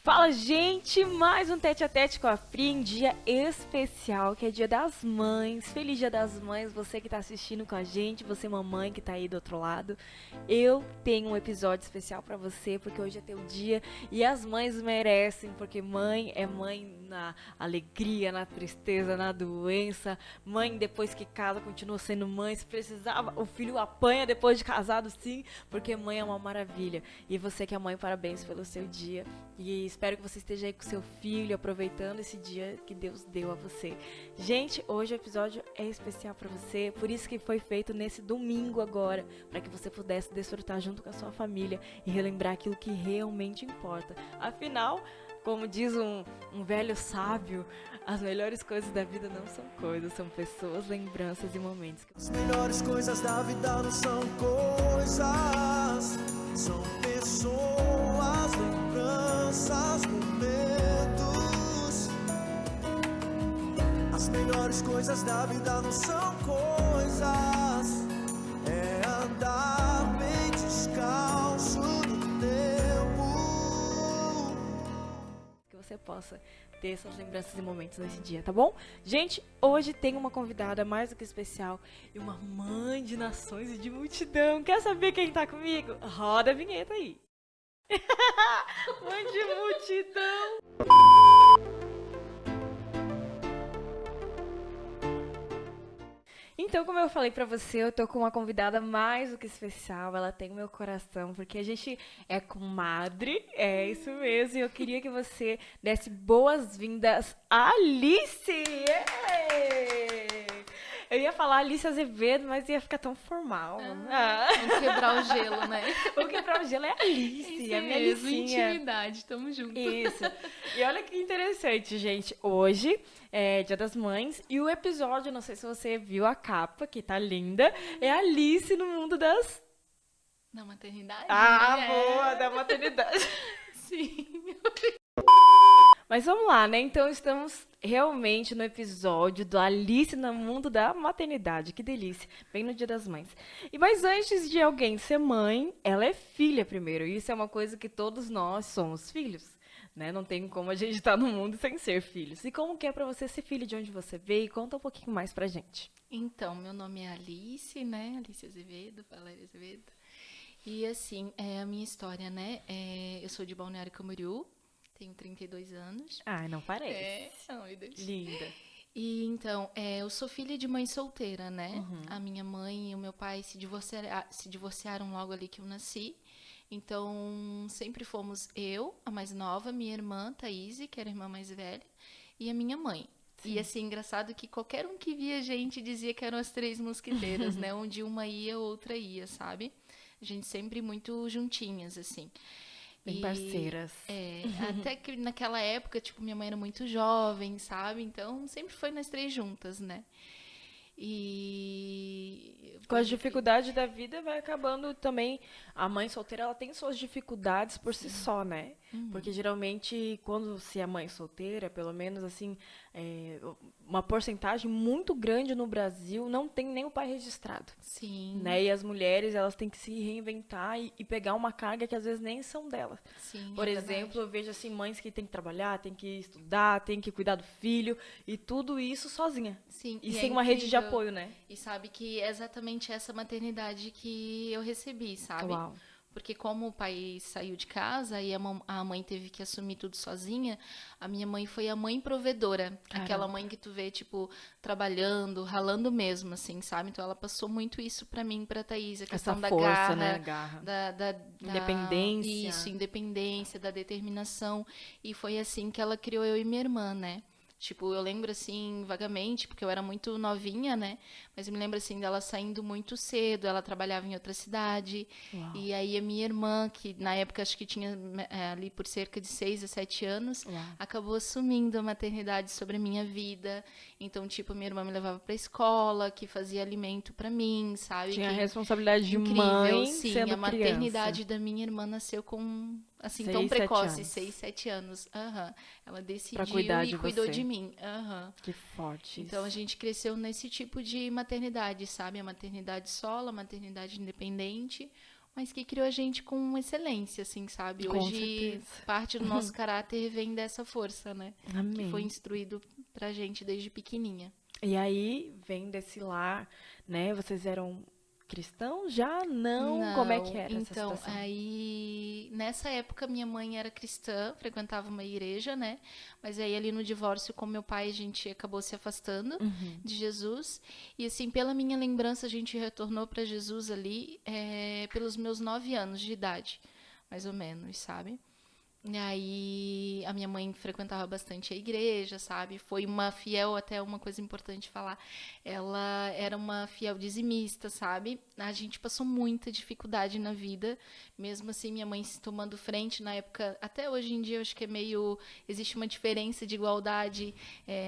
Fala, gente! Mais um Tete a Tete com a Pri em dia especial, que é Dia das Mães. Feliz Dia das Mães, você que tá assistindo com a gente, você mamãe que tá aí do outro lado. Eu tenho um episódio especial pra você, porque hoje é teu dia e as mães merecem, porque mãe é mãe na alegria, na tristeza, na doença. Mãe, depois que casa, continua sendo mãe. Se precisar, o filho apanha depois de casado, sim, porque mãe é uma maravilha. E você que é mãe, parabéns pelo seu dia. E espero que você esteja aí com seu filho, aproveitando esse dia que Deus deu a você. Gente, hoje o episódio é especial pra você, por isso que foi feito nesse domingo agora, para que você pudesse desfrutar junto com a sua família e relembrar aquilo que realmente importa. Afinal, como diz um velho sábio, as melhores coisas da vida não são coisas, são pessoas, lembranças e momentos. As melhores coisas da vida não são coisas, são pessoas, lembranças, momentos. As melhores coisas da vida não são coisas, é andar bem descalço no tempo. Que você possa ter essas lembranças e momentos nesse dia, tá bom? Gente, hoje tem uma convidada mais do que especial e uma mãe de nações e de multidão. Quer saber quem tá comigo? Roda a vinheta aí. Mãe de multidão. Então, como eu falei pra você, eu tô com uma convidada mais do que especial. Ela tem o meu coração, porque a gente é comadre, é isso mesmo. E eu queria que você desse boas-vindas à Alice! Eu ia falar Alice Azevedo, mas ia ficar tão formal. Vamos quebrar o gelo, né? Vou quebrar o gelo, é a Alice, Isso é a minha mesmo, Alicinha. intimidade, tamo junto. Isso. E olha que interessante, gente. Hoje é Dia das Mães e o episódio, não sei se você viu a capa, que tá linda, é a Alice no mundo das... Na maternidade? boa, da maternidade. Sim. Mas vamos lá, né? Então estamos realmente no episódio do Alice no mundo da maternidade. Que delícia. Bem no Dia das Mães. Mas antes de alguém ser mãe, ela é filha primeiro. E isso é uma coisa que todos nós somos filhos, né? Não tem como a gente estar no mundo sem ser filhos. E como que é pra você ser filho de onde você veio? Conta um pouquinho mais pra gente. Então, meu nome é Alice, né? Alice Azevedo, Valéria Azevedo. E assim, a minha história, né? Eu sou de Balneário Camboriú, tenho 32 anos. Ai, não parece. Meu Deus. Linda. E então, eu sou filha de mãe solteira, né? Uhum. A minha mãe e o meu pai se divorciaram logo ali que eu nasci. Então, sempre fomos eu, a mais nova, minha irmã, Thaís, que era a irmã mais velha, e a minha mãe. Sim. E assim, engraçado que qualquer um que via a gente dizia que eram as três mosquiteiras, né? Onde uma ia, outra ia, sabe? A gente sempre muito juntinhas, assim. Bem parceiras. Até que naquela época, tipo, minha mãe era muito jovem, sabe? Então, sempre foi nós três juntas, né? E... Com as dificuldades da vida vai acabando também. A mãe solteira, ela tem suas dificuldades por si só, né? Porque geralmente, quando se é mãe solteira, pelo menos assim, uma porcentagem muito grande no Brasil não tem nem o pai registrado. Sim. Né? E as mulheres, elas têm que se reinventar e pegar uma carga que às vezes nem são delas. Sim, Por é exemplo, verdade. eu vejo assim, mães que têm que trabalhar, têm que estudar, têm que cuidar do filho, e tudo isso sozinha. Sim, E é sem uma rede de incrível. apoio, né? E sabe que é exatamente essa maternidade que eu recebi, sabe? Uau. Porque como o pai saiu de casa e a mãe teve que assumir tudo sozinha, a minha mãe foi a mãe provedora. Caramba. Aquela mãe que tu vê, tipo, trabalhando, ralando mesmo, assim, sabe? Então ela passou muito isso pra mim, pra Thaís, a questão Essa da força, garra, né? Garra. da Independência. Isso, independência, da determinação. E foi assim que ela criou eu e minha irmã, né? Tipo, eu lembro assim, vagamente, porque eu era muito novinha, né? Mas eu me lembro assim dela saindo muito cedo, ela trabalhava em outra cidade. Uau. E aí a minha irmã, que na época acho que tinha ali por cerca de 6 a 7 anos, Uau. acabou assumindo a maternidade sobre a minha vida. Então, tipo, minha irmã me levava pra escola, que fazia alimento pra mim, sabe? Tinha a Que responsabilidade de incrível, mãe sim. sendo A maternidade da minha irmã nasceu com, assim, 6, tão 7 precoce, anos. 6, 7 anos. Aham. Ela decidiu Pra cuidar de e cuidou você. de mim. Aham. Que forte. Então a isso. gente cresceu nesse tipo de maternidade, sabe? A maternidade solo, a maternidade independente, mas que criou a gente com excelência, assim, sabe? Com Hoje, certeza. parte do nosso caráter vem dessa força, né? Que Amém. foi instruído pra gente desde pequenininha. E aí, vem desse lar, né? Vocês eram cristãos já? Não? Como é que Não, era essa então, situação? aí, nessa época, minha mãe era cristã, frequentava uma igreja, né? Mas aí, ali no divórcio com meu pai, a gente acabou se afastando de Jesus. E, assim, pela minha lembrança, a gente retornou para Jesus ali pelos meus 9 anos de idade, mais ou menos, sabe? E aí, a minha mãe frequentava bastante a igreja, sabe? Foi uma fiel, até uma coisa importante falar. Ela era uma fiel dizimista, sabe? A gente passou muita dificuldade na vida, mesmo assim, minha mãe se tomando frente na época. Até hoje em dia, eu acho que é meio. Existe uma diferença de igualdade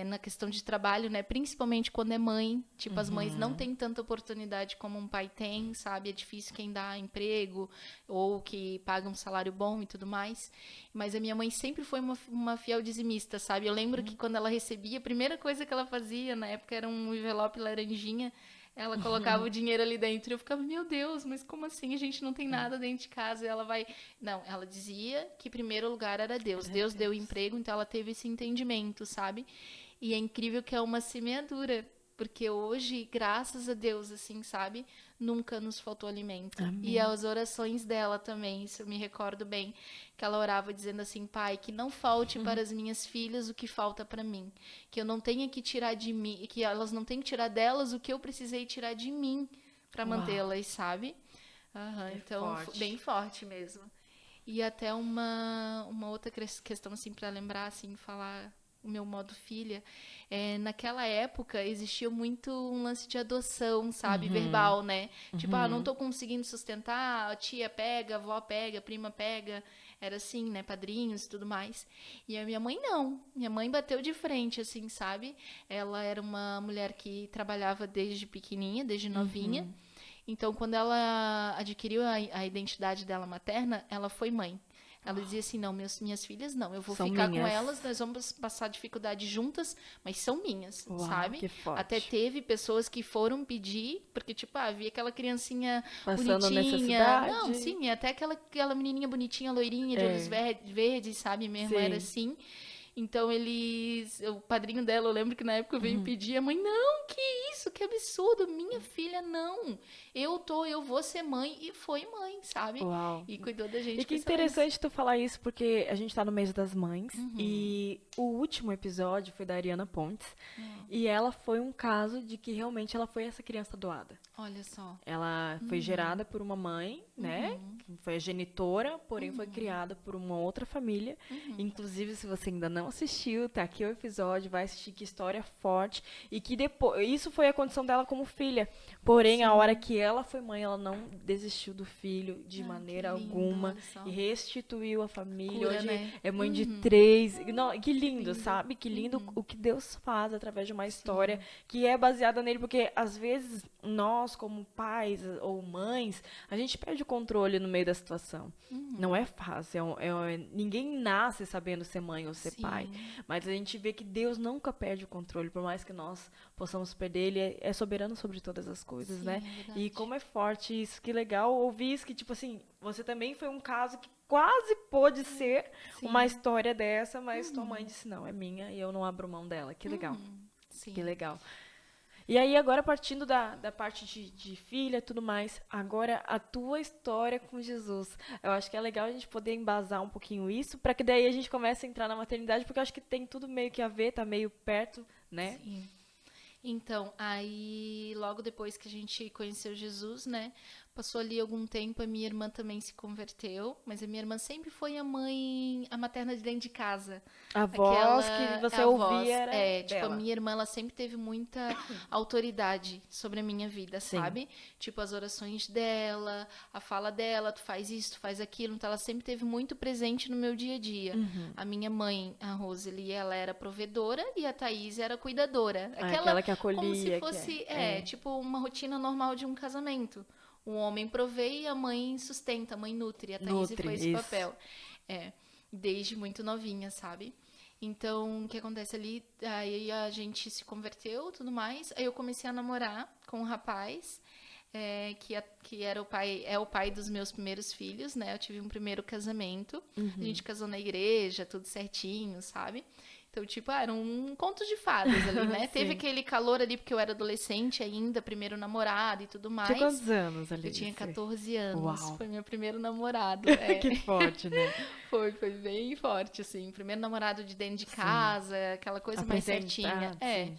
na questão de trabalho, né? Principalmente quando é mãe. Tipo, as mães não têm tanta oportunidade como um pai tem, sabe? É difícil quem dá emprego ou que paga um salário bom e tudo mais. Mas a minha mãe sempre foi uma fiel dizimista, sabe? Eu lembro que quando ela recebia, a primeira coisa que ela fazia, na época era um envelope laranjinha, ela colocava o dinheiro ali dentro. E eu ficava, meu Deus, mas como assim? A gente não tem nada dentro de casa. E ela vai. Não, ela dizia que primeiro lugar era Deus. Deus deu emprego, então ela teve esse entendimento, sabe? E é incrível que é uma semeadura. Porque hoje, graças a Deus, assim, sabe? Nunca nos faltou alimento. E as orações dela também, isso eu me recordo bem. Que ela orava dizendo assim, Pai, que não falte para as minhas filhas o que falta para mim. Que eu não tenha que tirar de mim, que elas não tenham que tirar delas o que eu precisei tirar de mim para Uau. mantê-las, sabe? Aham, É então, forte. bem forte mesmo. E até uma outra questão, assim, para lembrar, assim, falar o meu modo filha, naquela época existia muito um lance de adoção, sabe, verbal, né? Tipo, não tô conseguindo sustentar, a tia pega, a avó pega, a prima pega, era assim, né, padrinhos e tudo mais. E a minha mãe não, minha mãe bateu de frente, assim, sabe? Ela era uma mulher que trabalhava desde pequenininha, desde novinha. Então, quando ela adquiriu a identidade dela materna, ela foi mãe. Ela dizia assim, não, minhas filhas não, eu vou São ficar minhas. com elas, nós vamos passar dificuldade juntas, mas são minhas, Uau, sabe? que forte. Até teve pessoas que foram pedir, porque, tipo, havia aquela criancinha Passando bonitinha. necessidade. Não, sim, até aquela menininha bonitinha, loirinha, de olhos verdes, sabe? Minha irmã era Sim. assim. Então, o padrinho dela, eu lembro que na época veio pedir, a mãe, não, que isso, que absurdo, minha filha, não. Eu vou ser mãe, e foi mãe, sabe? Uau. E cuidou da gente E que com excelência. interessante tu falar isso, porque a gente tá no mês das mães, e o último episódio foi da Ariana Pontes, e ela foi um caso de que realmente ela foi essa criança doada. Olha só. Ela foi gerada por uma mãe, né? Que foi a genitora, porém foi criada por uma outra família. Inclusive, se você ainda não assistiu, tá aqui o episódio, vai assistir, que história forte. E que depois, isso foi a condição dela como filha. Porém, a hora que ela foi mãe, ela não desistiu do filho de maneira que lindo, alguma. olha só. E restituiu a família. Cura, Hoje né? é mãe de 3. Não, que lindo, sabe? Que lindo o que Deus faz através de uma história que é baseada nele, porque às vezes nós, como pais ou mães, a gente perde o controle no meio da situação. Não é fácil. Ninguém nasce sabendo ser mãe ou ser pai. Mas a gente vê que Deus nunca perde o controle, por mais que nós possamos perder, ele é soberano sobre todas as coisas, né? É verdade. E como é forte isso, que legal ouvir isso, que tipo assim, você também foi um caso que quase pôde ser uma história dessa, mas tua mãe disse, não, é minha e eu não abro mão dela. Que legal. Sim. Que legal. E aí, agora partindo da parte de filha e tudo mais, agora a tua história com Jesus. Eu acho que é legal a gente poder embasar um pouquinho isso, para que daí a gente comece a entrar na maternidade, porque eu acho que tem tudo meio que a ver, tá meio perto, né? Sim. Então, aí logo depois que a gente conheceu Jesus, né? Passou ali algum tempo, a minha irmã também se converteu, mas a minha irmã sempre foi a materna de dentro de casa. A voz que você ouvia era tipo, dela. a minha irmã, ela sempre teve muita autoridade sobre a minha vida, sabe? Tipo, as orações dela, a fala dela, tu faz isso, tu faz aquilo, então ela sempre teve muito presente no meu dia a dia. Uhum. A minha mãe, a Roseli, ela era provedora e a Thaís era cuidadora. Aquela que acolhia. Como se fosse, tipo, uma rotina normal de um casamento. O homem provê e a mãe sustenta, a mãe nutre. A Thaís foi esse isso. papel. Desde muito novinha, sabe? Então, o que acontece ali? Aí a gente se converteu, tudo mais. Aí eu comecei a namorar com um rapaz. que era o pai dos meus primeiros filhos, né? Eu tive um primeiro casamento, a gente casou na igreja, tudo certinho, sabe? Então, tipo, era um conto de fadas ali, né? Teve Sim. aquele calor ali, porque eu era adolescente ainda, primeiro namorado e tudo Tinha mais. quantos anos, Eu tinha Alice? 14 anos, Uau. foi meu primeiro namorado. Que forte, né? Foi bem forte, assim. Primeiro namorado de dentro de Sim. casa, aquela coisa mais certinha. Apresentar, sim.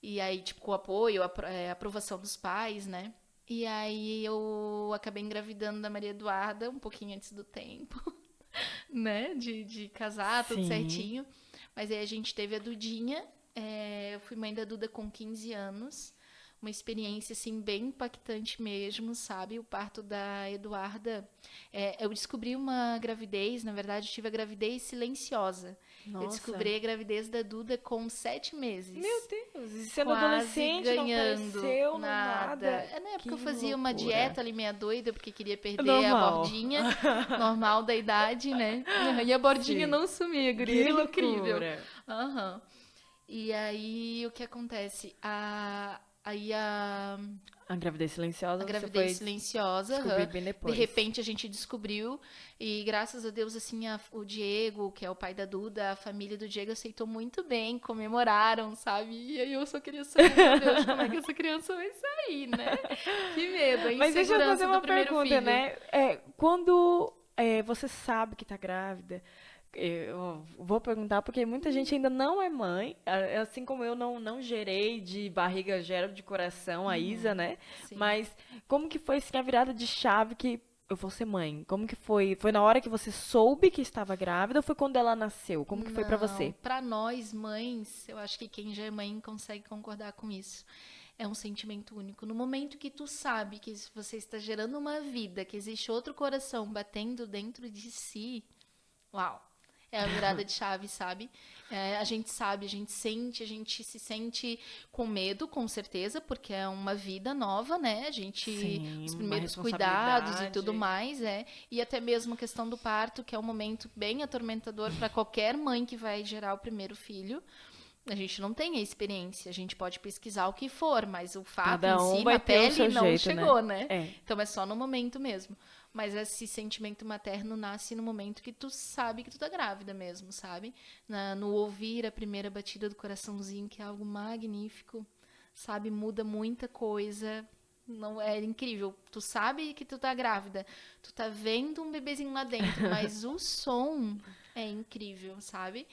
E aí, tipo, com o apoio, a aprovação dos pais, né? E aí eu acabei engravidando da Maria Eduarda um pouquinho antes do tempo, né? De casar, tudo Sim. certinho. Mas aí a gente teve a Dudinha. Eu fui mãe da Duda com 15 anos. Uma experiência, assim, bem impactante mesmo, sabe? O parto da Eduarda. Eu descobri uma gravidez, na verdade, eu tive a gravidez silenciosa. Eu Nossa. descobri a gravidez da Duda com 7 meses. Meu Deus, e sendo Quase adolescente, não ganhando pareceu nada. nada. Na época Que eu fazia uma loucura. dieta ali meia doida, porque queria perder a Normal. bordinha normal da idade, né? E a bordinha Sim. não sumia, guria. Que Era incrível. loucura. Aham. E aí, o que acontece? Aí A gravidez silenciosa, a você gravidez foi silenciosa, descobrir aham. bem De depois. repente a gente descobriu e graças a Deus assim o Diego, que é o pai da Duda, a família do Diego aceitou muito bem, comemoraram, sabe? E aí eu só queria saber, meu Deus, como é que essa criança vai sair, né? Que medo, a Mas deixa eu fazer insegurança do uma primeiro pergunta, filho. né? Quando você sabe que tá grávida, eu vou perguntar porque muita gente ainda não é mãe, assim como eu não gerei de barriga, gero de coração a Isa, né? Sim. Mas como que foi assim, a virada de chave que eu vou ser mãe? Como que foi? Foi na hora que você soube que estava grávida ou foi quando ela nasceu? Como que foi pra você? Para nós mães, eu acho que quem já é mãe consegue concordar com isso. É um sentimento único. No momento que tu sabe que você está gerando uma vida, que existe outro coração batendo dentro de si, uau! É a virada de chave, sabe? A gente sabe, a gente sente, a gente se sente com medo, com certeza, porque é uma vida nova, né? A gente, Sim, os uma primeiros cuidados e tudo responsabilidade. mais, e até mesmo a questão do parto, que é um momento bem atormentador para qualquer mãe que vai gerar o primeiro filho. A gente não tem a experiência, a gente pode pesquisar o que for, mas o fato em Cada um si, vai na ter o pele, seu não jeito, chegou, né? É. Então é só no momento mesmo. Mas esse sentimento materno nasce no momento que tu sabe que tu tá grávida mesmo, sabe? No ouvir a primeira batida do coraçãozinho, que é algo magnífico, sabe? Muda muita coisa. Não, é incrível. Tu sabe que tu tá grávida. Tu tá vendo um bebezinho lá dentro, mas o som é incrível, sabe?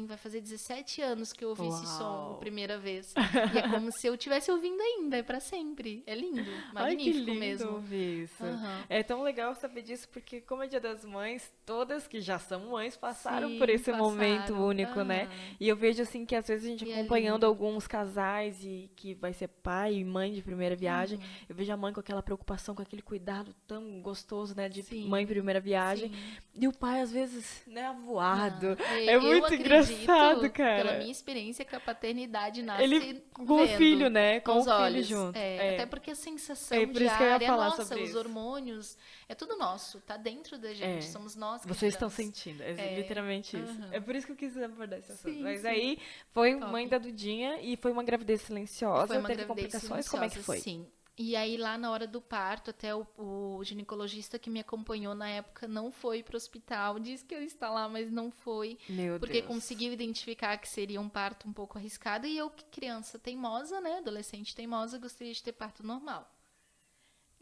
Vai fazer 17 anos que eu ouvi esse som a primeira vez. E é como se eu estivesse ouvindo ainda, é pra sempre. É lindo, Ai, que magnífico lindo mesmo. ouvir isso. Aham. É tão legal saber disso, porque como é Dia das Mães, todas que já são mães passaram por Sim, esse momento passaram. único, né? Aham. E eu vejo assim que às vezes a gente E é acompanhando lindo. alguns casais e que vai ser pai e mãe de primeira viagem, eu vejo a mãe com aquela preocupação, com aquele cuidado tão gostoso, né, de Sim, mãe primeira viagem, sim. e o pai às vezes, né, avoado. É Eu muito acredito, engraçado, pela cara. minha experiência, que a paternidade nasce Ele com o vendo, filho, né, com o os filho olhos. junto. Até porque a sensação É por isso que eu ia diária, falar nossa, sobre os isso. hormônios, é tudo nosso, tá dentro da gente, É. somos nós que Vocês estão geramos. sentindo, é literalmente isso. Aham. É por isso que eu quis abordar esse assunto. Sim, Mas sim. aí foi Top. mãe da Dudinha e foi uma gravidez silenciosa, Foi uma teve gravidez complicações, como é que silenciosa, foi? sim. E aí, lá na hora do parto, até o ginecologista que me acompanhou na época não foi pro hospital. Disse que eu ia estar lá, mas não foi. Meu Porque Deus. conseguiu identificar que seria um parto um pouco arriscado. E eu, que criança teimosa, né? Adolescente teimosa, gostaria de ter parto normal.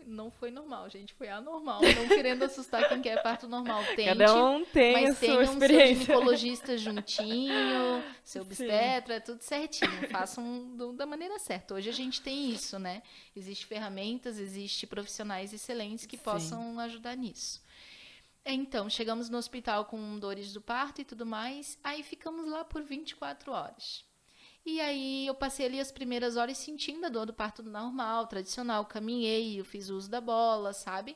Não foi normal, gente. Foi anormal. Não querendo assustar quem quer parto normal. Tente, Cada um tem a mas sua tenham seu experiência. ginecologista juntinho, seu Sim. obstetra, tudo certinho. Façam da maneira certa. Hoje a gente tem isso, né? Existem ferramentas, existem profissionais excelentes que Sim. possam ajudar nisso. Então, chegamos no hospital com dores do parto e tudo mais. Aí ficamos lá por 24 horas. E aí eu passei ali as primeiras horas sentindo a dor do parto normal, tradicional. Caminhei, eu fiz uso da bola, sabe?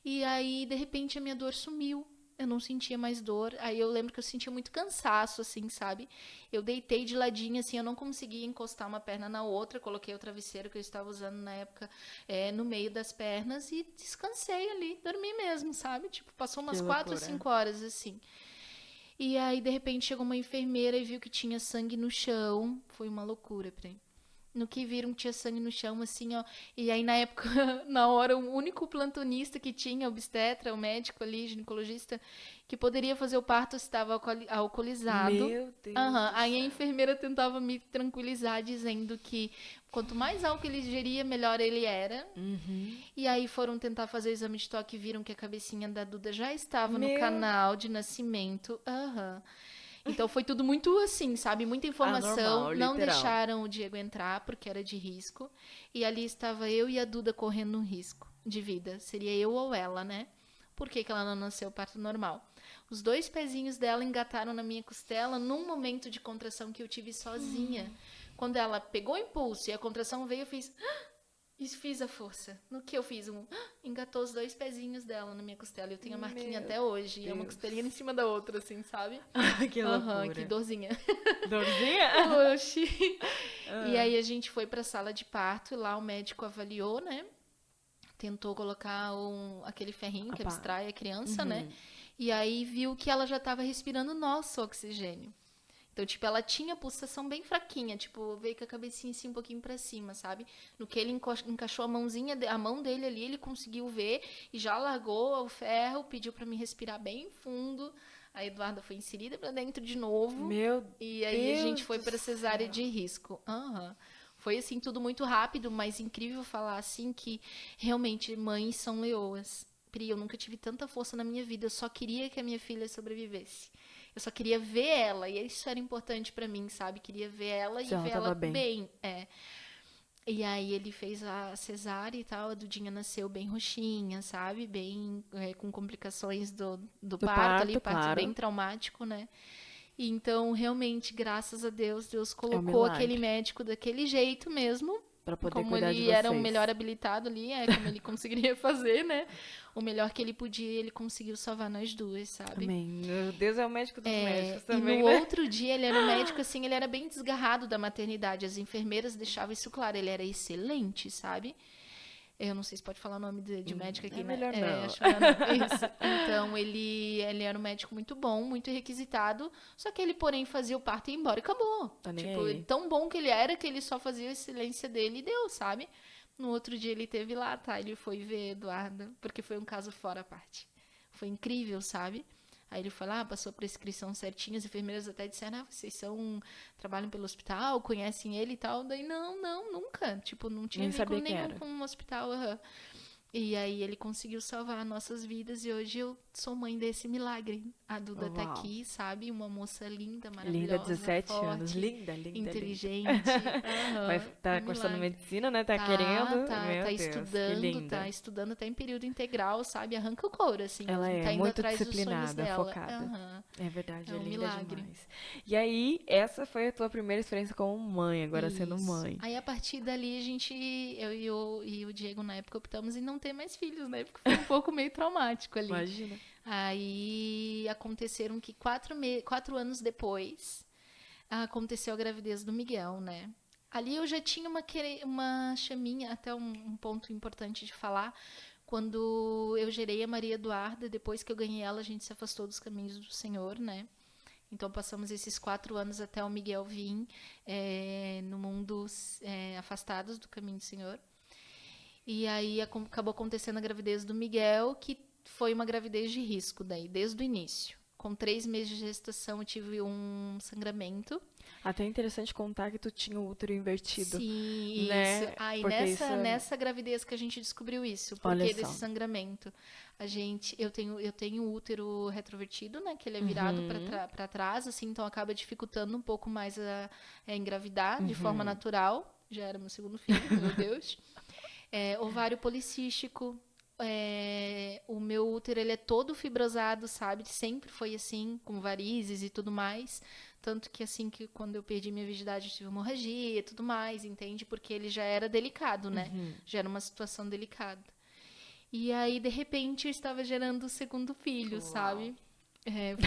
E aí, de repente, a minha dor sumiu. Eu não sentia mais dor. Aí eu lembro que eu sentia muito cansaço, assim, sabe? Eu deitei de ladinho, assim, eu não conseguia encostar uma perna na outra. Coloquei o travesseiro que eu estava usando na época no meio das pernas e descansei ali, dormi mesmo, sabe? Tipo, passou umas Que 4 ou loucura. 5 horas, assim. E aí, de repente, chegou uma enfermeira e viu que tinha sangue no chão. Foi uma loucura pra mim. No que viram, tinha sangue no chão, assim, ó. E aí, na época, na hora, o único plantonista que tinha, obstetra, o médico ali, ginecologista, que poderia fazer o parto, estava alcoolizado. Meu Deus Aham. do Aí a céu. enfermeira tentava me tranquilizar, dizendo que quanto mais álcool ele ingeria, melhor ele era. Uhum. E aí foram tentar fazer o exame de toque e viram que a cabecinha da Duda já estava no Meu... canal de nascimento. Aham. Então foi tudo muito assim, sabe? Muita informação. Anormal, Não literal. deixaram o Diego entrar porque era de risco. E ali estava eu e a Duda correndo um risco de vida. Seria eu ou ela, né? Por que que ela não nasceu parto normal? Os 2 pezinhos dela engataram na minha costela num momento de contração que eu tive sozinha. Quando ela pegou o impulso e a contração veio, eu fiz. E fiz a força. No que eu fiz? Engatou os 2 pezinhos dela na minha costela. Eu tenho a marquinha Meu até hoje. É uma Deus. costelinha em cima da outra, assim, sabe? Que Aham, loucura. que dorzinha. Dorzinha? Oxi. Ah. E aí a gente foi pra sala de parto e lá o médico avaliou, né? Tentou colocar aquele ferrinho que Opa. abstrai a criança, né? E aí viu que ela já estava respirando nosso oxigênio. Então, tipo, ela tinha pulsação bem fraquinha, tipo, veio com a cabecinha assim um pouquinho pra cima, sabe? No que ele encaixou a mãozinha, a mão dele ali, ele conseguiu ver e já largou o ferro, pediu pra mim respirar bem fundo. A Eduarda foi inserida pra dentro de novo. Meu E aí a gente Deus foi do pra cesárea céu. de risco. Aham. Foi assim tudo muito rápido, mas incrível falar assim que realmente mães são leoas. Pri, eu nunca tive tanta força na minha vida, eu só queria que a minha filha sobrevivesse. Eu só queria ver ela, e isso era importante pra mim, sabe? Queria ver ela e Se ela ver tava ela bem. bem. É. E aí ele fez a cesárea e tal, a Dudinha nasceu bem roxinha, sabe? Bem, com complicações do parto ali, parto claro. bem traumático, né? E então, realmente, graças a Deus, Deus É um colocou aquele milagre. médico daquele jeito mesmo, Pra poder como cuidar de ele era o vocês. melhor habilitado ali, como ele conseguiria fazer, né? O melhor que ele podia, ele conseguiu salvar nós duas, sabe? Amém. Meu Deus é o médico dos médicos E também, no né? outro dia, ele era um médico, assim, ele era bem desgarrado da maternidade. As enfermeiras deixavam isso claro, ele era excelente, sabe? Eu não sei se pode falar o nome de médico aqui, É né? melhor não. Acho melhor não. Isso. Então, ele era um médico muito bom, muito requisitado, só que ele, porém, fazia o parto e ia embora e acabou. Tá nem Tipo, aí. tão bom que ele era que ele só fazia a excelência dele e deu, sabe? No outro dia ele teve lá, tá? Ele foi ver Eduarda, porque foi um caso fora a parte. Foi incrível, sabe? Aí ele foi lá, passou a prescrição certinha, as enfermeiras até disseram, vocês trabalham pelo hospital, conhecem ele e tal. Daí, não, nunca. Tipo, não tinha Nem vínculo sabia quem nenhum era. com o hospital. Aham. E aí ele conseguiu salvar nossas vidas e hoje eu sou mãe desse milagre. A Duda tá Uau. aqui, sabe? Uma moça linda, Linda, maravilhosa, 17 forte, anos. Linda, linda, inteligente. linda. Vai Aham, tá um cursando milagre. medicina, né? Tá querendo. Tá, Meu tá Deus, que estudando, linda. tá estudando até em período integral, sabe? Arranca o couro, assim, Ela mesmo. é Tá indo muito atrás dos sonhos disciplinada, dela. focada. Aham. É verdade, É é um linda milagre. demais. E aí, essa foi a tua primeira experiência como mãe, agora sendo Isso. mãe. Aí a partir dali a gente, e o Diego na época optamos em não ter mais filhos, né? Porque foi um pouco meio traumático ali. Imagina. Aí aconteceram que 4 anos depois aconteceu a gravidez do Miguel, né? Ali eu já tinha uma chaminha, até um ponto importante de falar. Quando eu gerei a Maria Eduarda, depois que eu ganhei ela, a gente se afastou dos caminhos do Senhor, né? Então passamos esses 4 anos até o Miguel vir no mundo afastados do caminho do Senhor. E aí acabou acontecendo a gravidez do Miguel, que foi uma gravidez de risco daí, desde o início. Com 3 meses de gestação eu tive um sangramento. Até é interessante contar que tu tinha o útero invertido. Sim, né? isso. Aí Porque isso é- nessa gravidez que a gente descobriu isso, Olha porque só. desse sangramento. Eu tenho o útero retrovertido, né, que ele é virado para trás, assim, então acaba dificultando um pouco mais a engravidar de forma natural. Já era meu segundo filho, meu Deus. Ovário policístico. O meu útero ele é todo fibrosado, sabe? Sempre foi assim, com varizes e tudo mais. Tanto que assim, que quando eu perdi minha virgindade, eu tive hemorragia e tudo mais, entende? Porque ele já era delicado, né? Já era uma situação delicada. E aí, de repente, eu estava gerando o segundo filho, sabe?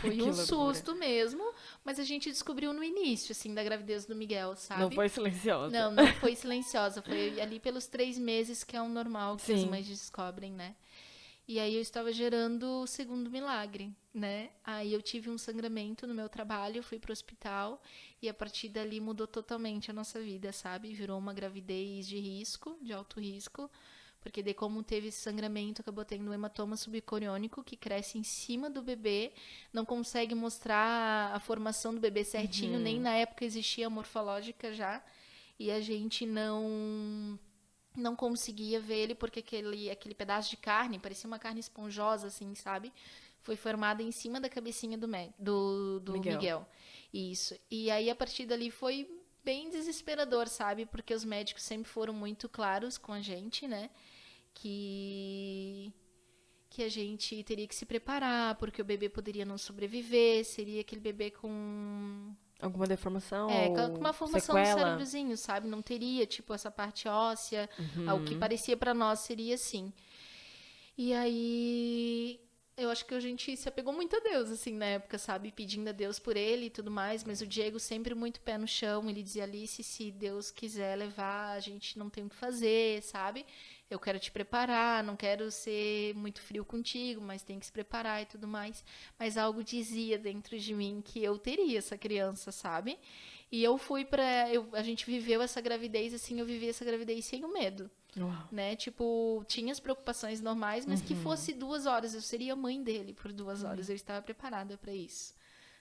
Foi Que um loucura. susto mesmo, mas a gente descobriu no início, assim, da gravidez do Miguel, sabe? Não foi silenciosa. Não foi silenciosa. Foi ali pelos 3 meses, que é o normal que as Sim. mães descobrem, né? E aí eu estava gerando o segundo milagre, né? Aí eu tive um sangramento no meu trabalho, fui pro hospital e a partir dali mudou totalmente a nossa vida, sabe? Virou uma gravidez de risco, de alto risco, porque daí como teve esse sangramento, acabou tendo um hematoma subcoriônico que cresce em cima do bebê, não consegue mostrar a formação do bebê certinho, nem na época existia a morfológica já, e a gente não conseguia ver ele porque aquele pedaço de carne, parecia uma carne esponjosa, assim, sabe? Foi formada em cima da cabecinha do Miguel. Isso. E aí, a partir dali, foi bem desesperador, sabe? Porque os médicos sempre foram muito claros com a gente, né? Que a gente teria que se preparar, porque o bebê poderia não sobreviver, seria aquele bebê com Alguma deformação com ou uma formação do sequela? cérebrozinho, sabe? Não teria, tipo, essa parte óssea. O que parecia pra nós seria assim. E aí, eu acho que a gente se apegou muito a Deus, assim, na época, sabe? Pedindo a Deus por ele e tudo mais. Mas o Diego sempre muito pé no chão. Ele dizia, Alice, se Deus quiser levar, a gente não tem o que fazer, sabe? Eu quero te preparar, não quero ser muito frio contigo, mas tem que se preparar e tudo mais. Mas algo dizia dentro de mim que eu teria essa criança, sabe? E eu fui a gente viveu essa gravidez, assim, eu vivi essa gravidez sem o medo, Uau. né? Tipo, tinha as preocupações normais, mas que fosse 2 horas, eu seria mãe dele por 2 horas, eu estava preparada para isso.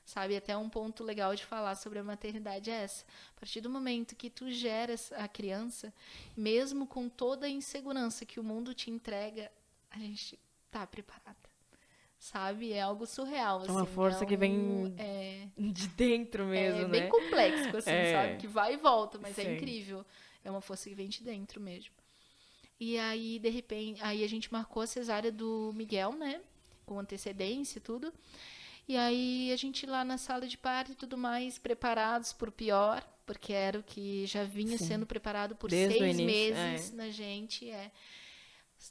Sabe, até um ponto legal de falar sobre a maternidade é essa. A partir do momento que tu geras a criança, mesmo com toda a insegurança que o mundo te entrega, a gente tá preparada. Sabe? É algo surreal, assim. Uma força que vem de dentro mesmo, né? Bem complexo, assim, É. sabe? Que vai e volta, mas Sim. é incrível. É uma força que vem de dentro mesmo. E aí, de repente, aí a gente marcou a cesárea do Miguel, né? Com antecedência e tudo. E aí a gente lá na sala de parto e tudo mais, preparados por pior, porque era o que já vinha Sim. sendo preparado por Desde o 6 início, meses na gente.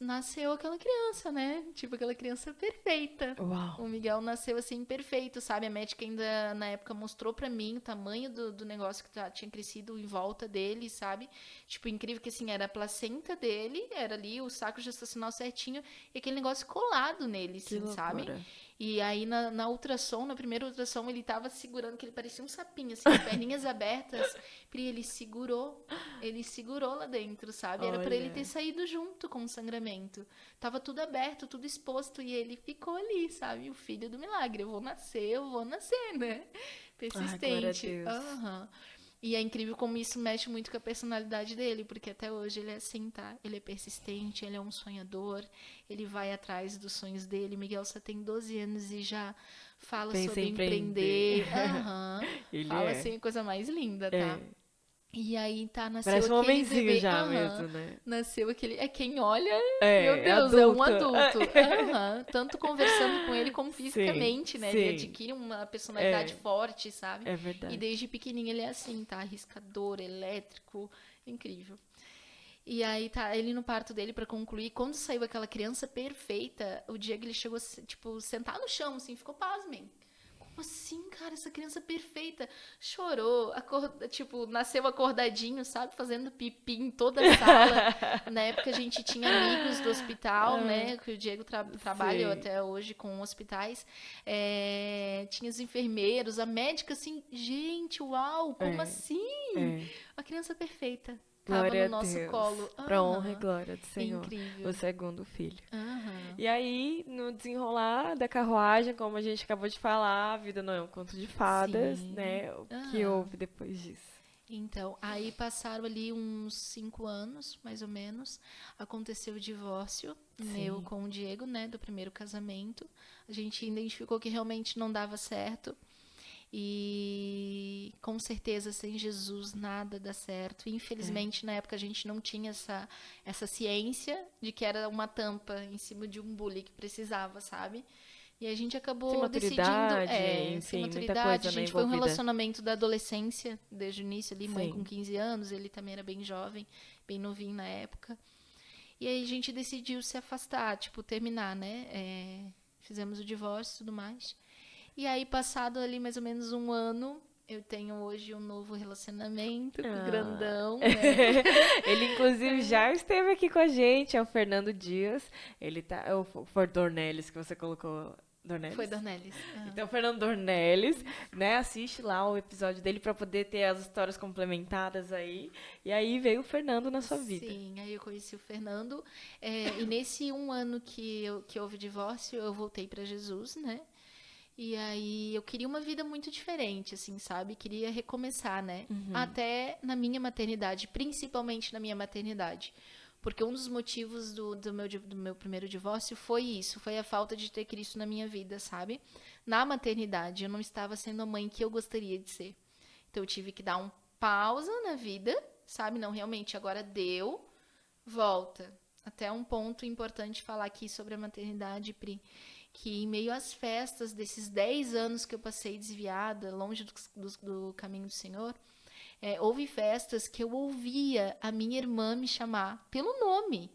Nasceu aquela criança, né? Tipo, aquela criança perfeita. Uau. O Miguel nasceu assim, perfeito, sabe? A médica ainda, na época, mostrou pra mim o tamanho do negócio que tinha crescido em volta dele, sabe? Tipo, incrível que, assim, era a placenta dele, era ali o saco gestacional certinho, e aquele negócio colado nele, Que assim, sabe? loucura. E aí, na ultrassom, na primeira ultrassom, ele tava segurando, que ele parecia um sapinho, assim, as perninhas abertas. Pri, ele segurou lá dentro, sabe? Era pra ele Olha. ter saído junto com o sangramento. Tava tudo aberto, tudo exposto, e ele ficou ali, sabe? O filho do milagre. Eu vou nascer, né? Persistente. glória a Deus. Aham. E é incrível como isso mexe muito com a personalidade dele, porque até hoje ele é assim, tá? Ele é persistente, ele é um sonhador, ele vai atrás dos sonhos dele. Miguel só tem 12 anos e já fala Pensa sobre em empreender. Aham. Ele Fala é. assim, a coisa mais linda, tá? É. E aí, tá, nasceu Parece um aquele homenzinho bebê. já Aham. mesmo, né? Nasceu aquele... quem olha, É, meu Deus, é um adulto. adulto. Aham. Tanto conversando com ele como Sim, fisicamente, né? sim. Ele adquire uma personalidade forte, sabe? É verdade. E desde pequenininho ele é assim, tá? Arriscador, elétrico, incrível. E aí tá ele no parto dele pra concluir. Quando saiu aquela criança perfeita, o Diego ele chegou, tipo, sentar no chão, assim, ficou pasmem. Como assim, cara, essa criança perfeita? Chorou, tipo, nasceu acordadinho, sabe? Fazendo pipi em toda a sala. Na época a gente tinha amigos do hospital, né? Que o Diego trabalha Sim. até hoje com hospitais. Tinha os enfermeiros, a médica, assim, gente, uau, como assim? É. A criança perfeita. Tava Glória no a nosso Deus. colo. Pra honra e Aham. glória do Senhor. Incrível. O segundo filho. Aham. E aí, no desenrolar da carruagem, como a gente acabou de falar, a vida não é um conto de fadas, Sim. né? O que Aham. houve depois disso? Então, aí passaram ali uns 5 anos, mais ou menos. Aconteceu o divórcio meu com o Diego, né? Do primeiro casamento. A gente identificou que realmente não dava certo. E com certeza sem Jesus nada dá certo. Infelizmente, na época a gente não tinha essa ciência de que era uma tampa em cima de um bule que precisava, sabe? E a gente acabou Sem maturidade, decidindo, enfim, sem muita maturidade. coisa, A né, gente foi um envolvida. relacionamento da adolescência, desde o início ali, mãe Sim. com 15 anos, ele também era bem jovem, bem novinho na época. E aí a gente decidiu se afastar, tipo, terminar, né? Fizemos o divórcio e tudo mais. E aí, passado ali mais ou menos um ano, Eu tenho hoje um novo relacionamento com o Ah. grandão, né? Ele, inclusive, já esteve aqui com a gente, é o Fernando Dias. Ele tá. Foi Dornelles que você colocou. Dornelles? Foi Dornelles. Aham. Então, Fernando Dornelles, né? Assiste lá o episódio dele pra poder ter as histórias complementadas aí. E aí veio o Fernando na sua vida. Sim, aí eu conheci o Fernando. E nesse 1 ano que houve divórcio, eu voltei pra Jesus, né? E aí eu queria uma vida muito diferente, assim, sabe? Queria recomeçar, né? Até na minha maternidade, principalmente na minha maternidade. Porque um dos motivos do meu primeiro divórcio foi isso, foi a falta de ter Cristo na minha vida, sabe? Na maternidade, eu não estava sendo a mãe que eu gostaria de ser. Então eu tive que dar um pausa na vida, sabe? Não, realmente, agora deu, volta. Até um ponto importante falar aqui sobre a maternidade, Pri, que em meio às festas desses 10 anos que eu passei desviada, longe do caminho do Senhor, houve festas que eu ouvia a minha irmã me chamar pelo nome.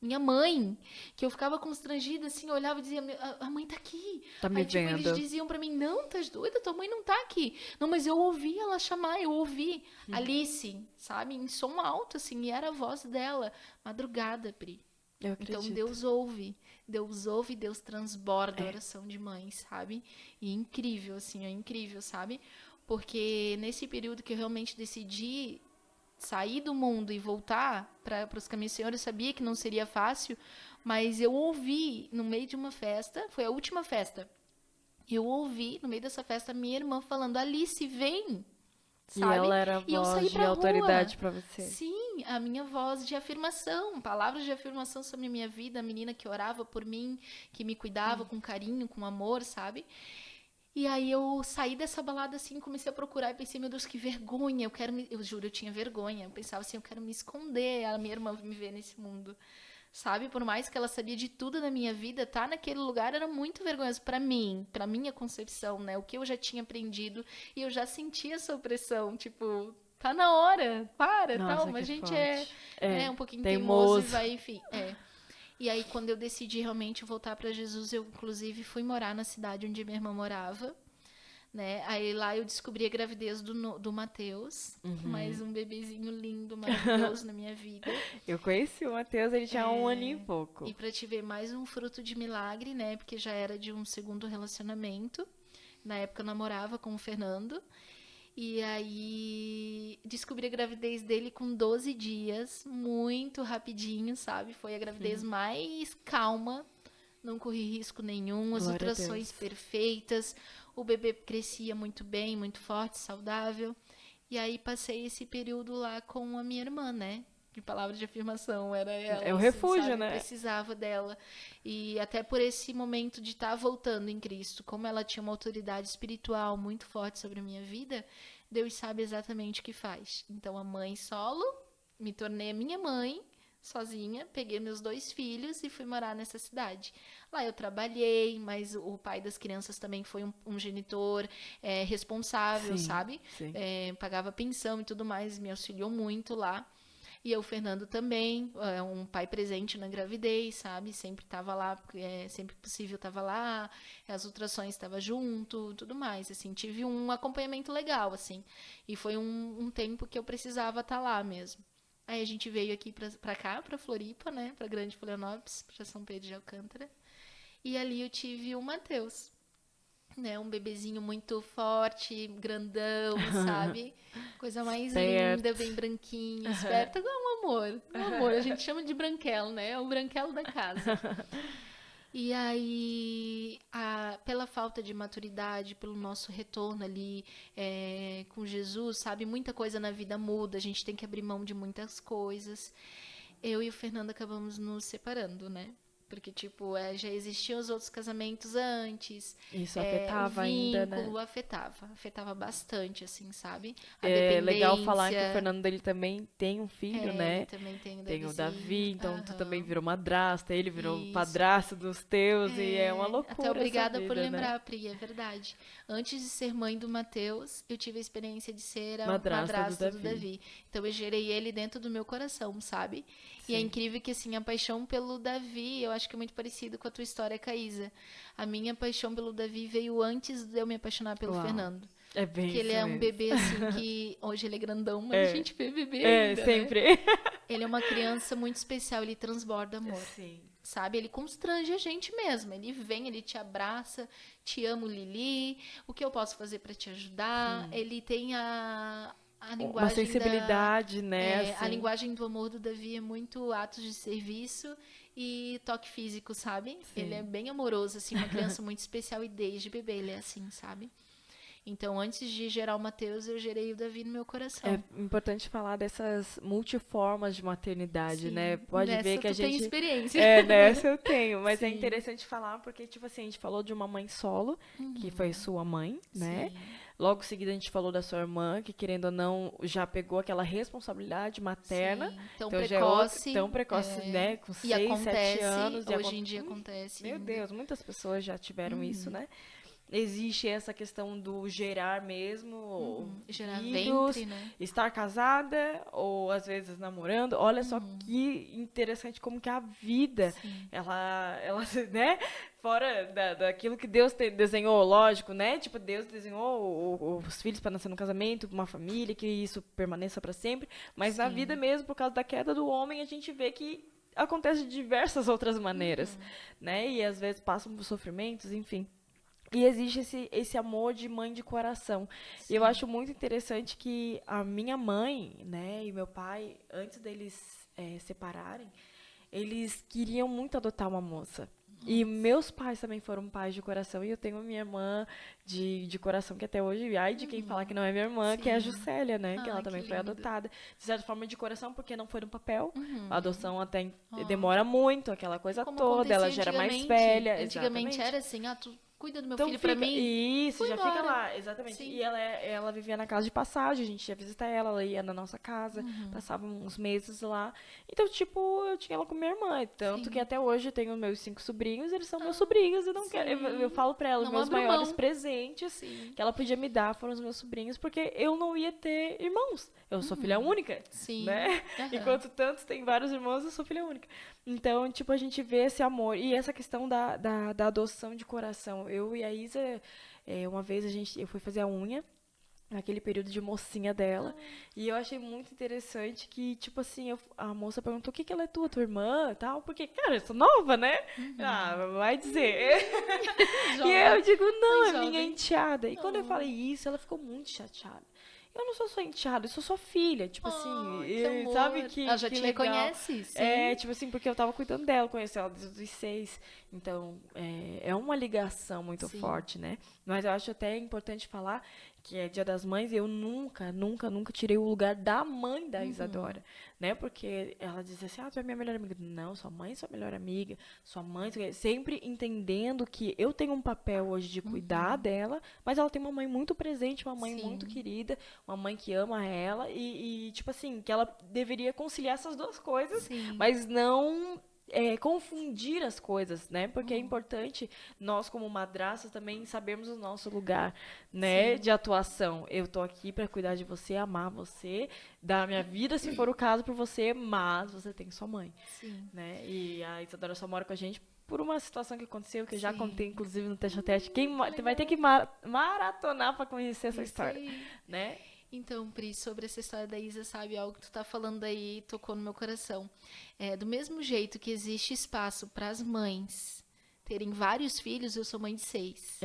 Minha mãe, que eu ficava constrangida, assim, eu olhava e dizia, a mãe tá aqui. Tá me Aí, tipo, vendo. eles diziam pra mim, não, tá doida, tua mãe não tá aqui. Não, mas eu ouvi ela chamar, eu ouvi. Alice, sabe, em som alto, assim, e era a voz dela. Madrugada, Pri. Eu acredito. Então Deus ouve, Deus transborda a oração de mãe, sabe? E é incrível, assim, é incrível, sabe? Porque nesse período que eu realmente decidi sair do mundo e voltar para os caminhos do Senhor, eu sabia que não seria fácil, mas eu ouvi no meio de uma festa, foi a última festa, eu ouvi no meio dessa festa minha irmã falando, Alice, vem! E Sabe? ela era a E eu saí voz de pra autoridade rua. pra você. Sim, a minha voz de afirmação, palavras de afirmação sobre a minha vida, a menina que orava por mim, que me cuidava com carinho, com amor, sabe? E aí eu saí dessa balada assim, comecei a procurar e pensei, meu Deus, que vergonha, eu juro, eu tinha vergonha. Eu pensava assim, eu quero me esconder, a minha irmã me ver nesse mundo. Sabe? Por mais que ela sabia de tudo da minha vida, tá naquele lugar era muito vergonhoso pra mim, pra minha concepção, né? O que eu já tinha aprendido e eu já sentia essa opressão, tipo, tá na hora, para, Nossa, tal, mas a que gente forte. né, um pouquinho teimoso. teimoso e vai, enfim, E aí, quando eu decidi realmente voltar para Jesus, eu, inclusive, fui morar na cidade onde minha irmã morava, né? Aí lá eu descobri a gravidez do Matheus, mais um bebezinho lindo, maravilhoso na minha vida. Eu conheci o Matheus, ele tinha 1 ano e pouco. E para te ver mais um fruto de milagre, né? Porque já era de um segundo relacionamento. Na época eu namorava com o Fernando. E aí descobri a gravidez dele com 12 dias, muito rapidinho, sabe? Foi a gravidez mais calma, não corri risco nenhum, as Glória a ultrações Deus. perfeitas, o bebê crescia muito bem, muito forte, saudável. E aí passei esse período lá com a minha irmã, né? De palavra de afirmação, era ela. É o assim, refúgio, sabe? né? Precisava dela. E até por esse momento de estar voltando em Cristo, como ela tinha uma autoridade espiritual muito forte sobre a minha vida, Deus sabe exatamente o que faz. Então, a mãe solo, me tornei a minha mãe, sozinha, peguei meus 2 filhos e fui morar nessa cidade. Lá eu trabalhei, mas o pai das crianças também foi um genitor responsável, Sim, sabe? sim. Pagava pensão e tudo mais, me auxiliou muito lá. E o Fernando também, um pai presente na gravidez, sabe? Sempre estava lá, sempre possível estava lá, as ultrações estava junto, tudo mais, assim. Tive um acompanhamento legal, assim. E foi um tempo que eu precisava estar lá mesmo. Aí a gente veio aqui pra cá, pra Floripa, né? Pra Grande Florianópolis, pra São Pedro de Alcântara. E ali eu tive o Matheus, né? Um bebezinho muito forte, grandão, sabe? Coisa mais Esperto. linda, bem branquinho, esperto, igual um amor. Um amor, a gente chama de branquelo, né? É o branquelo da casa. E aí, pela falta de maturidade, pelo nosso retorno ali com Jesus, sabe? Muita coisa na vida muda, a gente tem que abrir mão de muitas coisas. Eu e o Fernando acabamos nos separando, né? Porque, tipo, já existiam os outros casamentos antes. Isso afetava o ainda, vínculo né? afetava bastante, assim, sabe? A É legal falar que o dependência. Fernando dele também tem um filho, né? Ele também tem o Tem o Davizinho. Davi, então tu Aham. também virou madrasta, ele virou Isso. padrasto dos teus, e é uma loucura Até obrigada essa por vida, lembrar, né? Pri, é verdade. Antes de ser mãe do Matheus, eu tive a experiência de ser a Madrasta madrasta do do Davi. Davi. Então eu gerei ele dentro do meu coração, sabe? E é Sim. incrível que assim, a paixão pelo Davi, eu acho acho que é muito parecido com a tua história, Caísa. A minha paixão pelo Davi veio antes de eu me apaixonar pelo Uau. Fernando. É bem Porque ele isso é um mesmo. bebê, assim, que hoje ele é grandão, mas É. a gente vê bebê É, ainda, né? sempre. Ele é uma criança muito especial, ele transborda amor. Sim. Sabe? Ele constrange a gente mesmo. Ele vem, ele te abraça, te amo, Lili. O que eu posso fazer pra te ajudar? Ele tem a linguagem Uma sensibilidade, né? a assim. linguagem do amor do Davi é muito atos de serviço e toque físico, sabe? Sim. Ele é bem amoroso, assim, uma criança muito especial e desde bebê ele é assim, sabe? Então, antes de gerar o Mateus, eu gerei o Davi no meu coração. É importante falar dessas multiformas de maternidade, Sim. né? Pode Nessa ver que a tu tem gente... experiência. É, nessa eu tenho, mas é Sim. interessante falar porque, tipo assim, a gente falou de uma mãe solo, que foi sua mãe, né? Sim. Logo em seguida a gente falou da sua irmã, que querendo ou não, já pegou aquela responsabilidade materna. Sim, tão então precoce. já é outra, tão precoce, né? Com E 6, 7 acontece, anos. hoje em dia acontece. Meu ainda. Deus, muitas pessoas já tiveram isso, né? Existe essa questão do gerar mesmo, Gerar filhos, ventre, né? estar casada ou às vezes namorando. Olha só que interessante como que a vida, ela, né? Fora daquilo que Deus desenhou, lógico, né? Tipo, Deus desenhou os filhos para nascer no casamento, uma família, que isso permaneça para sempre. Mas na vida mesmo, por causa da queda do homem, a gente vê que acontece de diversas outras maneiras, né? E às vezes passam por sofrimentos, enfim. E existe esse amor de mãe de coração. E eu acho muito interessante que a minha mãe, né, e meu pai, antes deles separarem, eles queriam muito adotar uma moça. E meus pais também foram pais de coração. E eu tenho a minha irmã de coração, que até hoje, ai de quem falar que não é minha irmã, que é a Juscelia, né? Que Ai, ela que também foi lindo. adotada. De certa forma de coração, porque não foi no papel. A adoção até demora muito, aquela coisa Como toda. Ela acontecia já era mais antigamente. velha. Antigamente Exatamente. era assim, tu cuida do meu Então filho pra fica, mim. isso, fui já embora. fica lá, exatamente. Sim. E ela vivia na casa de passagem, a gente ia visitar ela ia na nossa casa, passava uns meses lá. Então, tipo, eu tinha ela com minha irmã. Tanto que até hoje eu tenho meus 5 sobrinhos, eles são meus sobrinhos, eu não quero. Eu falo pra ela, Não meus abro maiores mão. presentes que ela podia me dar foram os meus sobrinhos, porque eu não ia ter irmãos. Eu sou filha única. Sim. Né? Aham. Enquanto tantos têm vários irmãos, eu sou filha única. Então, tipo, a gente vê esse amor. E essa questão da adoção de coração. Eu e a Isa, uma vez eu fui fazer a unha, naquele período de mocinha dela. E eu achei muito interessante que, tipo assim, a moça perguntou o que ela é tua irmã e tal. Porque, cara, eu sou nova, né? Ah, vai dizer. E eu digo, não, é minha enteada. E quando eu falei isso, ela ficou muito chateada. Eu não sou sua enteada, eu sou sua filha. Tipo assim, que amor. sabe que Ela já que te legal. reconhece? Sim. É, tipo assim, porque eu tava cuidando dela, conheci ela desde os 6. Então, é uma ligação muito forte, né? Mas eu acho até importante falar que é Dia das Mães, eu nunca tirei o lugar da mãe da Isadora, né? Porque ela dizia assim, tu é minha melhor amiga. Não, sua mãe é sua melhor amiga, sua mãe... Sempre entendendo que eu tenho um papel hoje de cuidar dela, mas ela tem uma mãe muito presente, uma mãe muito querida, uma mãe que ama ela e tipo assim, que ela deveria conciliar essas duas coisas, mas não... confundir as coisas, né? Porque é importante nós, como madrastas, também sabermos o nosso lugar, né? De atuação. Eu tô aqui para cuidar de você, amar você, dar a minha vida, se for o caso, por você, mas você tem sua mãe, né? E a Isadora só mora com a gente por uma situação que aconteceu, que eu já contei, inclusive, no Teste a Teste. Quem vai ter que maratonar para conhecer essa história, né? Então, Pri, sobre essa história da Isa, sabe, algo que tu tá falando aí tocou no meu coração. Do mesmo jeito que existe espaço para as mães terem vários filhos, eu sou mãe de 6.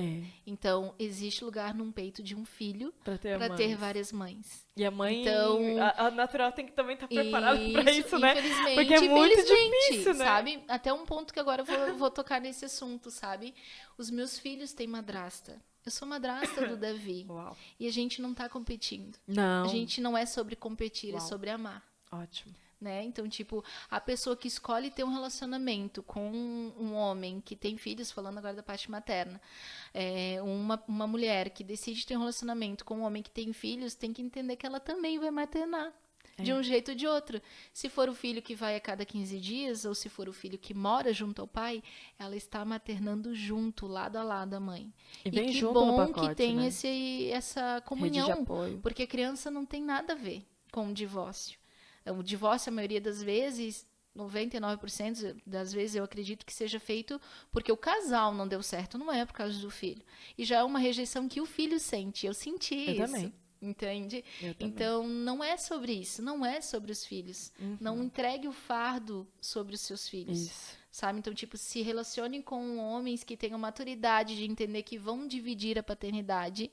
Então, existe lugar num peito de um filho Para ter várias mães. E a mãe, Então, a natural tem que também estar preparada para isso, né? Infelizmente, Porque é muito infelizmente, difícil, né? sabe? Até um ponto que agora eu vou tocar nesse assunto, sabe? Os meus filhos têm madrasta. Eu sou madrasta do Davi. Uau. E a gente não tá competindo. Não. A gente não é sobre competir, é sobre amar. Ótimo. Né? Então, tipo, a pessoa que escolhe ter um relacionamento com um homem que tem filhos, falando agora da parte materna, uma mulher que decide ter um relacionamento com um homem que tem filhos, tem que entender que ela também vai maternar. De um jeito ou de outro. Se for o filho que vai a cada 15 dias, ou se for o filho que mora junto ao pai, ela está maternando junto, lado a lado a mãe. E vem que junto bom no pacote, que tem né? essa Rede de comunhão, apoio. porque a criança não tem nada a ver com o divórcio. O divórcio, a maioria das vezes, 99% das vezes eu acredito que seja feito porque o casal não deu certo, não é por causa do filho. E já é uma rejeição que o filho sente. Eu senti isso. Também. Entende? Eu também. Então, não é sobre isso, não é sobre os filhos. Não entregue o fardo sobre os seus filhos. Isso. Sabe? Então, tipo, se relacione com homens que tenham maturidade de entender que vão dividir a paternidade.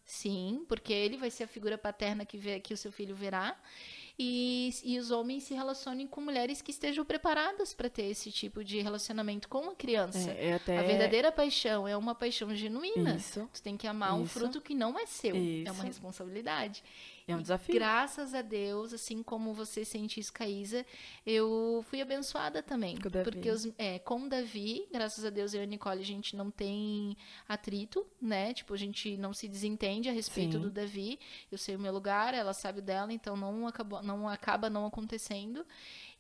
Sim, porque ele vai ser a figura paterna que o seu filho verá. E os homens se relacionem com mulheres que estejam preparadas para ter esse tipo de relacionamento com a criança. A verdadeira paixão é uma paixão genuína. Isso. Tu tem que amar um Isso. fruto que não é seu. É Isso. uma responsabilidade. É um desafio. Graças a Deus, assim como você sente isso, Caísa, eu fui abençoada também. Com o Davi. Porque com o Davi, graças a Deus, eu e a Nicole, a gente não tem atrito, né? Tipo, a gente não se desentende a respeito Sim. do Davi. Eu sei o meu lugar, ela sabe o dela, então não acaba não acontecendo.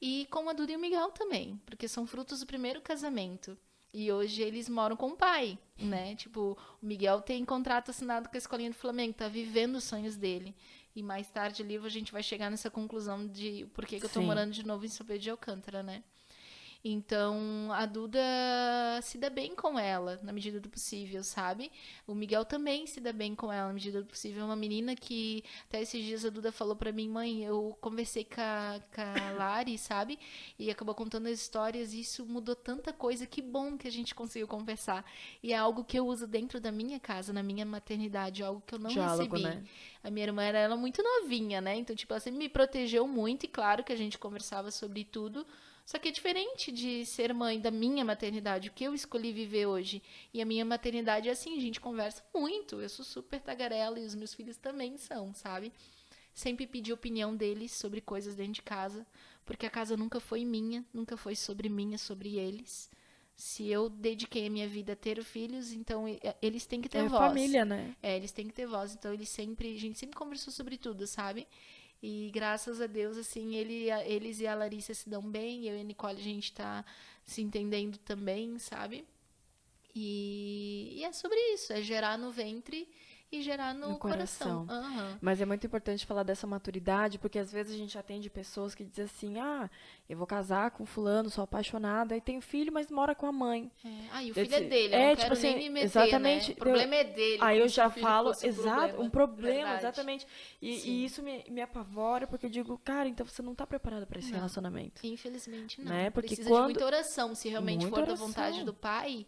E com a Duda e o Miguel também, porque são frutos do primeiro casamento. E hoje eles moram com o pai, né? Tipo, o Miguel tem contrato assinado com a Escolinha do Flamengo, tá vivendo os sonhos dele. E mais tarde ali a gente vai chegar nessa conclusão de por que eu tô Sim. morando de novo em São Pedro de Alcântara, né? Então, a Duda se dá bem com ela, na medida do possível, sabe? O Miguel também se dá bem com ela, na medida do possível. É uma menina que, até esses dias, a Duda falou pra mim, mãe, eu conversei com a Lari, sabe? E acabou contando as histórias e isso mudou tanta coisa. Que bom que a gente conseguiu conversar. E é algo que eu uso dentro da minha casa, na minha maternidade, algo que eu não Diálogo, recebi. né? A minha irmã era muito novinha, né? Então, tipo, ela sempre me protegeu muito e claro que a gente conversava sobre tudo. Só que é diferente de ser mãe da minha maternidade, o que eu escolhi viver hoje. E a minha maternidade é assim, a gente conversa muito. Eu sou super tagarela e os meus filhos também são, sabe? Sempre pedi opinião deles sobre coisas dentro de casa, porque a casa nunca foi minha, nunca foi sobre mim, é sobre eles. Se eu dediquei a minha vida a ter filhos, então eles têm que ter voz. É família, né? Eles têm que ter voz. Então a gente sempre conversou sobre tudo, sabe? E graças a Deus, assim, eles e a Larissa se dão bem, eu e a Nicole, a gente tá se entendendo também, sabe? E é sobre isso, é gerar no ventre e gerar no coração. Mas é muito importante falar dessa maturidade, porque às vezes a gente atende pessoas que dizem assim, eu vou casar com fulano, sou apaixonada, e tenho filho, mas mora com a mãe. E o filho é dele, eu não quero assim, nem me meter, exatamente, né? O problema é dele. Aí eu já se o filho falo, fosse um problema, Verdade. exatamente. E isso me apavora, porque eu digo, cara, então você não tá preparada para esse relacionamento. Infelizmente não. Né? Porque Precisa de muita oração, se realmente for da vontade do pai.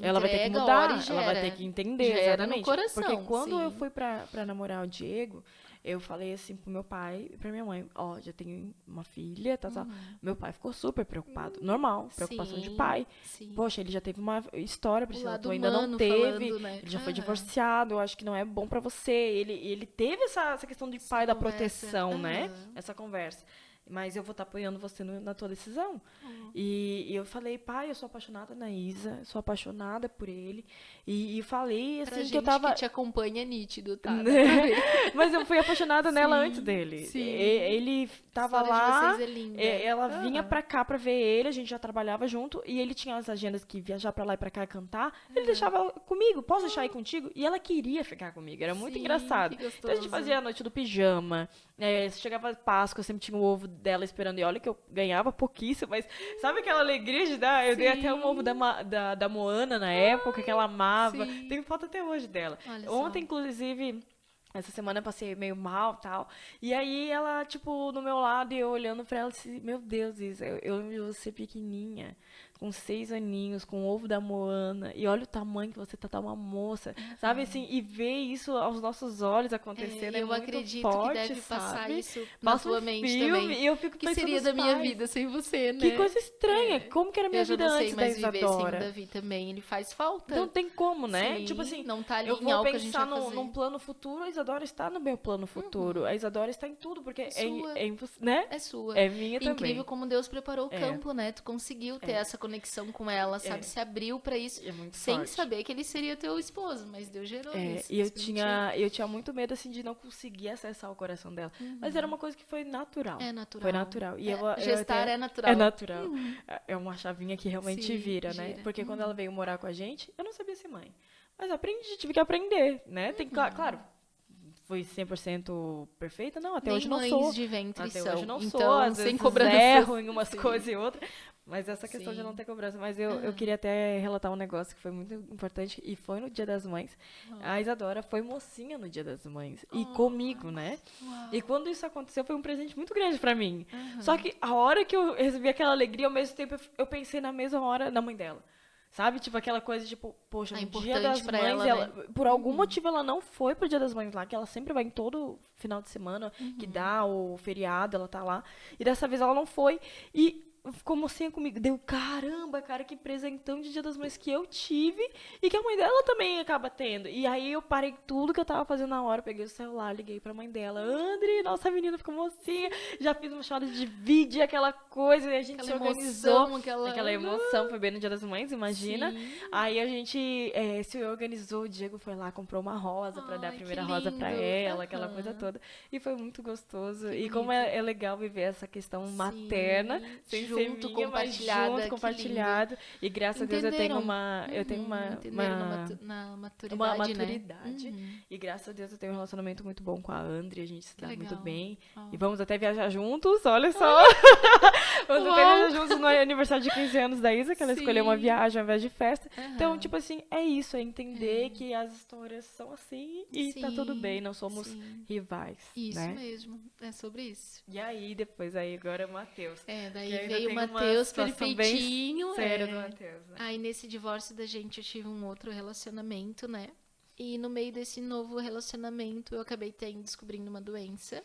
Ela vai ter que mudar, ela vai ter que entender, exatamente. No coração, porque quando eu fui pra namorar o Diego, eu falei assim pro meu pai e pra minha mãe, já tenho uma filha, tal. Meu pai ficou super preocupado. Normal, preocupação de pai. Sim. Poxa, ele já teve uma história, Priscila, tu ainda humano não teve. falando, né? Ele já foi divorciado, eu acho que não é bom pra você. Ele teve essa questão de pai da proteção, né? Essa conversa. Mas eu vou estar apoiando você na tua decisão. E eu falei, pai, eu sou apaixonada na Isa, sou apaixonada por ele. E falei, assim, Pra gente que eu tava... que te acompanha é nítido, tá? Mas eu fui apaixonada nela antes dele. Sim. Ele tava A história lá, de vocês é linda. ela vinha pra cá pra ver ele, a gente já trabalhava junto, e ele tinha as agendas que viajar pra lá e pra cá cantar, ele deixava ela comigo, posso deixar aí contigo? E ela queria ficar comigo, era muito engraçado. Então a gente fazia a noite do pijama, chegava Páscoa, eu sempre tinha o ovo dela esperando, e olha que eu ganhava pouquíssimo, mas sabe aquela alegria de dar? Eu dei até um ovo da Moana na época, que ela amava, tem foto até hoje dela. Ontem, inclusive... Essa semana eu passei meio mal e tal. E aí ela, tipo, no meu lado, e eu olhando pra ela, disse, meu Deus, Isa, eu lembro de você pequenininha, com 6 aninhos, com o ovo da Moana, e olha o tamanho que você tá uma moça, sabe, assim, e ver isso aos nossos olhos acontecendo eu muito acredito forte, que deve passar sabe? isso na tua mente também. E eu fico que pensando seria da minha vida sem você, né? Que coisa estranha, como que era a minha vida antes da Eu já não sei mais viver Isadora? sem o Davi também, ele faz falta. Não tem como, né? Sim, Tipo assim, não tá ali eu em vou algo que a gente pensar vai fazer. num plano futuro, a Isadora está no meu plano futuro. A Isadora está em tudo, porque Sua. né? É sua. É minha também. Incrível como Deus preparou o campo, né? Tu conseguiu ter essa conexão com ela, sabe? Se abriu pra isso, É muito sem forte. saber que ele seria teu esposo, mas Deus gerou isso. E eu tinha muito medo, assim, de não conseguir acessar o coração dela. Mas era uma coisa que foi natural. É natural. Foi natural. E gestar é natural. É natural. É uma chavinha que realmente vira, né? gira. Porque quando ela veio morar com a gente, eu não sabia ser mãe. Mas aprendi, tive que aprender, né? Tem, claro, fui 100% perfeita, não, até Nem hoje não mães sou. de ventre Até são. hoje não sou, Então, às sem vezes cobranças. erro em umas Sim. coisas e outras. Mas essa questão de não Sim. ter cobrança. Mas eu queria até relatar um negócio que foi muito importante e foi no Dia das Mães. A Isadora foi mocinha no Dia das Mães. E comigo, né? E quando isso aconteceu, foi um presente muito grande pra mim. Só que a hora que eu recebi aquela alegria, ao mesmo tempo eu pensei na mesma hora na mãe dela. Sabe? Tipo, aquela coisa, tipo, poxa, É no Dia importante das pra Mães, ela, ela, né? por algum motivo ela não foi pro Dia das Mães lá, que ela sempre vai em todo final de semana que dá, o feriado, ela tá lá. E dessa vez ela não foi. E ficou mocinha comigo. Deu, caramba, cara, que presentão de Dia das Mães que eu tive e que a mãe dela também acaba tendo. E aí eu parei tudo que eu tava fazendo na hora, peguei o celular, liguei pra mãe dela. André, nossa menina ficou mocinha. Já fiz uma chamada de vídeo, aquela coisa, e a gente Aquela se organizou. emoção, Aquela emoção, foi bem no Dia das Mães, imagina. Sim. Aí a gente se organizou, o Diego foi lá, comprou uma rosa pra dar a Ai, que primeira rosa pra lindo. ela, aquela Aham. coisa toda. E foi muito gostoso. Que E como bonito. é legal viver essa questão Sim. materna, sem ser Junto, minha, mas compartilhada, junto, que compartilhado. E graças a Deus eu tenho Entenderam na uma maturidade, maturidade. né? E graças a Deus eu tenho um relacionamento muito bom com a Andrea, a gente se dá muito legal. bem. Ó. E vamos até viajar juntos, olha só. Vamos até Uau. viajar juntos no aniversário de 15 anos da Isa, que ela escolheu uma Sim. viagem ao invés de festa. Então, Aham. tipo assim, é isso, é entender que as histórias são assim e tá tudo Sim, bem, não somos sim. rivais, Isso né? mesmo, é sobre isso. E aí, depois, aí agora o Matheus. Daí Que ainda veio o tem uma Matheus situação bem perfeitinho. séria do Matheus, né? Aí nesse divórcio da gente eu tive um outro relacionamento, né? E no meio desse novo relacionamento eu acabei descobrindo uma doença.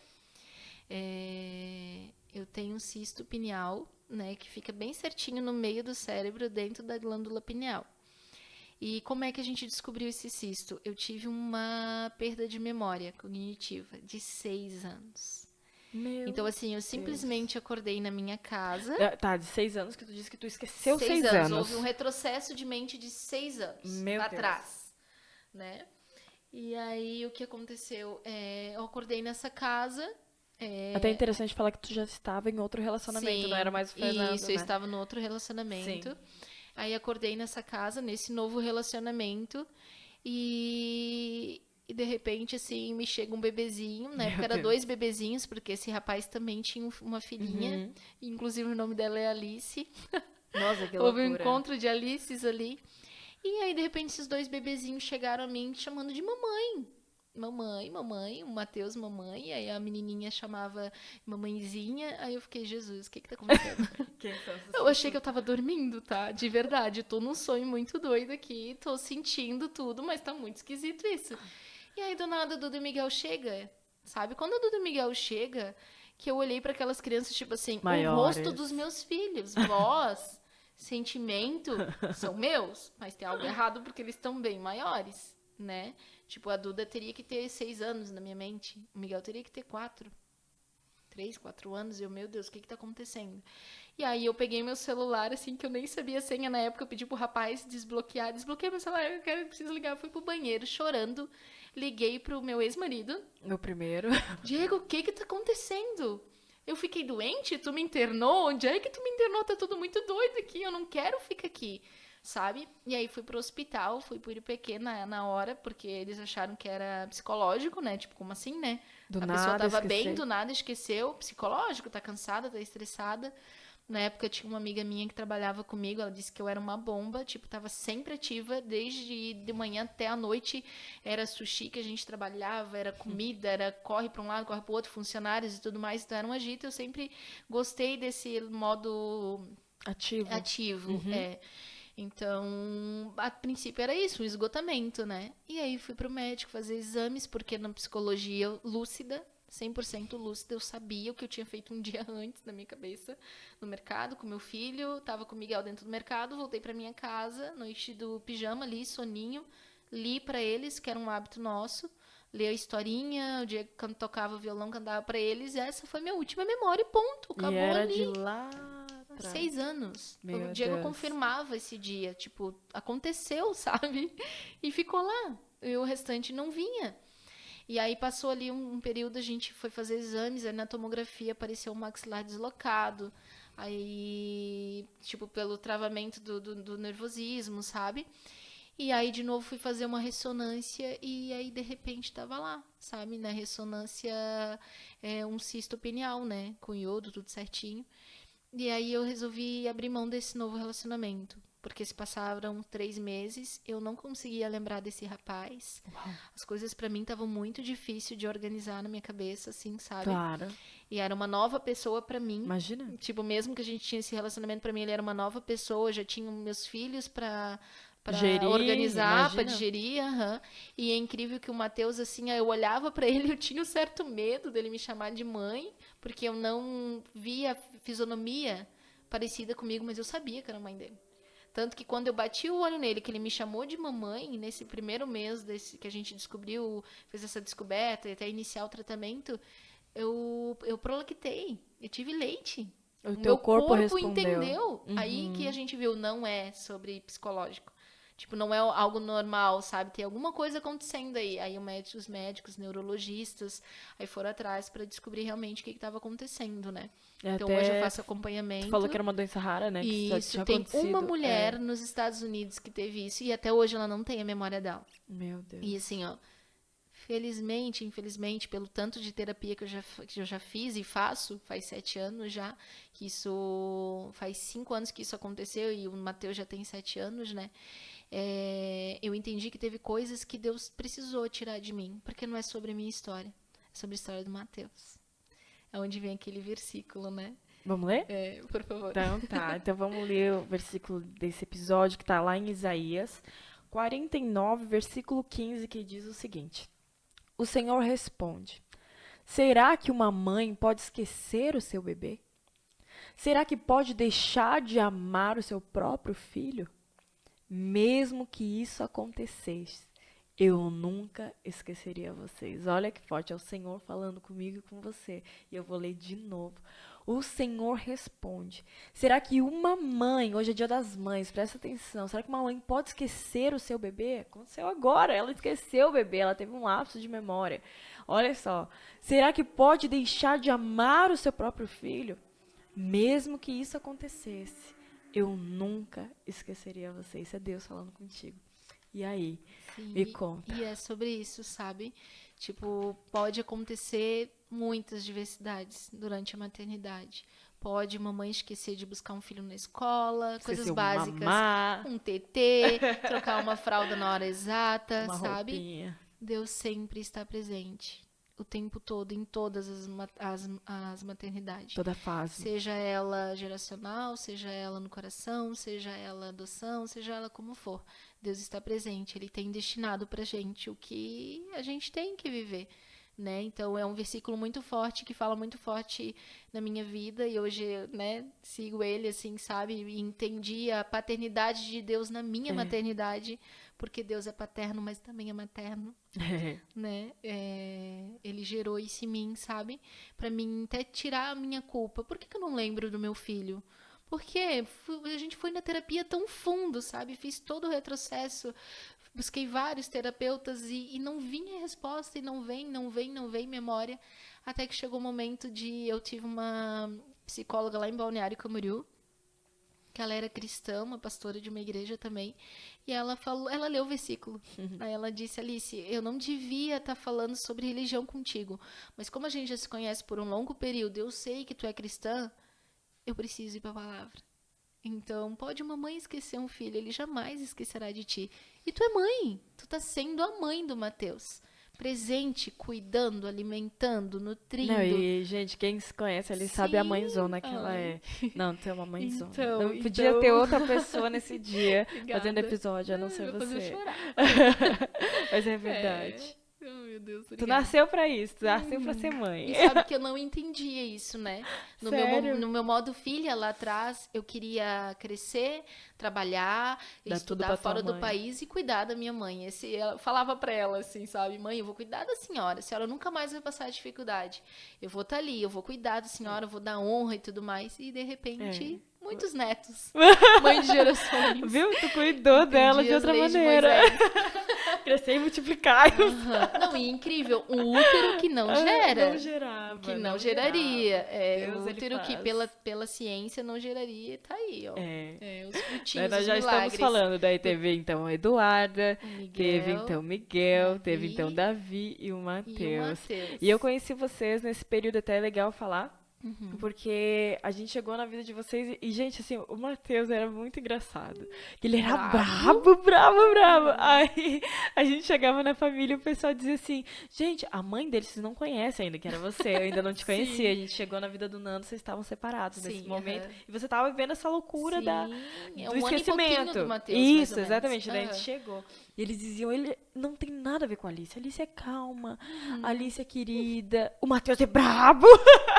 Eu tenho um cisto pineal, né? Que fica bem certinho no meio do cérebro, dentro da glândula pineal. E como é que a gente descobriu esse cisto? Eu tive uma perda de memória cognitiva de 6 anos. Então, assim, eu simplesmente acordei na minha casa. Tá, de 6 anos que tu disse que tu esqueceu 6 6 anos. anos. Houve um retrocesso de mente de 6 anos Meu pra Deus. trás, né? E aí, o que aconteceu? Eu acordei nessa casa. Até interessante falar que tu já estava em outro relacionamento, Sim, não era mais o Fernando, isso, né? eu estava no outro relacionamento. Sim. Aí acordei nessa casa, nesse novo relacionamento. E de repente, assim, me chega um bebezinho. Na época era Deus. 2 bebezinhos, porque esse rapaz também tinha uma filhinha. Uhum. Inclusive o nome dela é Alice. Nossa, que Houve um loucura. encontro de Alices ali. E aí, de repente, esses 2 bebezinhos chegaram a mim chamando de mamãe. Mamãe, mamãe, o Matheus, mamãe. E aí a menininha chamava mamãezinha. Aí eu fiquei, Jesus, o que tá acontecendo? Quem são essas Eu achei que eu tava dormindo, tá? De verdade. Tô num sonho muito doido aqui. Tô sentindo tudo, mas tá muito esquisito isso. E aí, do nada, o Dudu e Miguel chega. Sabe? Quando o Dudu e Miguel chega, que eu olhei pra aquelas crianças, tipo assim, Maiores. o rosto dos meus filhos. Voz, sentimento, são meus. Mas tem algo errado porque eles estão bem maiores, né? Tipo, a Duda teria que ter 6 anos na minha mente. O Miguel teria que ter 4. 3, 4 anos. E eu, meu Deus, o que tá acontecendo? E aí eu peguei meu celular, assim, que eu nem sabia a senha na época. Eu pedi pro rapaz desbloquear. Desbloqueei meu celular, eu preciso ligar. Eu fui pro banheiro chorando. Liguei pro meu ex-marido. Meu primeiro. Diego, o que tá acontecendo? Eu fiquei doente? Tu me internou? Onde é que tu me internou? Tá tudo muito doido aqui. Eu não quero ficar aqui. Sabe? E aí fui pro hospital, fui pro IPQ na hora, porque eles acharam que era psicológico, né? Tipo, como assim, né? Do A nada, pessoa tava esqueci. bem, do nada esqueceu. Psicológico, tá cansada, tá estressada. Na época tinha uma amiga minha que trabalhava comigo, ela disse que eu era uma bomba, tipo, tava sempre ativa, desde de manhã até a noite. Era sushi que a gente trabalhava, era comida, era corre pra um lado, corre pro outro, funcionários e tudo mais. Então era um agito, eu sempre gostei desse modo Ativo. Então, a princípio era isso, um esgotamento, né? E aí fui pro médico fazer exames, porque na psicologia lúcida, 100% lúcida, eu sabia o que eu tinha feito um dia antes na minha cabeça, no mercado, com meu filho, tava com o Miguel dentro do mercado, voltei pra minha casa, noite do pijama ali, soninho, li pra eles, que era um hábito nosso, li a historinha, o dia que tocava violão, cantava pra eles, e essa foi minha última memória e ponto, acabou E era ali. de lá atrás. 6 anos. Meu O Diego Deus. confirmava esse dia. Tipo, aconteceu, sabe? E ficou lá. E o restante não vinha. E aí passou ali um período, a gente foi fazer exames, aí na tomografia apareceu um maxilar deslocado. Aí, tipo, pelo travamento do nervosismo, sabe? E aí, de novo, fui fazer uma ressonância e aí, de repente, tava lá, sabe? Na ressonância, um cisto pineal, né? Com iodo, tudo certinho. E aí, eu resolvi abrir mão desse novo relacionamento. Porque se passaram 3 meses, eu não conseguia lembrar desse rapaz. Uau. As coisas pra mim estavam muito difíceis de organizar na minha cabeça, assim, sabe? Claro. E era uma nova pessoa pra mim. Imagina. Tipo, mesmo que a gente tinha esse relacionamento, pra mim ele era uma nova pessoa, eu já tinha meus filhos pra Gerir, organizar, pra imagina. digerir, aham. E é incrível que o Matheus, assim, eu olhava pra ele, eu tinha um certo medo dele me chamar de mãe, porque eu não via fisionomia parecida comigo, mas eu sabia que era a mãe dele. Tanto que quando eu bati o olho nele, que ele me chamou de mamãe, nesse primeiro mês que a gente descobriu, fez essa descoberta e até iniciar o tratamento, eu prolactei, eu tive leite. O teu Meu corpo respondeu. entendeu. Aí que a gente viu, não é sobre psicológico. Tipo, não é algo normal, sabe? Tem alguma coisa acontecendo aí. Aí os médicos, neurologistas, aí foram atrás pra descobrir realmente o que estava acontecendo, né? Então Até hoje eu faço acompanhamento. Tu falou que era uma doença rara, né? Que Isso, tinha tem acontecido. uma mulher nos Estados Unidos que teve isso e até hoje ela não tem a memória dela. Meu Deus. E assim, ó, felizmente, infelizmente, pelo tanto de terapia que eu já fiz e faço, faz 7 anos já, que isso faz 5 anos que isso aconteceu e o Matheus já tem 7 anos, né? Eu entendi que teve coisas que Deus precisou tirar de mim, porque não é sobre a minha história, é sobre a história do Matheus. É onde vem aquele versículo, né? Vamos ler? Por favor. Então tá, então vamos ler o versículo desse episódio que tá lá em Isaías 49, versículo 15, que diz o seguinte: O Senhor responde: Será que uma mãe pode esquecer o seu bebê? Será que pode deixar de amar o seu próprio filho? Mesmo que isso acontecesse, eu nunca esqueceria vocês. Olha que forte, é o Senhor falando comigo e com você. E eu vou ler de novo. O Senhor responde: Será que uma mãe, hoje é dia das mães, presta atenção, será que uma mãe pode esquecer o seu bebê? Aconteceu agora, ela esqueceu o bebê, ela teve um lapso de memória. Olha só, será que pode deixar de amar o seu próprio filho? Mesmo que isso acontecesse, eu nunca esqueceria vocês. Isso é Deus falando contigo. E aí? Sim, Me conta. E é sobre isso, sabe? Tipo, pode acontecer muitas diversidades durante a maternidade. Pode uma mãe esquecer de buscar um filho na escola, coisas Esqueceu básicas. mamar, Um TT, trocar uma fralda na hora exata, uma sabe? roupinha. Deus sempre está presente. O tempo todo, em todas as maternidades. Toda fase. Seja ela geracional, seja ela no coração, seja ela adoção, seja ela como for. Deus está presente, Ele tem destinado pra gente o que a gente tem que viver, né? Então é um versículo muito forte, que fala muito forte na minha vida e hoje, né, sigo ele assim, sabe? E entendi a paternidade de Deus na minha maternidade, porque Deus é paterno, mas também é materno. Né? Ele gerou isso em mim, sabe? Pra mim até tirar a minha culpa. Por que eu não lembro do meu filho? Porque a gente foi na terapia tão fundo, sabe? Fiz todo o retrocesso, busquei vários terapeutas e não vinha resposta, e não vem memória. Até que chegou o momento eu tive uma psicóloga lá em Balneário Camboriú, que ela era cristã, uma pastora de uma igreja também, e ela leu o versículo. Aí ela disse: Alice, eu não devia estar falando sobre religião contigo, mas como a gente já se conhece por um longo período, eu sei que tu é cristã, eu preciso ir para a palavra. Então, pode uma mãe esquecer um filho, ele jamais esquecerá de ti. E tu é mãe, tu tá sendo a mãe do Matheus. Presente, cuidando, alimentando, nutrindo. Não, e, gente, quem se conhece ali sabe a Sim. mãezona que ela é. Não, tu é uma mãezona. Então, não podia ter outra pessoa nesse dia Obrigada. fazendo episódio, a não ser Eu vou fazer eu você. chorar. Mas é verdade. Oh, meu Deus, Tu obrigada. nasceu pra isso, tu nasceu pra ser mãe. E sabe que eu não entendia isso, né? Sério? No meu modo filha lá atrás, eu queria crescer, trabalhar, Dar tudo estudar pra tua fora do mãe. país e cuidar da minha mãe. Eu falava pra ela assim, sabe? Mãe, eu vou cuidar da senhora. A senhora nunca mais vai passar dificuldade. Eu vou estar ali, eu vou cuidar da senhora, eu vou dar honra e tudo mais. E de repente, Muitos netos. Mãe de gerações. Viu? Tu cuidou dela de Entendi as outra leis de maneira. Moisés. Crescer e multiplicar. Aham. Não, e incrível, um útero que não gera. Não gerava. Que não geraria. gerava. É, Deus, um ele útero que faz. pela ciência não geraria, tá aí, ó. É. Os Daí frutinhos, nós os já milagres. estamos falando. Daí teve então a Eduarda, O Miguel teve então Miguel, teve Davi então Davi e o e o Matheus. Matheus. E eu conheci vocês nesse período, até é legal falar. Uhum. Porque a gente chegou na vida de vocês e, gente, assim, o Matheus era muito engraçado. Que ele era Bravo. brabo. Aí a gente chegava na família e o pessoal dizia assim: gente, a mãe dele vocês não conhecem ainda, que era você, eu ainda não te conhecia. A gente chegou na vida do Nando, vocês estavam separados nesse Sim, momento. aham. E você tava vivendo essa loucura Sim, do é um ano e pouquinho esquecimento. do Matheus, mais ou Isso, menos. exatamente. Daí a gente Aham. chegou. E eles diziam: ele não tem nada a ver com a Alice. A Alice é calma, Uhum. a Alice é querida, o Matheus é brabo.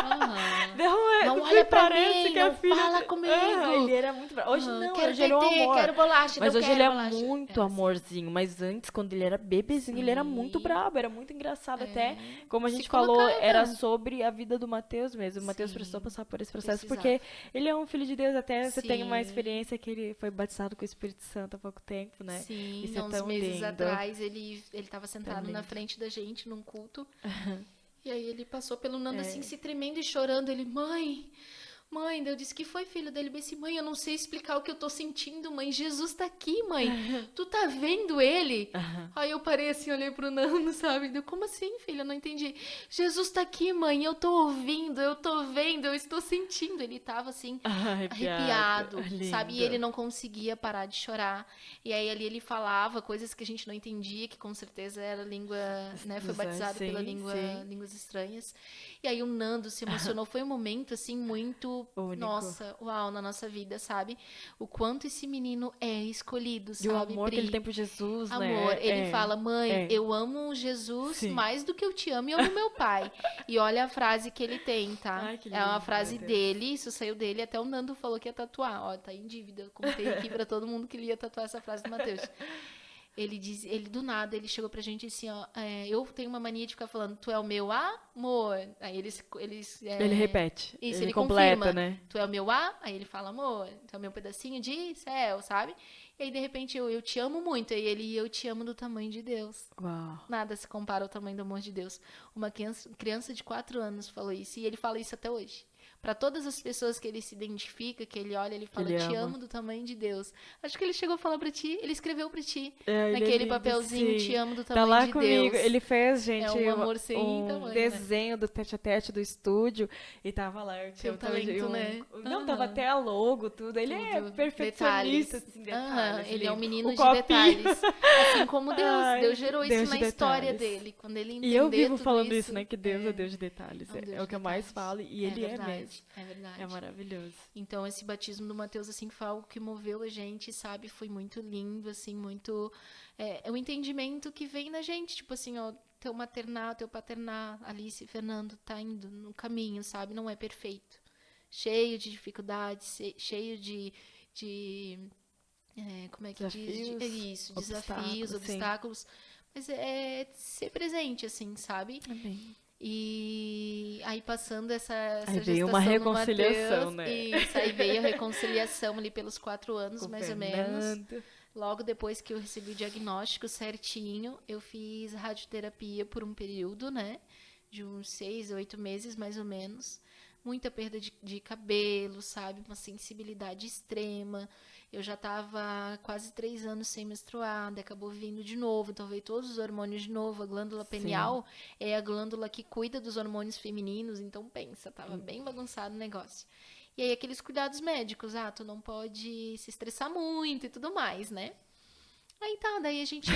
Aham. Não olha pra parece mim, que a não filha fala de- comigo. ele era muito bravo. Hoje Aham. não, Quero hoje ele é um TT, amor. quero bolacha, Mas não hoje ele quero é bolacha. muito Era assim. amorzinho. Mas antes, quando ele era bebezinho, ele era muito Sim. brabo. Era muito engraçado até. É. Como a Se gente falou, colocava. era sobre a vida do Matheus mesmo. O Matheus Sim. precisou passar por esse processo. Precisava. Porque ele é um filho de Deus. Até você tem uma Sim. experiência que ele foi batizado com o Espírito Santo há pouco tempo, né? Sim, Isso é há uns tão meses lindo. atrás ele tava sentado Tão na lindo. frente da gente num culto. E aí ele passou pelo Nando É. assim, se tremendo e chorando. Ele, mãe, daí eu disse que foi, filho dele. Bem assim, mãe, eu não sei explicar o que eu tô sentindo, mãe. Jesus tá aqui, mãe. Tu tá vendo ele? Aham. Aí eu parei assim, olhei pro Nando, sabe? Deu, como assim, filha? Eu não entendi. Jesus tá aqui, mãe. Eu tô ouvindo, eu tô vendo, eu estou sentindo. Ele tava assim, arrepiado, sabe? E Lindo. ele não conseguia parar de chorar. E aí ali ele falava coisas que a gente não entendia, que com certeza era língua, né? Foi Dos batizado sim, pela língua, sim. línguas estranhas. E aí o Nando se emocionou. Foi um momento, assim, muito, Único. nossa, uau, na nossa vida, sabe? O quanto esse menino é escolhido, E o sabe, amor que Pri? ele tem por Jesus, né? Amor, ele É. fala, mãe, é. eu amo Jesus Sim. mais do que eu te amo e amo meu pai. E olha a frase que ele tem, tá? Ai, que É uma lindo, frase meu Deus. dele, isso saiu dele, até o Nando falou que ia tatuar. Ó, tá em dívida, eu contei aqui pra todo mundo que ele ia tatuar essa frase do Matheus. Ele do nada, ele chegou pra gente assim, ó, eu tenho uma mania de ficar falando, tu é o meu amor. Aí Ele repete. Isso, ele ele completa, confirma. né? Tu é o meu aí ele fala, amor, tu é o meu pedacinho de céu, sabe? E aí, de repente, eu te amo muito. E ele, eu te amo do tamanho de Deus. Uau. Nada se compara ao tamanho do amor de Deus. Uma criança de 4 anos falou isso. E ele fala isso até hoje. Pra todas as pessoas que ele se identifica, que ele olha, ele fala, Ele te ama. amo do tamanho de Deus. Acho que ele chegou a falar pra ti, ele escreveu pra ti. É, ele é Naquele lindo, papelzinho, sim. te amo do Tá tamanho lá de comigo. Deus. Ele fez, gente, É um amor sem tamanho, né? desenho do tete-a-tete do estúdio e tava lá. Eu Seu tinha tava de talento, né? Não, tava Aham. até a logo, tudo. Ele é Tudo. perfeccionista, Detalhes. assim, Aham, detalhes. ele é um lindo. menino O de copinho. detalhes. Assim como Deus. Ai, Deus gerou Deus isso de na história detalhes. dele. Quando ele E entender eu vivo tudo falando isso, né? Que Deus é Deus de detalhes. É um Deus É o de que eu mais detalhes. falo. E ele é verdade, mesmo. É verdade. É maravilhoso. Então, esse batismo do Matheus, assim, foi algo que moveu a gente, sabe? Foi muito lindo, assim, muito... É o entendimento que vem na gente, tipo assim, ó, teu maternal, teu paternal, Alice e Fernando tá indo no caminho, sabe? Não é perfeito. Cheio de dificuldades, cheio de como é que Desafios, diz? Isso, desafios, obstáculos, sim. obstáculos. Mas é ser presente, assim, sabe? Amém. E aí passando essa Aí veio gestação uma no reconciliação, Mateus, né? Isso, aí veio a reconciliação ali pelos 4 anos, Com o mais ou menos. Fernando. Logo depois que eu recebi o diagnóstico certinho, eu fiz radioterapia por um período, né? De uns 6 ou 8 meses, mais ou menos. Muita perda de cabelo, sabe? Uma sensibilidade extrema. Eu já estava quase 3 anos sem menstruar, daí acabou vindo de novo, então veio todos os hormônios de novo. A glândula pineal é a glândula que cuida dos hormônios femininos, então pensa, tava bem bagunçado o negócio. E aí aqueles cuidados médicos, tu não pode se estressar muito e tudo mais, né? Aí tá, daí a gente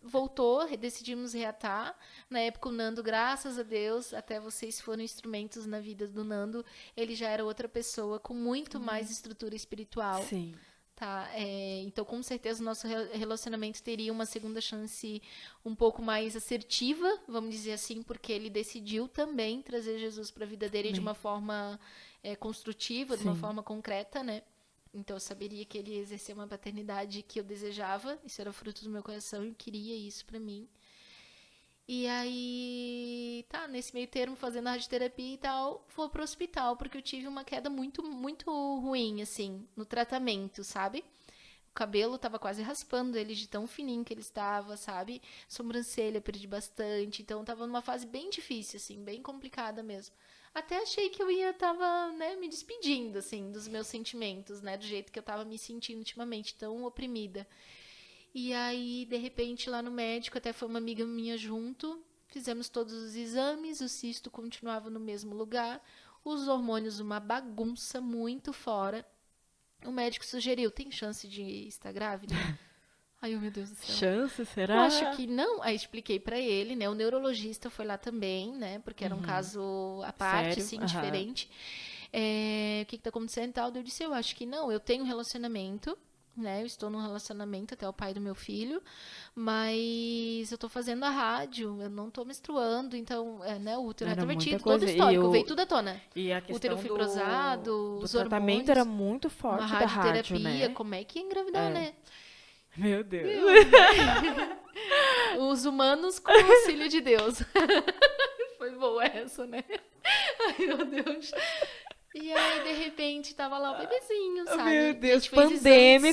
voltou, decidimos reatar. Na época o Nando, graças a Deus, até vocês foram instrumentos na vida do Nando, ele já era outra pessoa com muito mais estrutura espiritual. Sim. Tá, então com certeza o nosso relacionamento teria uma segunda chance um pouco mais assertiva, vamos dizer assim, porque ele decidiu também trazer Jesus para a vida dele de uma forma construtiva, de uma Sim. forma concreta, né? Então eu saberia que ele ia exercer uma paternidade que eu desejava, isso era fruto do meu coração, eu queria isso para mim. E aí, nesse meio termo, fazendo a radioterapia e tal, vou pro hospital, porque eu tive uma queda muito, muito ruim, assim, no tratamento, sabe? O cabelo tava quase raspando ele de tão fininho que ele estava, sabe? Sobrancelha, perdi bastante. Então, tava numa fase bem difícil, assim, bem complicada mesmo. Até achei que tava, né, me despedindo, assim, dos meus sentimentos, né? Do jeito que eu tava me sentindo ultimamente, tão oprimida. E aí, de repente, lá no médico, até foi uma amiga minha junto, fizemos todos os exames, o cisto continuava no mesmo lugar, os hormônios uma bagunça muito fora. O médico sugeriu, tem chance de estar grávida? Ai, meu Deus do céu. Chance, Eu será? acho que não. Aí expliquei pra ele, né? O neurologista foi lá também, né? Porque era um caso à parte, Sério? assim, Aham. diferente. O que tá acontecendo e tal? Eu disse, eu acho que não. Eu tenho um relacionamento, né? Eu estou num relacionamento, até o pai do meu filho, mas eu tô fazendo a rádio, eu não tô menstruando, então, né? O útero Era muita retrovertido, todo coisa. o E histórico, o- veio tudo à tona. E a Útero questão fibrosado, do os tratamento hormônios, era muito uma forte da rádio, radioterapia, né? como é que ia engravidar, É. né? Meu Deus. Os humanos com o auxílio de Deus. Foi boa essa, né? Ai, meu Deus. E aí, de repente, tava lá o bebezinho, sabe? Meu A Deus, gente fez exame de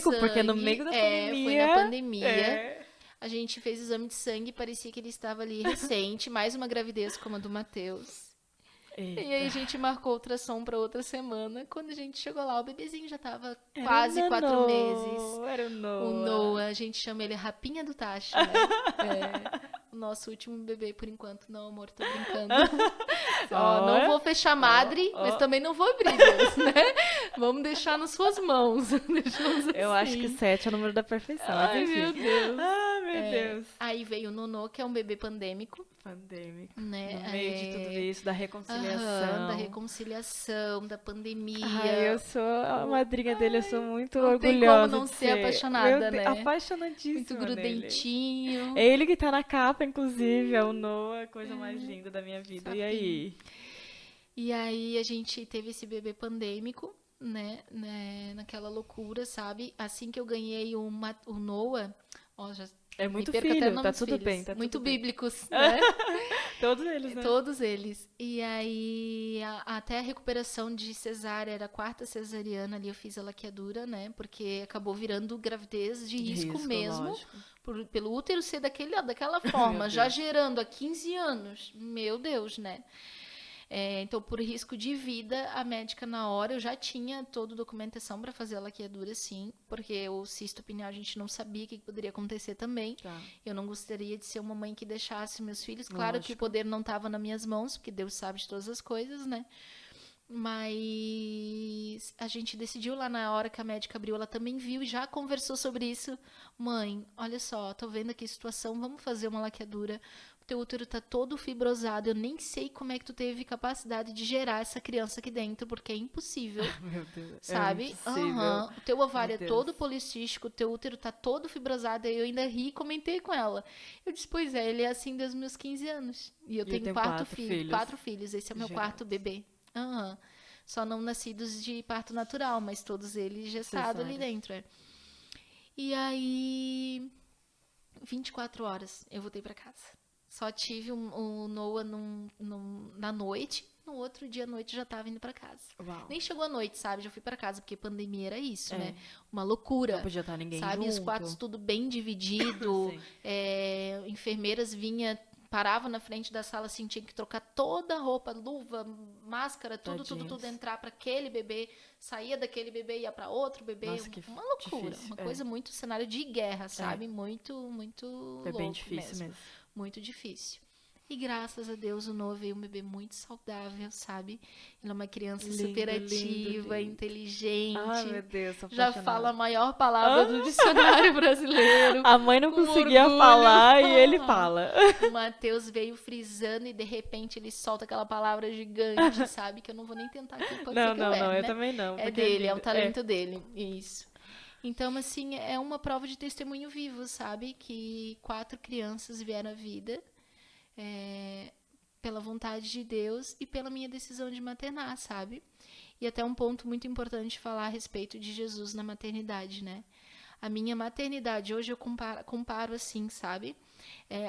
pandêmico, porque no sangue. meio da pandemia. Foi na pandemia. É. A gente fez exame de sangue, parecia que ele estava ali recente. Mais uma gravidez como a do Matheus. E aí a Eita. gente marcou ultrassom pra outra semana. Quando a gente chegou lá, o bebezinho já tava Era quase o 4 Noah, meses. Era o O Noah. Noah, a gente chama ele Rapinha do Tacho, né? O nosso último bebê, por enquanto. Não, amor, tô brincando. Ó, não Olha. vou fechar madre, Ó, ó. mas também não vou abrir, Deus, né? Vamos deixar nas suas mãos. Deixamos Eu acho que assim. 7 é o número da perfeição. Ai, mas enfim. meu Deus. Ah, meu Deus. Aí veio o Nonô, que é um bebê pandêmico, Pandêmico. né? No meio de tudo isso, da reconciliação. Aham, da reconciliação, da pandemia. Ai, eu sou a madrinha dele, eu sou muito não tem orgulhosa como não de ser apaixonada, Meu Deus, né? apaixonadíssima Muito nele. grudentinho. É ele que tá na capa, inclusive, é o Noah, coisa mais linda da minha vida. E Sapinho. aí? E aí a gente teve esse bebê pandêmico, né, naquela loucura, sabe? Assim que eu ganhei o Noah, ó, já É muito me perco até filho, no tá nome dos tudo filhos. bem, tá Muito tudo bem. bíblicos, né? Todos eles, né? Todos eles. E aí, até a recuperação de cesárea, era a 4ª cesariana ali, eu fiz a laqueadura, né? Porque acabou virando gravidez de risco mesmo. lógico. Pelo útero ser daquela forma, já Deus. gerando há 15 anos. Meu Deus, né? Então, por risco de vida, a médica na hora, eu já tinha toda a documentação para fazer a laqueadura, sim, porque o cisto pineal a gente não sabia o que poderia acontecer também. Tá. Eu não gostaria de ser uma mãe que deixasse meus filhos. Claro que o Lógico. poder não estava nas minhas mãos, porque Deus sabe de todas as coisas, né? Mas a gente decidiu lá na hora que a médica abriu, ela também viu e já conversou sobre isso. Mãe, olha só, tô vendo aqui a situação, vamos fazer uma laqueadura. O teu útero tá todo fibrosado, eu nem sei como é que tu teve capacidade de gerar essa criança aqui dentro, porque é impossível. Meu Deus. Sabe? É impossível. Aham. O teu ovário é Deus. todo policístico, o teu útero tá todo fibrosado. Aí eu ainda ri e comentei com ela. Eu disse, pois é, ele é assim desde os meus 15 anos. E eu tenho 4 filhos. 4 filhos. Esse é o meu Gerados. 4º bebê. Aham. Só não nascidos de parto natural, mas todos eles gestados ali Cesárea. dentro. E aí, 24 horas, eu voltei pra casa. Só tive o Noah na noite. No outro dia à noite já tava indo pra casa. Uau. Nem chegou à noite, sabe? Já fui pra casa, porque pandemia era isso, É. né? Uma loucura. Não podia estar ninguém Sabe? junto. Os quartos tudo bem dividido. Sim. Enfermeiras paravam na frente da sala, assim, tinha que trocar toda a roupa, luva, máscara, tudo Tadinhos. entrar pra aquele bebê, saía daquele bebê, ia pra outro bebê. Nossa, que uma loucura. difícil, Uma é. coisa muito cenário de guerra, sabe? Muito, muito É bem louco difícil mesmo. muito difícil. E graças a Deus o Noah veio um bebê muito saudável, sabe? Ele é uma criança Lindo, super lindo, ativa, lindo. inteligente. Ai, meu Deus, tô já apaixonada. fala a maior palavra do dicionário brasileiro. A mãe não com conseguia orgulho. falar e ele fala. O Matheus veio frisando e de repente ele solta aquela palavra gigante, sabe? Que eu não vou nem tentar aqui, pode ser Não, que não, eu erre, não, eu né? também não. É porque dele, é lindo. o talento dele. Isso. Então, assim, é uma prova de testemunho vivo, sabe? Que 4 crianças vieram à vida pela vontade de Deus e pela minha decisão de maternar, sabe? E até um ponto muito importante falar a respeito de Jesus na maternidade, né? A minha maternidade, hoje eu comparo assim, sabe?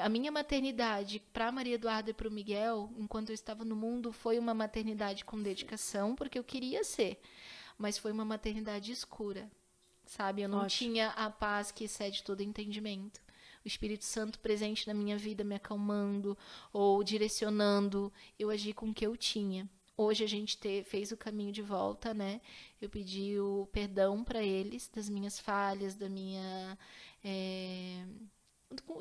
A minha maternidade para Maria Eduarda e para o Miguel, enquanto eu estava no mundo, foi uma maternidade com dedicação, porque eu queria ser, mas foi uma maternidade escura, sabe? Eu não Ótimo. tinha a paz que excede todo entendimento. O Espírito Santo presente na minha vida, me acalmando ou direcionando, eu agi com o que eu tinha. Hoje a gente fez o caminho de volta, né? Eu pedi o perdão para eles das minhas falhas, da minha...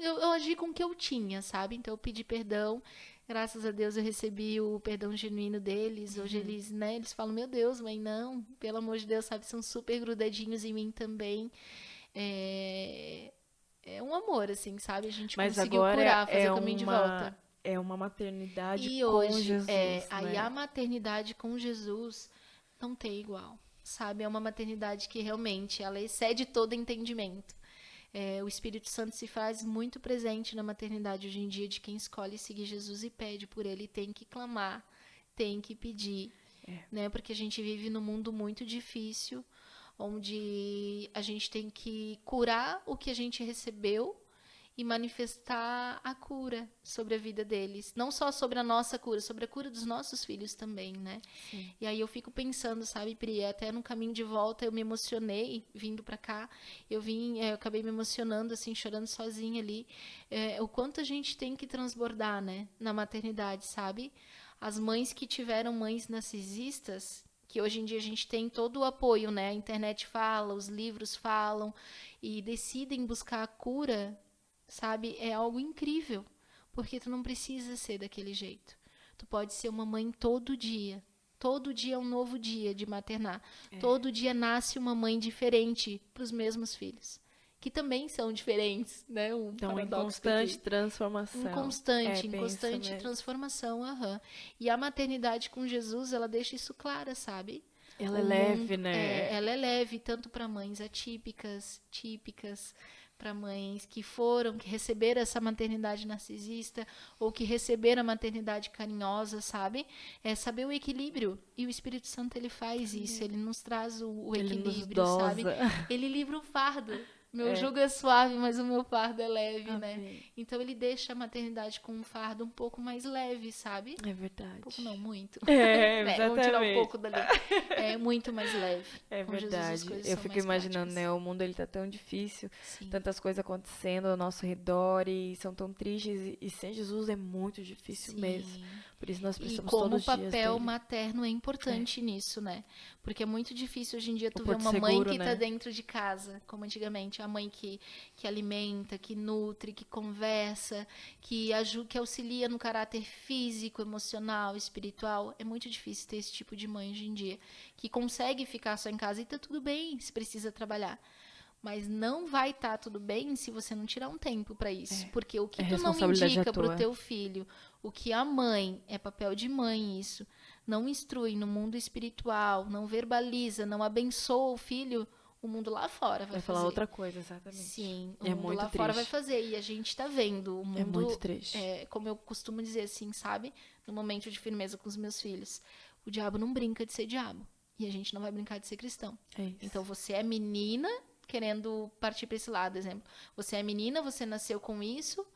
Eu agi com o que eu tinha, sabe? Então eu pedi perdão. Graças a Deus eu recebi o perdão genuíno deles. Hoje eles, né? Eles falam, meu Deus, mãe, não. Pelo amor de Deus, sabe? São super grudadinhos em mim também. É um amor, assim, sabe? A gente Mas conseguiu agora curar, fazer o caminho de volta. é uma maternidade E com hoje, Jesus, aí né? a maternidade com Jesus não tem igual, sabe? É uma maternidade que realmente, ela excede todo entendimento. O Espírito Santo se faz muito presente na maternidade hoje em dia de quem escolhe seguir Jesus e pede por ele, tem que clamar, tem que pedir, né? Porque a gente vive num mundo muito difícil, onde a gente tem que curar o que a gente recebeu e manifestar a cura sobre a vida deles. Não só sobre a nossa cura, sobre a cura dos nossos filhos também, né? Sim. E aí eu fico pensando, sabe, Pri, até no caminho de volta eu me emocionei vindo pra cá. Eu acabei me emocionando, assim, chorando sozinha ali. O quanto a gente tem que transbordar, né, na maternidade, sabe? As mães que tiveram mães narcisistas, que hoje em dia a gente tem todo o apoio, né? A internet fala, os livros falam, e decidem buscar a cura, sabe? É algo incrível, porque tu não precisa ser daquele jeito. Tu pode ser uma mãe todo dia. Todo dia é um novo dia de maternar. Todo dia nasce uma mãe diferente para os mesmos filhos, que também são diferentes, né? Um Então, em paradoxo constante aqui. transformação. Em Bem constante isso mesmo. transformação, aham. E a maternidade com Jesus, ela deixa isso claro, sabe? Ela é O leve, mundo, né? ela é leve tanto para mães atípicas, típicas, para mães que receberam essa maternidade narcisista ou que receberam a maternidade carinhosa, sabe? É saber o equilíbrio. E o Espírito Santo, ele faz isso, ele nos traz o Ele nos equilíbrio, sabe? dosa. Ele livra o fardo. Meu jugo é suave, mas o meu fardo é leve, né? Amém. Então ele deixa a maternidade com um fardo um pouco mais leve, sabe? É verdade. Um pouco não, muito. É, Né? Vamos tirar um exatamente. pouco dali. É muito mais leve. É Com Jesus as verdade. coisas Eu são fico mais imaginando, práticas. né? O mundo ele tá tão difícil, Sim. tantas coisas acontecendo ao nosso redor e são tão tristes e sem Jesus é muito difícil Sim. mesmo. Por isso nós E precisamos como todos o os dias papel dele. materno é importante nisso, né? Porque é muito difícil hoje em dia tu ver porto uma mãe seguro, que tá né? dentro de casa, como antigamente, a mãe que alimenta, que nutre, que conversa, que ajuda, que auxilia no caráter físico, emocional, espiritual. É muito difícil ter esse tipo de mãe hoje em dia, que consegue ficar só em casa e tá tudo bem se precisa trabalhar. Mas não vai estar tudo bem se você não tirar um tempo para isso. Porque o que É tu não responsabilidade indica à pro toa. teu filho, o que a mãe, é papel de mãe isso, não instrui no mundo espiritual, não verbaliza, não abençoa o filho, o mundo lá fora vai Vai fazer. falar outra coisa, exatamente. Sim, o É mundo muito lá fora vai triste. fazer. E a gente tá vendo o mundo, É muito triste. como eu costumo dizer assim, sabe? No momento de firmeza com os meus filhos. O diabo não brinca de ser diabo. E a gente não vai brincar de ser cristão. É isso. Então você é menina, querendo partir para esse lado, exemplo. Você é menina, você nasceu com isso,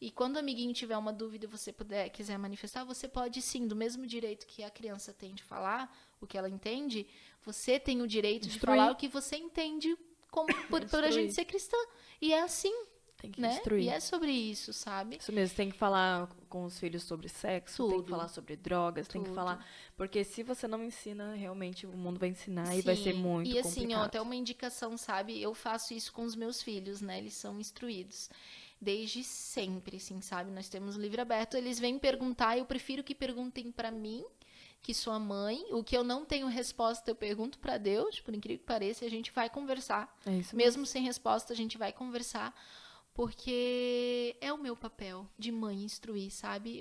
e quando o amiguinho tiver uma dúvida e você quiser manifestar, você pode sim, do mesmo direito que a criança tem de falar o que ela entende, você tem o direito de Instruir. falar o que você entende como por a Instruir. gente ser cristã. E é assim, Tem que né? instruir. E é sobre isso, sabe? Isso mesmo, tem que falar com os filhos sobre sexo, tem que Tudo. falar sobre drogas, tem que Tudo. falar. Porque se você não ensina, realmente o mundo vai ensinar e vai ser Sim, muito e assim, complicado. ó, até uma indicação, sabe? Eu faço isso com os meus filhos, né? Eles são instruídos. Desde sempre, assim, sabe? Nós temos o livro aberto, eles vêm perguntar, eu prefiro que perguntem pra mim, que sou a mãe. O que eu não tenho resposta, eu pergunto pra Deus, por incrível que pareça, e a gente vai conversar. É isso Mesmo sem resposta, a gente vai conversar, porque é o meu papel de mãe instruir, sabe?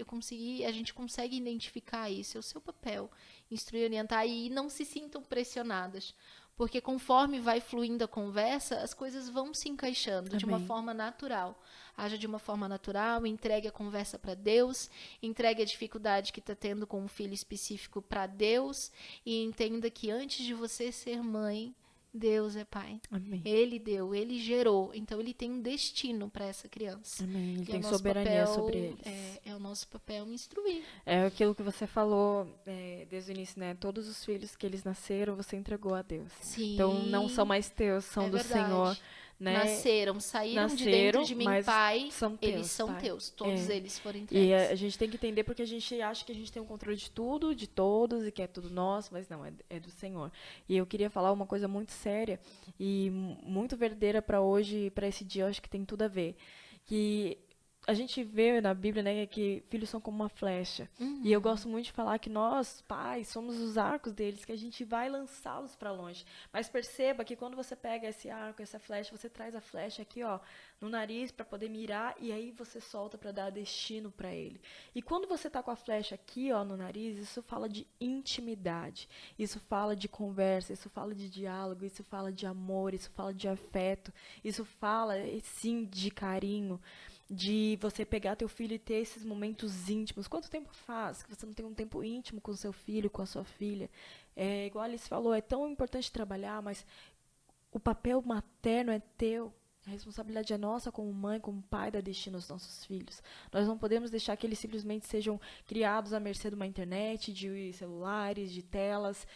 A gente consegue identificar isso, é o seu papel, instruir, orientar, e não se sintam pressionadas, porque conforme vai fluindo a conversa, as coisas vão se encaixando de uma Amém. forma natural. Haja de uma forma natural, entregue a conversa para Deus, entregue a dificuldade que está tendo com um filho específico para Deus, e entenda que antes de você ser mãe, Deus é pai. Amém. Ele deu, ele gerou. Então, ele tem um destino para essa criança. Amém. Ele E tem o nosso soberania papel sobre eles. é o nosso papel instruir. É aquilo que você falou desde o início, né? Todos os filhos que eles nasceram, você entregou a Deus. Sim. Então, não são mais teus, são É do verdade. Senhor. Né? Saíram de dentro de mim, mas pai. são teus, Eles são pai. teus. Todos eles foram E entregues. a gente tem que entender porque a gente acha que a gente tem o controle de tudo, de todos, e que é tudo nosso, mas não, é do Senhor. E eu queria falar uma coisa muito séria e muito verdadeira para hoje, para esse dia, eu acho que tem tudo a ver. Que a gente vê na Bíblia, né, que filhos são como uma flecha. E eu gosto muito de falar que nós, pais, somos os arcos deles, que a gente vai lançá-los para longe. Mas perceba que quando você pega esse arco, essa flecha, você traz a flecha aqui, ó, no nariz para poder mirar e aí você solta para dar destino para ele. E quando você tá com a flecha aqui, ó, no nariz, isso fala de intimidade. Isso fala de conversa, isso fala de diálogo, isso fala de amor, isso fala de afeto, isso fala sim de carinho. De você pegar teu filho e ter esses momentos íntimos. Quanto tempo faz que você não tem um tempo íntimo com o seu filho, com a sua filha? É, igual a Alice falou, é tão importante trabalhar, mas o papel materno é teu. A responsabilidade é nossa como mãe, como pai, dar destino aos nossos filhos. Nós não podemos deixar que eles simplesmente sejam criados à mercê de uma internet, de celulares, de telas,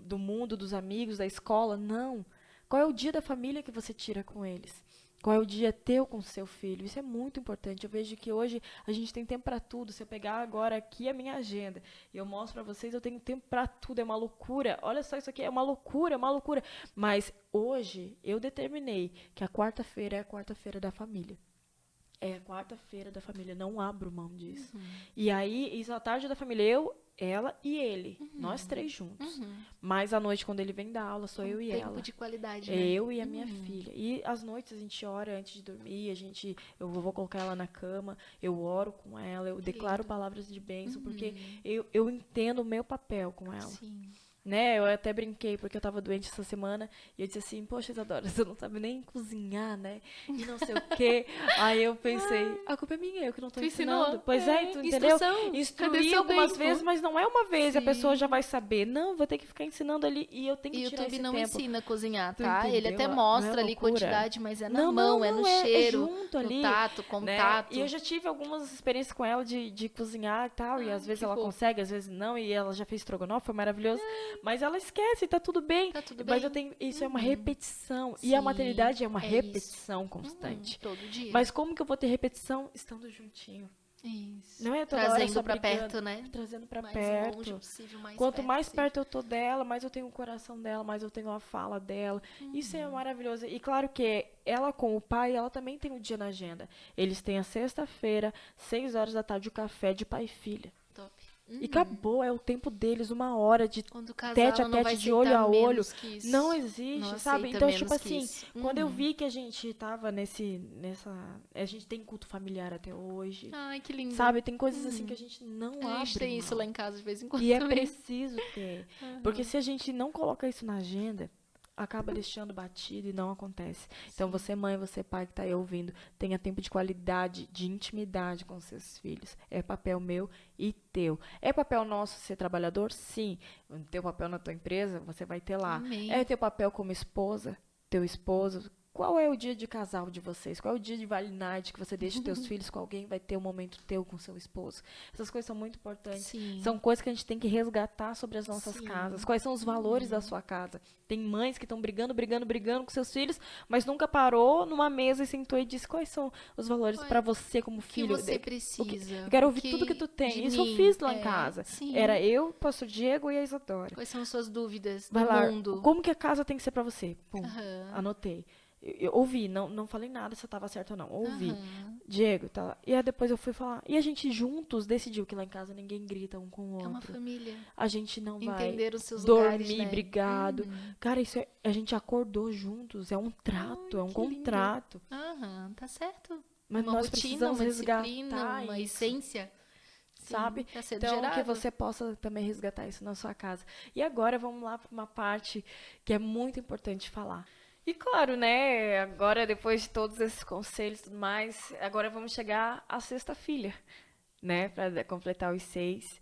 do mundo, dos amigos, da escola. Não. Qual é o dia da família que você tira com eles? Qual é o dia teu com o seu filho? Isso é muito importante. Eu vejo que hoje a gente tem tempo para tudo. Se eu pegar agora aqui a minha agenda e eu mostro para vocês, eu tenho tempo para tudo. É uma loucura. Olha só isso aqui, é uma loucura, é uma loucura. Mas hoje eu determinei que a quarta-feira é a quarta-feira da família. É a quarta-feira da família, não abro mão disso. E aí, isso à tarde da família, eu, ela e ele. Nós três juntos. Mas à noite, quando ele vem da aula, sou eu e ela. Tempo de qualidade, É né? eu e a minha filha. E às noites a gente ora antes de dormir, eu vou colocar ela na cama, eu oro com ela, eu declaro lindo. palavras de bênção, porque eu entendo o meu papel com ela. Sim. Né? Eu até brinquei, porque eu tava doente essa semana, e eu disse assim, poxa, Isadora, você não sabe nem cozinhar, né? E não sei o quê. Aí eu pensei, a culpa é minha, eu que não tô Tu ensinando. ensinou? Pois é, tu entendeu? Instrução. Cadê Instruir seu algumas tempo? vezes, mas não é uma vez, a Sim. pessoa já vai saber. Não, vou ter que ficar ensinando ali, e eu tenho E que o tirar YouTube esse não tempo. ensina a cozinhar, Tu tá? Ele entendeu? até Não é mostra ali loucura? quantidade, mas é na Não, mão, não, é no é cheiro, junto no ali, tato, né? contato. E eu já tive algumas experiências com ela de cozinhar e tal, e às vezes que ela fofo. consegue, às vezes não, e ela já fez estrogonofe, foi maravilhoso, mas ela esquece, tá tudo bem. Tá tudo Mas bem. eu tenho, isso é uma repetição, e a Sim, maternidade é uma é repetição constante. Todo dia. Mas como que eu vou ter repetição estando juntinho? Isso. Não é toda hora Trazendo só pra brigando, perto, né? trazendo pra Mais perto. longe possível, mais Quanto perto mais possível. perto eu tô dela, mais eu tenho o coração dela, mais eu tenho a fala dela. Isso é maravilhoso. E claro que ela com o pai, ela também tem um dia na agenda. Eles têm a sexta-feira, 6 horas da tarde, o café de pai e filha. Top. E acabou, é o tempo deles, 1 hora de Quando o casal tete a não vai tete, de olho aceitar a olho. menos que isso. Não existe, Não sabe? aceita Então, menos tipo que assim, isso. quando eu vi que a gente tava a gente tem culto familiar até hoje. Ai, que lindo. Sabe, tem coisas assim que a gente não A abre gente tem isso mão. lá em casa de vez em quando E é também. preciso ter. Porque se a gente não coloca isso na agenda, acaba deixando batido e não acontece. Então, você mãe, você pai que tá aí ouvindo, tenha tempo de qualidade, de intimidade com seus filhos. É papel meu e teu. É papel nosso ser trabalhador? Sim. O teu papel na tua empresa, você vai ter lá. Amém. É teu papel como esposa, teu esposo. Qual é o dia de casal de vocês? Qual é o dia de Vale Night que você deixa os teus filhos com alguém, vai ter um momento teu com seu esposo? Essas coisas são muito importantes. Sim. São coisas que a gente tem que resgatar sobre as nossas Sim. casas. Quais são os valores da sua casa? Tem mães que estão brigando com seus filhos, mas nunca parou numa mesa e sentou e disse quais são os valores Qual é para você como O que filho. você O que- precisa. Eu quero ouvir o tudo que tu tem. de Isso eu mim, fiz lá em casa. Sim. Era eu, o pastor Diego e a Isadora. Quais são as suas dúvidas Vai do lá, mundo? como que a casa tem que ser para você? Pum, Aham. anotei. Eu ouvi, não falei nada se eu tava certo ou não. Ouvi. Aham. Diego, tá lá. E aí depois eu fui falar. E a gente juntos decidiu que lá em casa ninguém grita um com o É uma outro. família. A gente não vai Entender os seus dormir lugares, né? brigado. Cara, a gente acordou juntos. É um trato, é um que lindo. contrato. Aham, tá certo. Mas Uma nós rotina, precisamos uma resgatar disciplina, uma isso, essência. Sim, sabe? Tá sendo Então, gerado. que você possa também resgatar isso na sua casa. E agora vamos lá para uma parte que é muito importante falar. E claro, né, agora depois de todos esses conselhos e tudo mais, agora vamos chegar à sexta filha, né, para completar os 6.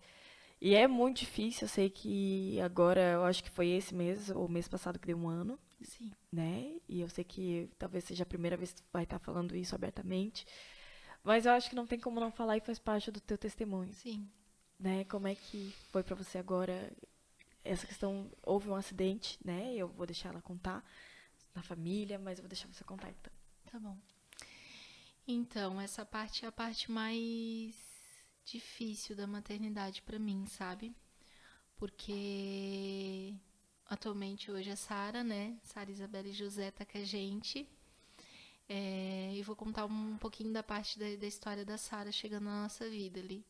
E é muito difícil, eu sei que agora, eu acho que foi esse mês, ou mês passado que deu 1 ano, Sim. né? E eu sei que talvez seja a primeira vez que tu vai estar falando isso abertamente, mas eu acho que não tem como não falar e faz parte do teu testemunho, Sim. né? Como é que foi pra você agora essa questão? Houve um acidente, né? Eu vou deixar ela contar na família, mas eu vou deixar você contar então. Tá bom. Então, essa parte é a parte mais difícil da maternidade pra mim, sabe? Porque atualmente hoje é Sara, né? Sara Isabela José tá com a gente. E vou contar um pouquinho da parte da história da Sara chegando na nossa vida ali.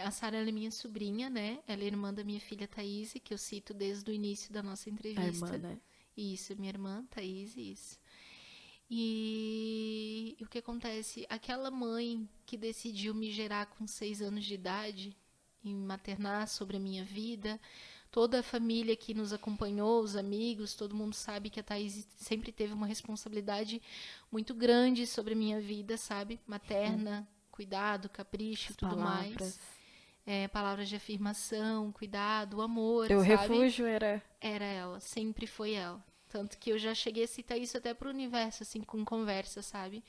A Sara ela é minha sobrinha, né? Ela é irmã da minha filha Thaís, que eu cito desde o início da nossa A entrevista. irmã, né? Isso, minha irmã Thaís, isso. E o que acontece? Aquela mãe que decidiu me gerar com 6 anos de idade e me maternar sobre a minha vida, toda a família que nos acompanhou, os amigos, todo mundo sabe que a Thaís sempre teve uma responsabilidade muito grande sobre a minha vida, sabe? Materna, cuidado, capricho e As tudo palavras. mais. Palavras de afirmação, cuidado, amor, Teu sabe? refúgio era... Era ela, sempre foi ela. Tanto que eu já cheguei a citar isso até pro universo, assim, com conversa, sabe?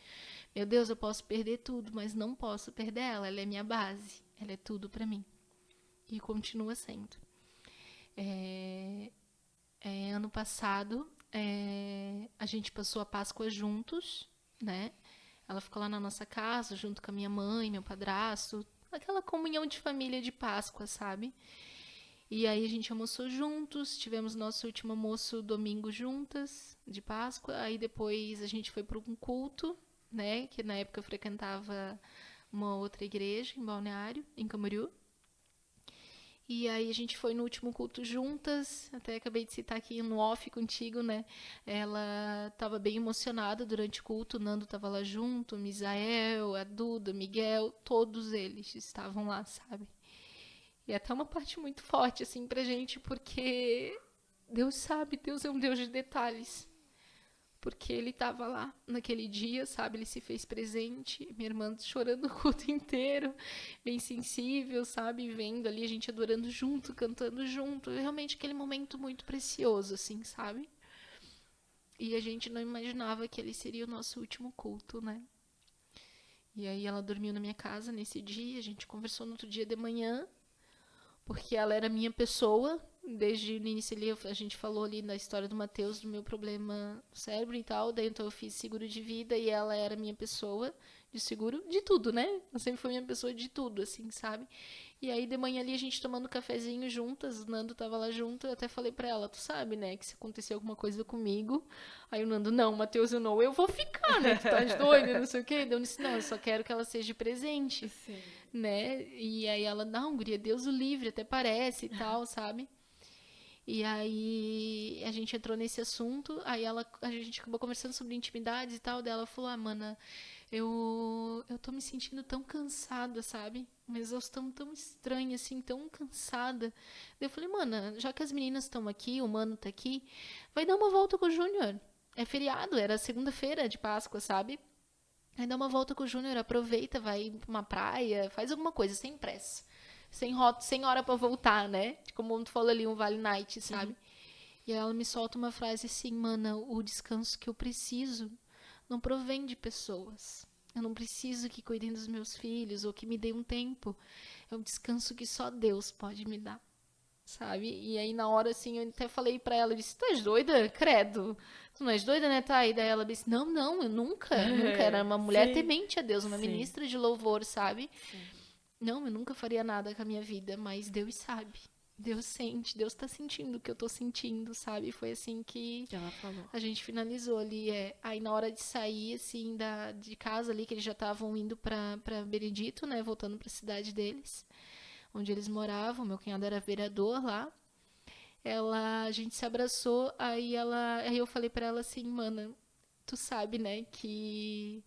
Meu Deus, eu posso perder tudo, mas não posso perder ela. Ela é minha base. Ela é tudo pra mim. E continua sendo. Ano passado, a gente passou a Páscoa juntos, né? Ela ficou lá na nossa casa, junto com a minha mãe, meu padrasto. Aquela comunhão de família de Páscoa, sabe? E aí a gente almoçou juntos, tivemos nosso último almoço domingo juntas, de Páscoa. Aí depois a gente foi para um culto, né? Que na época eu frequentava uma outra igreja em Balneário, em Camboriú. E aí a gente foi no último culto juntas, até acabei de citar aqui no off contigo, né? Ela estava bem emocionada durante o culto, o Nando estava lá junto, o Misael, a Duda, o Miguel, todos eles estavam lá, sabe? E é até uma parte muito forte, assim, pra gente, porque Deus sabe, Deus é um Deus de detalhes. Porque ele tava lá naquele dia, sabe? Ele se fez presente. Minha irmã chorando o culto inteiro, bem sensível, sabe? Vendo ali a gente adorando junto, cantando junto. Realmente aquele momento muito precioso, assim, sabe? E a gente não imaginava que ele seria o nosso último culto, né? E aí ela dormiu na minha casa nesse dia, a gente conversou no outro dia de manhã, porque ela era minha pessoa. Desde o início ali, a gente falou ali na história do Matheus, do meu problema no cérebro e tal. Daí então eu fiz seguro de vida e ela era minha pessoa de seguro de tudo, né? Ela sempre foi minha pessoa de tudo, assim, sabe? E aí de manhã ali a gente tomando um cafezinho juntas, o Nando tava lá junto, eu até falei pra ela, tu sabe, né, que se acontecer alguma coisa comigo, aí o Nando, não, Matheus, eu vou ficar, né, tu estás doida, não sei o quê. Daí eu disse, não, eu só quero que ela seja presente, Sim. né? E aí ela, não, guria, Deus o livre, até parece e tal, sabe? E aí a gente entrou nesse assunto, aí a gente acabou conversando sobre intimidades e tal, daí ela falou, mana, eu tô me sentindo tão cansada, sabe? Uma exaustão tão estranha, assim, tão cansada. Daí eu falei, mana, já que as meninas estão aqui, o mano tá aqui, vai dar uma volta com o Júnior. É feriado, era segunda-feira de Páscoa, sabe? Aí dá uma volta com o Júnior, aproveita, vai pra uma praia, faz alguma coisa, sem pressa. Sem hora pra voltar, né? Como tu falou ali, um Vale Night, sabe? E aí ela me solta uma frase assim, mana, o descanso que eu preciso não provém de pessoas. Eu não preciso que cuidem dos meus filhos ou que me dê um tempo. É um descanso que só Deus pode me dar, sabe? E aí na hora, assim, eu até falei pra ela, eu disse, tu és doida? Credo. Tu não és doida, né, Thay? Daí ela disse, não, eu nunca. Era uma mulher Sim. temente a Deus, uma Sim. ministra de louvor, sabe? Sim. Não, eu nunca faria nada com a minha vida, mas Deus sabe. Deus sente, Deus tá sentindo o que eu tô sentindo, sabe? Foi assim que Ela falou. a gente finalizou ali. Aí na hora de sair, assim, de casa ali, que eles já estavam indo pra Benedito, né? Voltando pra cidade deles, onde eles moravam. Meu cunhado era vereador lá. A gente se abraçou, aí eu falei pra ela assim, mana, tu sabe, né, que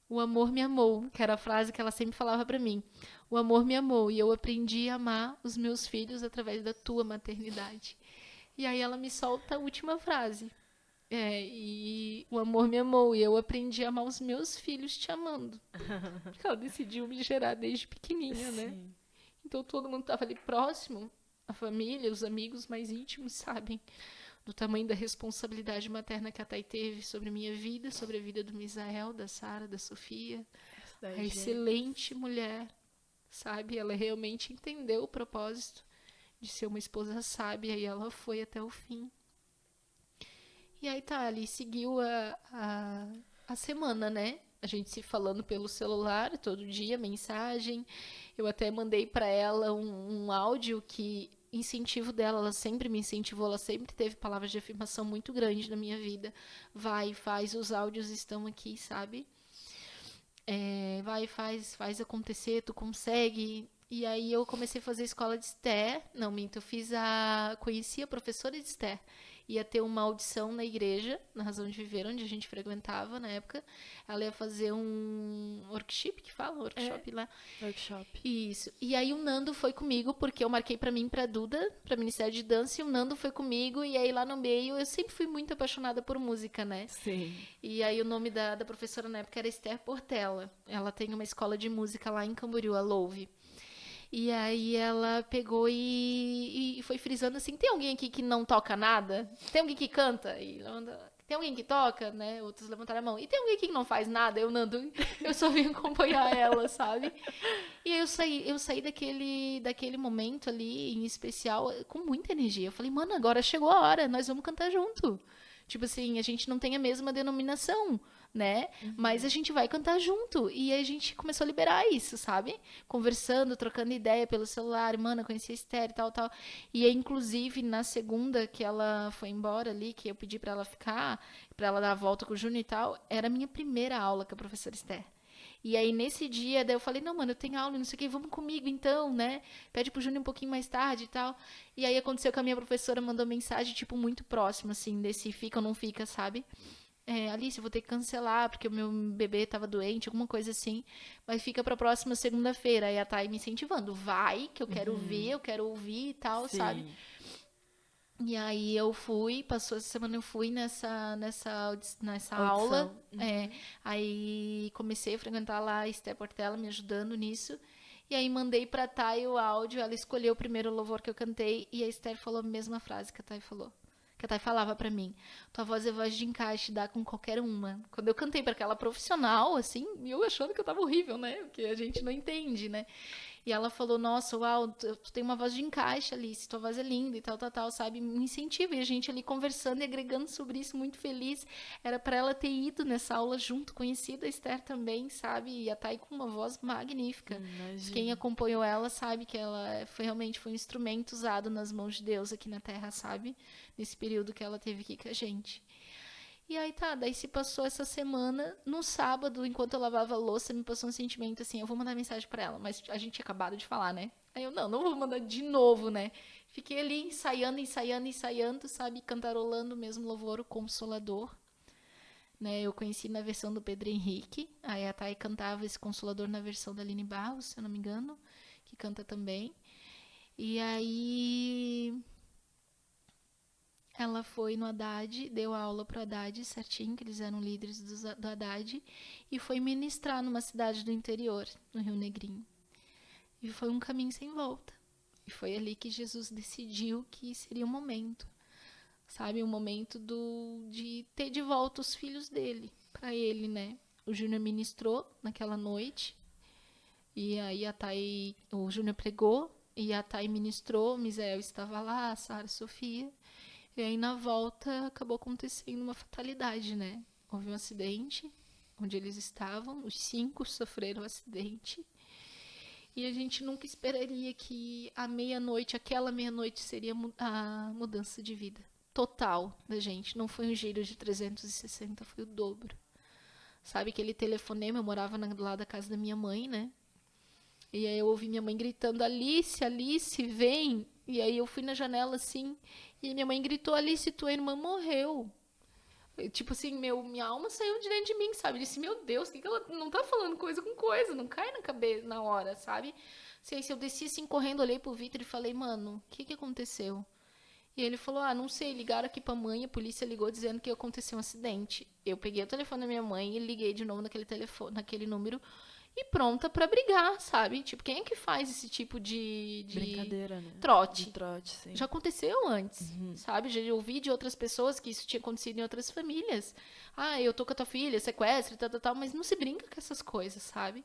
o amor me amou, que era a frase que ela sempre falava pra mim. O amor me amou e eu aprendi a amar os meus filhos através da tua maternidade. E aí ela me solta a última frase. E o amor me amou e eu aprendi a amar os meus filhos te amando. Porque ela decidiu me gerar desde pequenininha, né? Sim. Então todo mundo tava ali próximo, a família, os amigos mais íntimos, sabem do tamanho da responsabilidade materna que a Thay teve sobre minha vida, sobre a vida do Misael, da Sara, da Sofia. A excelente mulher, sabe? Ela realmente entendeu o propósito de ser uma esposa sábia e ela foi até o fim. E aí tá, ali seguiu a semana, né? A gente se falando pelo celular todo dia, mensagem. Eu até mandei para ela um áudio que incentivo dela, ela sempre me incentivou, ela sempre teve palavras de afirmação muito grandes na minha vida. Vai, faz, os áudios estão aqui, sabe? Vai, faz acontecer, tu consegue. E aí eu comecei a fazer escola de Esther. Não, minto, conheci a professora de Esther. Ia ter uma audição na igreja, na Razão de Viver, onde a gente frequentava na época. Ela ia fazer um workshop, que fala? Workshop lá. Workshop. Isso. E aí o Nando foi comigo, porque eu marquei pra mim, pra Duda, pra Ministério de Dança, e o Nando foi comigo. E aí lá no meio, eu sempre fui muito apaixonada por música, né? Sim. E aí o nome da professora na época era Esther Portela. Ela tem uma escola de música lá em Camboriú, a Louve. E aí ela pegou e foi frisando assim, tem alguém aqui que não toca nada? Tem alguém que canta? Tem alguém que toca, né? Outros levantaram a mão. E tem alguém aqui que não faz nada? Eu só vim acompanhar ela, sabe? E aí eu saí daquele momento ali, em especial, com muita energia. Eu falei, mano, agora chegou a hora, nós vamos cantar junto. Tipo assim, a gente não tem a mesma denominação, né? Mas a gente vai cantar junto. E aí a gente começou a liberar isso, sabe? Conversando, trocando ideia pelo celular. Mano, eu conheci a Esther e tal. E aí, inclusive, na segunda que ela foi embora ali, que eu pedi pra ela ficar, pra ela dar a volta com o Júnior e tal, era a minha primeira aula com a professora Esther. E aí, nesse dia, daí eu falei, não, mano, eu tenho aula, não sei o que, vamos comigo então, né? Pede pro Júnior um pouquinho mais tarde e tal. E aí, aconteceu que a minha professora mandou mensagem, tipo, muito próxima, assim, desse fica ou não fica, sabe? Alice, eu vou ter que cancelar, porque o meu bebê tava doente, alguma coisa assim. Mas fica pra próxima segunda-feira. Aí a Thay me incentivando, vai, que eu quero ver, eu quero ouvir e tal, Sim. sabe? E aí eu fui, passou essa semana eu fui nessa aula. Aí comecei a frequentar lá a Esther Portela me ajudando nisso. E aí mandei pra Thay o áudio, ela escolheu o primeiro louvor que eu cantei e a Esther falou a mesma frase que a Thay falou. Que a Thay falava pra mim, tua voz é voz de encaixe, dá com qualquer uma. Quando eu cantei pra aquela profissional, assim, eu achando que eu tava horrível, né? Porque a gente não entende, né? E ela falou, nossa, uau, tu tem uma voz de encaixe, Alice, tua voz é linda e tal, sabe? Me incentiva. E a gente ali conversando e agregando sobre isso, muito feliz. Era pra ela ter ido nessa aula junto, conhecida a Esther também, sabe? E a Thay com uma voz magnífica. Quem acompanhou ela sabe que ela realmente foi um instrumento usado nas mãos de Deus aqui na Terra, sabe? Nesse período que ela teve aqui com a gente. E aí tá, daí se passou essa semana, no sábado, enquanto eu lavava a louça, me passou um sentimento assim, eu vou mandar mensagem pra ela, mas a gente tinha acabado de falar, né? Aí eu, não vou mandar de novo, né? Fiquei ali ensaiando, sabe? Cantarolando o mesmo louvor, o Consolador. Né? Eu conheci na versão do Pedro Henrique, aí a Thay cantava esse Consolador na versão da Aline Barros, se eu não me engano, que canta também. E aí ela foi no Haddad, deu aula pro Haddad certinho, que eles eram líderes do Haddad, e foi ministrar numa cidade do interior, no Rio Negrinho. E foi um caminho sem volta. E foi ali que Jesus decidiu que seria o momento, sabe? O momento de ter de volta os filhos dele, para ele, né? O Júnior ministrou naquela noite, e aí o Júnior pregou, e a Thay ministrou, o Misael estava lá, a Sara, a Sofia. E aí, na volta, acabou acontecendo uma fatalidade, né? Houve um acidente onde eles estavam, os 5 sofreram um acidente. E a gente nunca esperaria que aquela meia-noite, seria a mudança de vida total da gente. Não foi um giro de 360, foi o dobro. Sabe, aquele telefonema, eu morava do lado da casa da minha mãe, né? E aí eu ouvi minha mãe gritando, Alice, vem! E aí eu fui na janela, assim, e minha mãe gritou, Alice, tua irmã morreu. Tipo assim, minha alma saiu de dentro de mim, sabe? Eu disse, meu Deus, que ela não tá falando coisa com coisa, não cai na cabeça na hora, sabe? Assim, eu desci assim, correndo, olhei pro Vitor e falei, mano, o que aconteceu? E ele falou, não sei, ligaram aqui pra mãe, a polícia ligou dizendo que aconteceu um acidente. Eu peguei o telefone da minha mãe e liguei de novo naquele número. e pronta pra brigar, sabe? Tipo, quem é que faz esse tipo de Brincadeira, né? trote? De trote, sim. Já aconteceu antes, sabe? Já ouvi de outras pessoas que isso tinha acontecido em outras famílias. Ah, eu tô com a tua filha, sequestro, tal, tal, tal, mas não se brinca com essas coisas, sabe?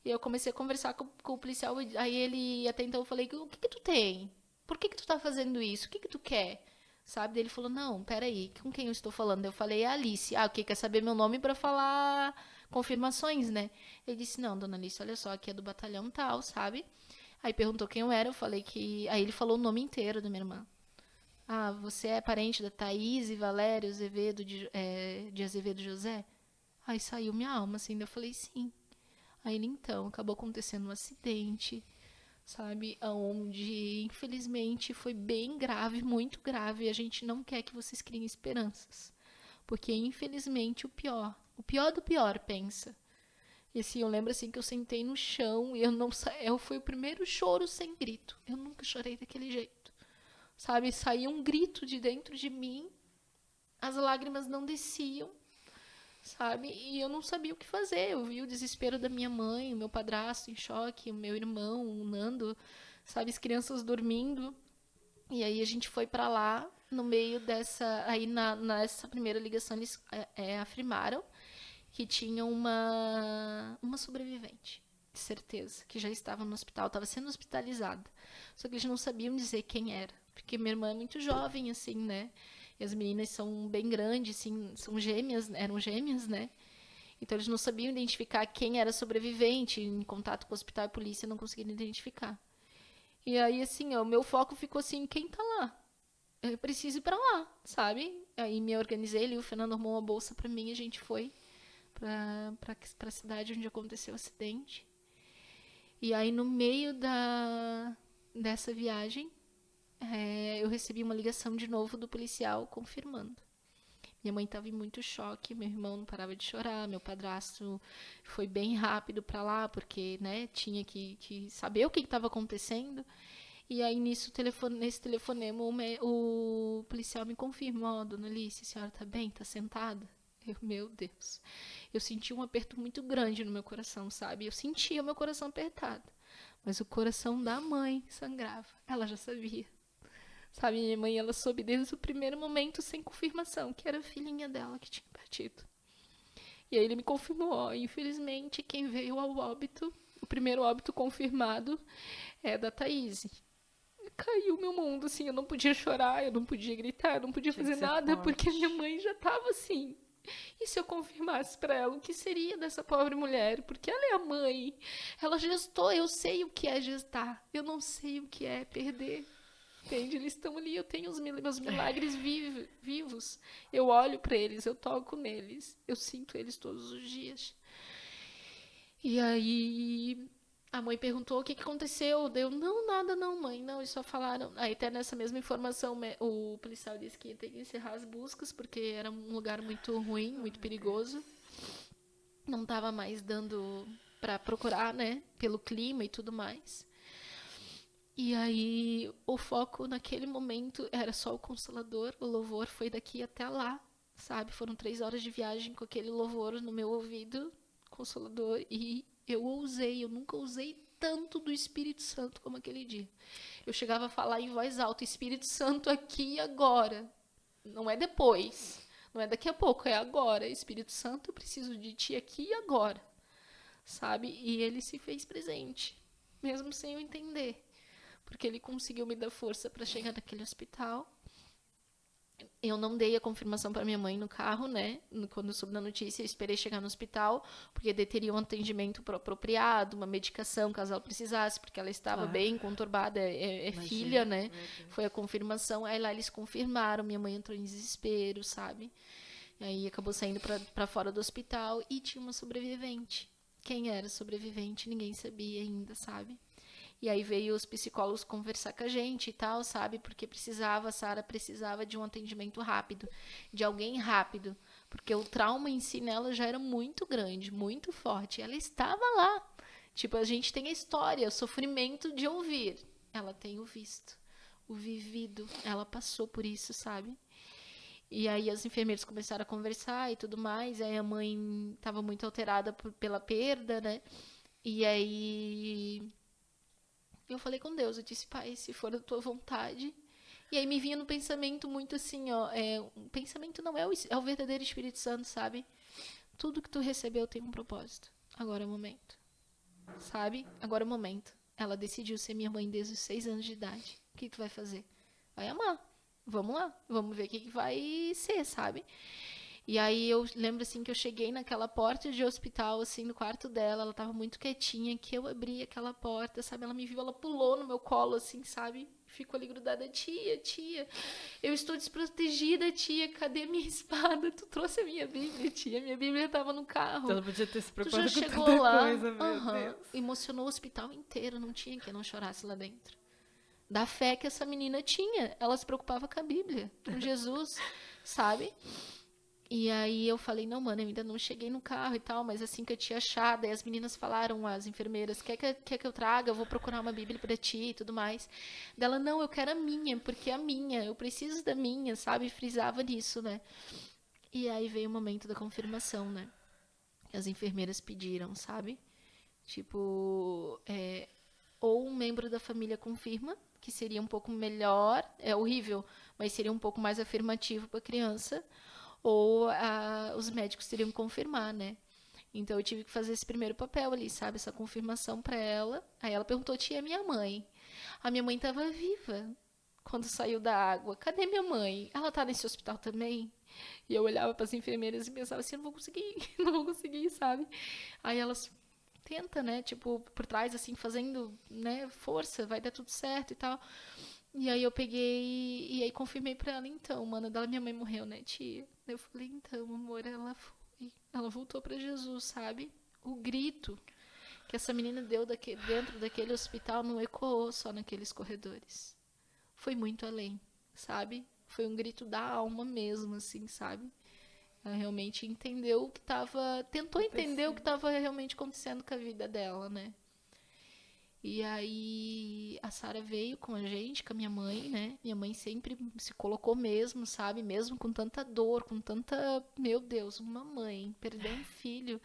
E eu comecei a conversar com o policial, aí ele, até então eu falei, o que que tu tem? Por que que tu tá fazendo isso? O que que tu quer? Sabe? Daí ele falou, não, peraí, com quem eu estou falando? Eu falei, é a Alice. Ah, o que? Quer saber meu nome pra falar confirmações, né? Ele disse, não, dona Alice, olha só, aqui é do batalhão tal, sabe? Aí perguntou quem eu era, eu falei que... Aí ele falou o nome inteiro da minha irmã. Ah, você é parente da Thaís e Valério Azevedo de Azevedo José? Aí saiu minha alma, assim, daí eu falei, sim. Aí ele, então, acabou acontecendo um acidente, sabe? Onde, infelizmente, foi bem grave, muito grave, e a gente não quer que vocês criem esperanças. Porque, infelizmente, o pior do pior, pensa. E assim, eu lembro assim que eu sentei no chão e eu não foi o primeiro choro sem grito. Eu nunca chorei daquele jeito. Sabe? Saía um grito de dentro de mim, as lágrimas não desciam, sabe? E eu não sabia o que fazer. Eu vi o desespero da minha mãe, o meu padrasto em choque, o meu irmão, o Nando, sabe? As crianças dormindo. E aí a gente foi pra lá, no meio dessa... Aí nessa primeira ligação eles afirmaram que tinha uma sobrevivente, de certeza, que já estava no hospital, estava sendo hospitalizada. Só que eles não sabiam dizer quem era, porque minha irmã é muito jovem, assim, né? E as meninas são bem grandes, assim, são gêmeas, eram gêmeas, né? Então eles não sabiam identificar quem era sobrevivente, em contato com o hospital e polícia não conseguiram identificar. E aí, assim, o meu foco ficou assim, quem tá lá? Eu preciso ir pra lá, sabe? Aí me organizei, ele e o Fernando arrumou uma bolsa pra mim, a gente foi para a cidade onde aconteceu o acidente. E aí, no meio dessa viagem, eu recebi uma ligação de novo do policial confirmando. Minha mãe estava em muito choque, meu irmão não parava de chorar, meu padrasto foi bem rápido para lá, porque né, tinha que saber o que estava acontecendo. E aí, nesse telefonema, o policial me confirma, dona Alice, a senhora está bem? Está sentada? Meu Deus. Eu senti um aperto muito grande no meu coração, sabe? Eu sentia o meu coração apertado. Mas o coração da mãe sangrava. Ela já sabia. Sabe, minha mãe, ela soube desde o primeiro momento, sem confirmação, que era a filhinha dela que tinha partido. E aí ele me confirmou, infelizmente, quem veio ao óbito, o primeiro óbito confirmado, é da Thaís. Caiu meu mundo, assim, eu não podia chorar, eu não podia gritar, eu não podia fazer nada, porque minha mãe já estava assim. E se eu confirmasse para ela o que seria dessa pobre mulher? Porque ela é a mãe, ela gestou, eu sei o que é gestar, eu não sei o que é perder. Entende? Eles estão ali, eu tenho os meus milagres vivos. Eu olho para eles, eu toco neles, eu sinto eles todos os dias. E aí a mãe perguntou o que aconteceu. Eu, não, nada não, mãe, não, eles só falaram. Aí até nessa mesma informação o policial disse que ia ter que encerrar as buscas, porque era um lugar muito ruim, muito perigoso. Não estava mais dando para procurar, né, pelo clima e tudo mais. E aí o foco naquele momento era só o Consolador, o louvor foi daqui até lá, sabe? Foram 3 horas de viagem com aquele louvor no meu ouvido, Consolador, e eu nunca usei tanto do Espírito Santo como aquele dia. Eu chegava a falar em voz alta, Espírito Santo aqui e agora. Não é depois, não é daqui a pouco, é agora. Espírito Santo, eu preciso de ti aqui e agora, sabe? E ele se fez presente, mesmo sem eu entender. Porque ele conseguiu me dar força para chegar naquele hospital. Eu não dei a confirmação para minha mãe no carro, né? Quando eu soube da notícia, eu esperei chegar no hospital, porque teria um atendimento apropriado, uma medicação, caso ela precisasse, porque ela estava bem conturbada, filha, né? Foi a confirmação, aí lá eles confirmaram, minha mãe entrou em desespero, sabe? E aí acabou saindo para fora do hospital e tinha uma sobrevivente. Quem era sobrevivente, ninguém sabia ainda, sabe? E aí veio os psicólogos conversar com a gente e tal, sabe? Porque a Sara precisava de um atendimento rápido, de alguém rápido. Porque o trauma em si nela já era muito grande, muito forte. Ela estava lá. Tipo, a gente tem a história, o sofrimento de ouvir. Ela tem o visto, o vivido. Ela passou por isso, sabe? E aí as enfermeiras começaram a conversar e tudo mais. Aí a mãe estava muito alterada pela perda, né? E aí eu falei com Deus, eu disse, Pai, se for a tua vontade. E aí me vinha no pensamento muito assim, ó, um pensamento não é o verdadeiro Espírito Santo, sabe? Tudo que tu recebeu tem um propósito. Agora é o momento. Sabe? Agora é o momento. Ela decidiu ser minha mãe desde os 6 anos de idade. O que tu vai fazer? Vai amar. Vamos lá. Vamos ver o que vai ser, sabe? E aí eu lembro assim que eu cheguei naquela porta de hospital, assim, no quarto dela, ela tava muito quietinha, que eu abri aquela porta, sabe? Ela me viu, ela pulou no meu colo, assim, sabe? Ficou ali grudada, tia, tia, eu estou desprotegida, tia, cadê minha espada? Tu trouxe a minha Bíblia, tia, minha Bíblia tava no carro. Ela podia ter se Tu já preparado com chegou tanta lá? coisa, meu Deus. Emocionou o hospital inteiro, não tinha quem não chorasse lá dentro. Da fé que essa menina tinha, ela se preocupava com a Bíblia, com Jesus, sabe? E aí eu falei, não, mano, eu ainda não cheguei no carro e tal, mas assim que eu tinha achado, aí as meninas falaram, as enfermeiras, quer que eu traga? Eu vou procurar uma Bíblia pra ti e tudo mais. Dela, não, eu quero a minha, porque é a minha, eu preciso da minha, sabe? Frisava nisso, né? E aí veio o momento da confirmação, né? As enfermeiras pediram, sabe? Tipo, ou um membro da família confirma, que seria um pouco melhor, é horrível, mas seria um pouco mais afirmativo para a criança, ou os médicos teriam que confirmar, né? Então eu tive que fazer esse primeiro papel ali, sabe? Essa confirmação para ela. Aí ela perguntou, tia, minha mãe? A minha mãe estava viva quando saiu da água. Cadê minha mãe? Ela tá nesse hospital também? E eu olhava para as enfermeiras e pensava assim, não vou conseguir, não vou conseguir, sabe? Aí elas tenta, né, tipo, por trás, assim, fazendo, né, força, vai dar tudo certo e tal. E aí eu peguei e aí confirmei pra ela, então, mano, dela, minha mãe morreu, né, tia? Eu falei, então, amor, ela foi. Ela voltou pra Jesus, sabe? O grito que essa menina deu dentro daquele hospital não ecoou só naqueles corredores. Foi muito além, sabe? Foi um grito da alma mesmo, assim, sabe? Ela realmente entendeu o que estava. Tentou entender o que estava realmente acontecendo com a vida dela, né? E aí a Sara veio com a gente, com a minha mãe, né? Minha mãe sempre se colocou mesmo, sabe? Mesmo com tanta dor, com tanta. Meu Deus, uma mãe, perder um filho.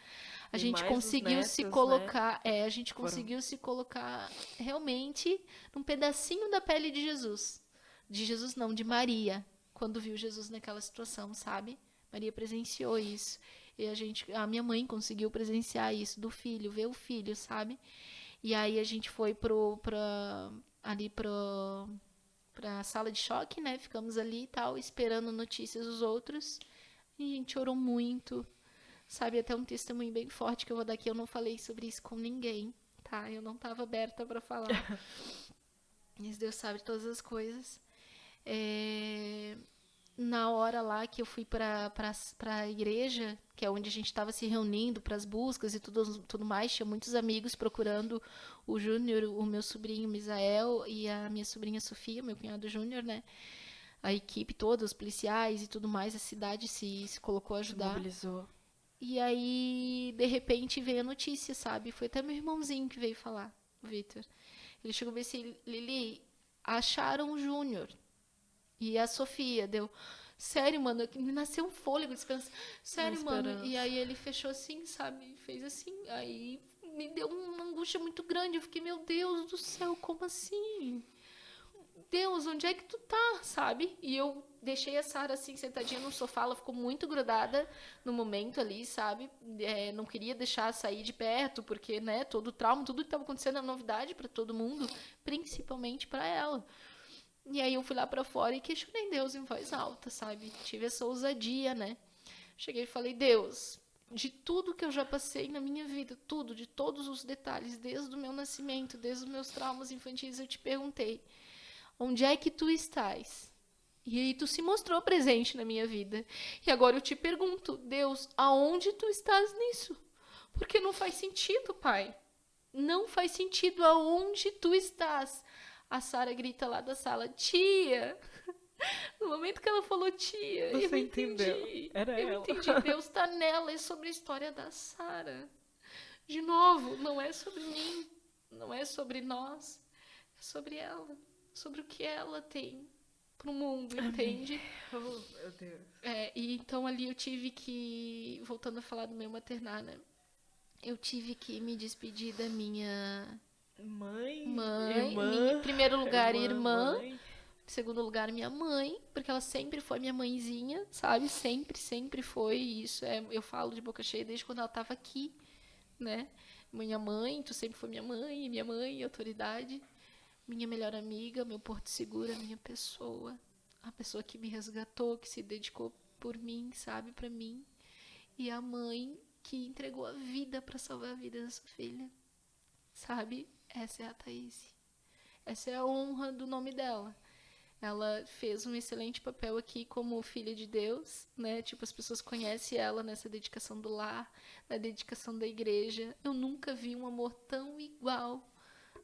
A E gente mais os conseguiu se netos, colocar. né? A gente conseguiu se colocar realmente num pedacinho da pele de Jesus. De Jesus não, de Maria, quando viu Jesus naquela situação, sabe? Maria presenciou isso. E a minha mãe conseguiu presenciar isso do filho, ver o filho, sabe? E aí a gente foi ali pra sala de choque, né? Ficamos ali e tal, esperando notícias dos outros. E a gente orou muito, sabe? Até um testemunho bem forte que eu vou dar aqui. Eu não falei sobre isso com ninguém, tá? Eu não estava aberta para falar. Mas Deus sabe todas as coisas. Na hora lá que eu fui para a igreja, que é onde a gente estava se reunindo para as buscas e tudo mais, tinha muitos amigos procurando o Júnior, o meu sobrinho Misael e a minha sobrinha Sofia, meu cunhado Júnior, né? A equipe toda, os policiais e tudo mais, a cidade se colocou a ajudar. Se mobilizou. E aí, de repente, veio a notícia, sabe? Foi até meu irmãozinho que veio falar, o Vitor. Ele chegou e disse assim, Lili, acharam o Júnior. E a Sofia deu, sério, mano, me nasceu um fôlego de esperança. Sério, mano. E aí ele fechou assim, sabe? Fez assim. Aí me deu uma angústia muito grande. Eu fiquei, meu Deus do céu, como assim? Deus, onde é que tu tá, sabe? E eu deixei a Sara assim, sentadinha no sofá. Ela ficou muito grudada no momento ali, sabe? Não queria deixar sair de perto, porque, né, todo o trauma, tudo que tava acontecendo é novidade pra todo mundo, principalmente pra ela. E aí eu fui lá pra fora e questionei Deus em voz alta, sabe? Tive essa ousadia, né? Cheguei e falei, Deus, de tudo que eu já passei na minha vida, tudo, de todos os detalhes, desde o meu nascimento, desde os meus traumas infantis, eu te perguntei, onde é que tu estás? E aí tu se mostrou presente na minha vida. E agora eu te pergunto, Deus, aonde tu estás nisso? Porque não faz sentido, Pai. Não faz sentido aonde tu estás. A Sara grita lá da sala, tia! No momento que ela falou tia, Você eu entendeu? entendi. Era eu ela. entendi. Deus está nela, é sobre a história da Sara. De novo, não é sobre mim, não é sobre nós, é sobre ela, sobre o que ela tem pro mundo, entende? Oh, meu Deus. E então ali eu tive que, voltando a falar do meu maternar, né? Eu tive que me despedir da minha Mãe, mãe, irmã, em primeiro lugar, irmã, mãe. em segundo lugar, minha mãe, porque ela sempre foi minha mãezinha, sabe? Sempre, sempre foi isso. Eu falo de boca cheia desde quando ela estava aqui, né? Minha mãe, tu sempre foi minha mãe, autoridade, minha melhor amiga, meu porto seguro, a minha pessoa, a pessoa que me resgatou, que se dedicou por mim, sabe, pra mim, e a mãe que entregou a vida pra salvar a vida da sua filha, sabe? Essa é a Thaís. Essa é a honra do nome dela. Ela fez um excelente papel aqui como filha de Deus, né? Tipo, as pessoas conhecem ela nessa dedicação do lar, na dedicação da igreja. Eu nunca vi um amor tão igual,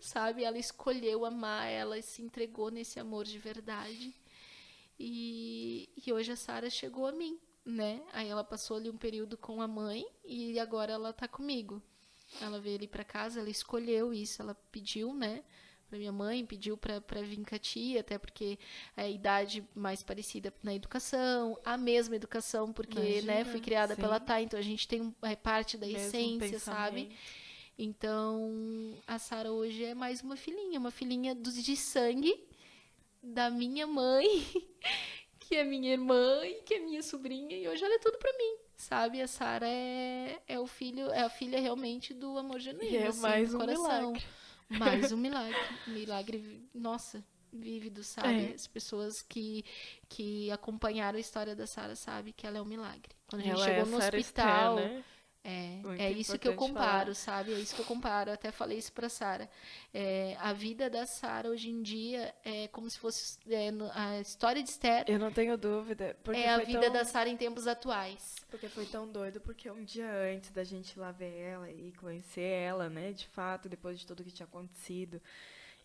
sabe? Ela escolheu amar, ela se entregou nesse amor de verdade. E hoje a Sara chegou a mim, né? Aí ela passou ali um período com a mãe e agora ela tá comigo. Ela veio ali pra casa, ela escolheu isso, ela pediu, né? Pra minha mãe, pediu pra vir com a tia, até porque é a idade mais parecida na educação, a mesma educação, porque, né, Imagina, fui criada sim. pela Thay, então a gente tem parte da Mesmo essência, sabe? pensamento. Então, a Sara hoje é mais uma filhinha de sangue da minha mãe, que é minha irmã e que é minha sobrinha, e hoje ela é tudo pra mim, sabe? A Sara é o filho, é a filha realmente do amor E genuíno, é assim, mais do um coração. milagre. Mais um milagre. Milagre, nossa, vívido, sabe? É. As pessoas que acompanharam a história da Sara sabem que ela é um milagre. Quando a gente Ela é chegou a no Sarah Esther, hospital, né? é Muito isso que eu importante comparo, falar. sabe? É isso que eu comparo. Eu até falei isso pra Sara. A vida da Sara hoje em dia é como se fosse a história de Esther Eu não tenho dúvida, porque é a foi vida da tão, Sara em tempos atuais. porque foi tão doido, porque um dia antes da gente ir lá ver ela e conhecer ela, né, de fato, depois de tudo que tinha acontecido,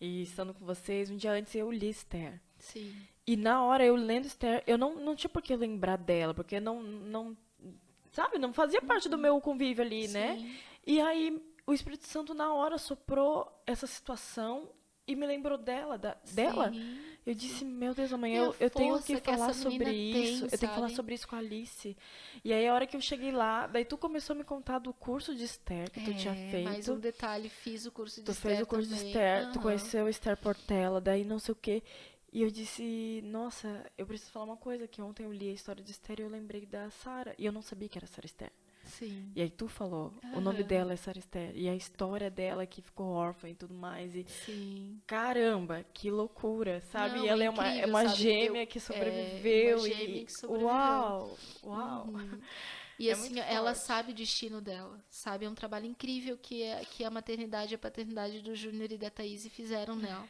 e estando com vocês, um dia antes eu li Esther. Sim. E na hora eu lendo Esther, eu não tinha por que lembrar dela, porque não, sabe, não fazia parte do meu convívio ali, né? Sim. E aí o Espírito Santo na hora soprou essa situação e me lembrou dela. Sim. Eu disse, meu Deus, E amanhã a eu tenho que força que falar essa menina sobre isso. tem, Eu tenho que falar sabe? sobre isso com a Alice. E aí a hora que eu cheguei lá, daí tu começou a me contar do curso de Esther que tu tinha Mais um feito. detalhe, fiz o curso de Tu Esther fez o curso de também. Esther, tu Aham. conheceu Esther Portela, daí não sei o quê. E eu disse, nossa, eu preciso falar uma coisa, que ontem eu li a história de Esther e eu lembrei da Sarah. E eu não sabia que era Sarah Esther. Sim. E aí tu falou, o nome Aham. dela é Sarah Esther. E a história dela que ficou órfã e tudo mais. E Sim. caramba, que loucura, sabe? Não, E é ela é incrível, uma sabe? gêmea que Uma sobreviveu gêmea e que sobreviveu. uau, uau. Uhum. E É assim, muito ela forte. sabe o destino dela, sabe? É um trabalho incrível que a maternidade e a paternidade do Júnior e da Thaís fizeram nela.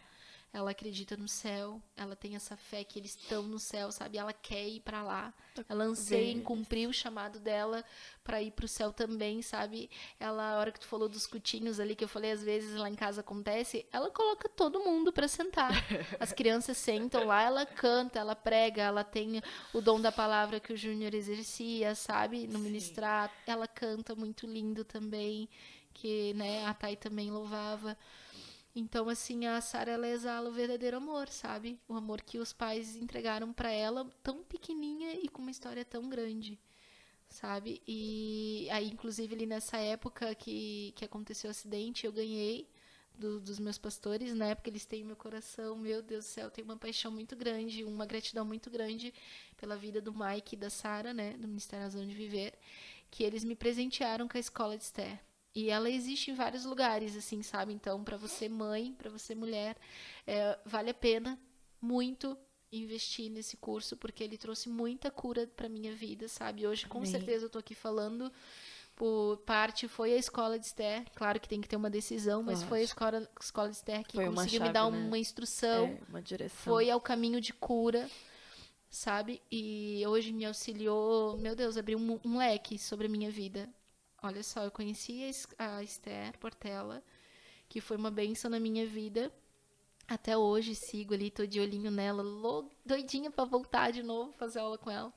Ela acredita no céu, ela tem essa fé que eles estão no céu, sabe? Ela quer ir pra lá. Ela anseia em Ver cumprir o chamado dela pra ir pro céu também, sabe? Ela, a hora que tu falou dos cutinhos ali, que eu falei às vezes lá em casa acontece, ela coloca todo mundo pra sentar. As crianças sentam lá, ela canta, ela prega, ela tem o dom da palavra que o Júnior exercia, sabe? No Sim. ministrar, ela canta muito lindo também, que, né, a Thay também louvava. Então, assim, a Sarah, ela exala o verdadeiro amor, sabe? O amor que os pais entregaram pra ela, tão pequenininha e com uma história tão grande, sabe? E aí, inclusive, ali nessa época que aconteceu o acidente, eu ganhei dos meus pastores, né? Porque eles têm meu coração, meu Deus do céu, eu tenho uma paixão muito grande, uma gratidão muito grande pela vida do Mike e da Sarah, né? Do Ministério Razão de Viver, que eles me presentearam com a escola de Esther. E ela existe em vários lugares, assim, sabe? Então, pra você mãe, pra você mulher, vale a pena muito investir nesse curso, porque ele trouxe muita cura pra minha vida, sabe? Hoje, com Amém. certeza, eu tô aqui falando, por parte, foi a escola de Esther. Claro que tem que ter uma decisão, mas foi a escola de Esther que Foi uma conseguiu me chave, dar né? uma instrução, Uma direção. foi ao caminho de cura, sabe? E hoje me auxiliou, meu Deus, abriu um leque sobre a minha vida. Olha só, eu conheci a Esther Portela, que foi uma bênção na minha vida. Até hoje sigo ali, tô de olhinho nela, doidinha pra voltar de novo, fazer aula com ela.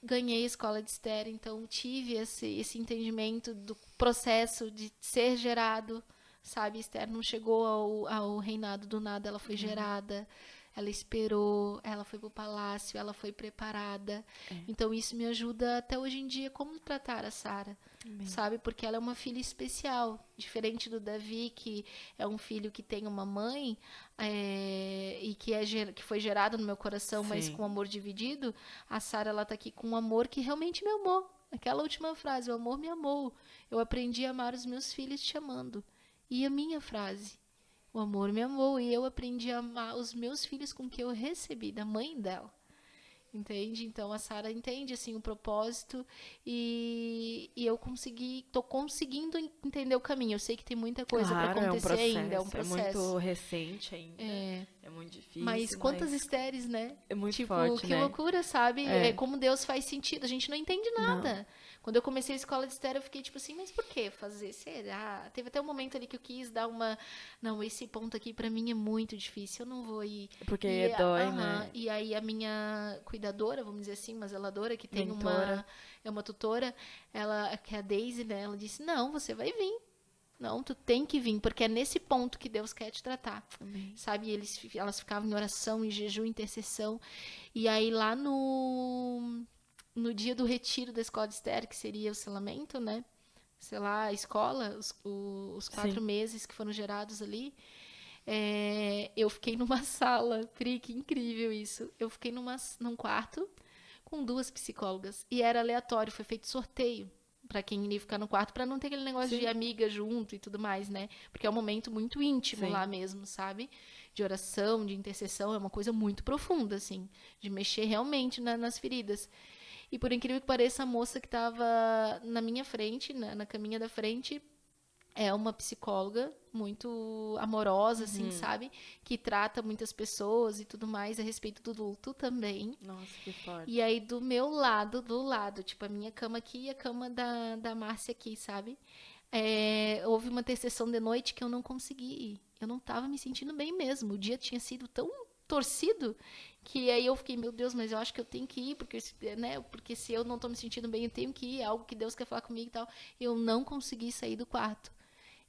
Ganhei a escola de Esther, então tive esse entendimento do processo de ser gerado, sabe? Esther não chegou ao reinado do nada, ela foi gerada, ela esperou, ela foi pro palácio, ela foi preparada. Então isso me ajuda até hoje em dia como tratar a Sara, sabe? Porque ela é uma filha especial, diferente do Davi, que é um filho que tem uma mãe e que foi gerado no meu coração, mas Sim. com amor dividido. A Sara, ela tá aqui com um amor que realmente me amou. Aquela última frase, o amor me amou. Eu aprendi a amar os meus filhos te amando. E a minha frase, o amor me amou, e eu aprendi a amar os meus filhos com que eu recebi da mãe dela. Entende? Então a Sara entende assim o propósito e eu tô conseguindo entender o caminho. Eu sei que tem muita coisa para acontecer ainda, é um processo. É muito recente ainda. É muito difícil. Mas quantas Estéres, né? É muito tipo, forte, que né? loucura, sabe? É como Deus faz sentido. A gente não entende nada. Não. Quando eu comecei a escola de Esther, eu fiquei tipo assim, mas por que fazer? Será? Teve até um momento ali que eu quis dar uma... Não, esse ponto aqui pra mim é muito difícil, eu não vou ir. Porque dói, né? E aí a minha cuidadora, vamos dizer assim, uma zeladora, que tem Mentora. é uma tutora, ela, que é a Daisy, né? Ela disse, não, você vai vir. Não, tu tem que vir, porque é nesse ponto que Deus quer te tratar. Amém. Sabe? Elas ficavam em oração, em jejum, intercessão. E aí lá no dia do retiro da escola de Esther, que seria o selamento, né? Sei lá, a escola, os 4 meses que foram gerados ali, eu fiquei numa sala, Pri, que incrível isso. Eu fiquei num quarto com 2 psicólogas e era aleatório, foi feito sorteio para quem iria ficar no quarto, para não ter aquele negócio de amiga junto e tudo mais, né? Porque é um momento muito íntimo lá mesmo, sabe? De oração, de intercessão, é uma coisa muito profunda, assim, de mexer realmente nas feridas. E por incrível que pareça, a moça que estava na minha frente, na caminha da frente, é uma psicóloga muito amorosa, assim, sabe? Que trata muitas pessoas e tudo mais a respeito do luto também. Nossa, que forte. E aí, do meu lado, tipo, a minha cama aqui e a cama da Márcia aqui, sabe? Houve uma intercessão de noite que eu não consegui ir. Eu não estava me sentindo bem mesmo. O dia tinha sido tão torcido que aí eu fiquei, meu Deus, mas eu acho que eu tenho que ir, porque, né, porque se eu não estou me sentindo bem, eu tenho que ir, é algo que Deus quer falar comigo e tal. Eu não consegui sair do quarto.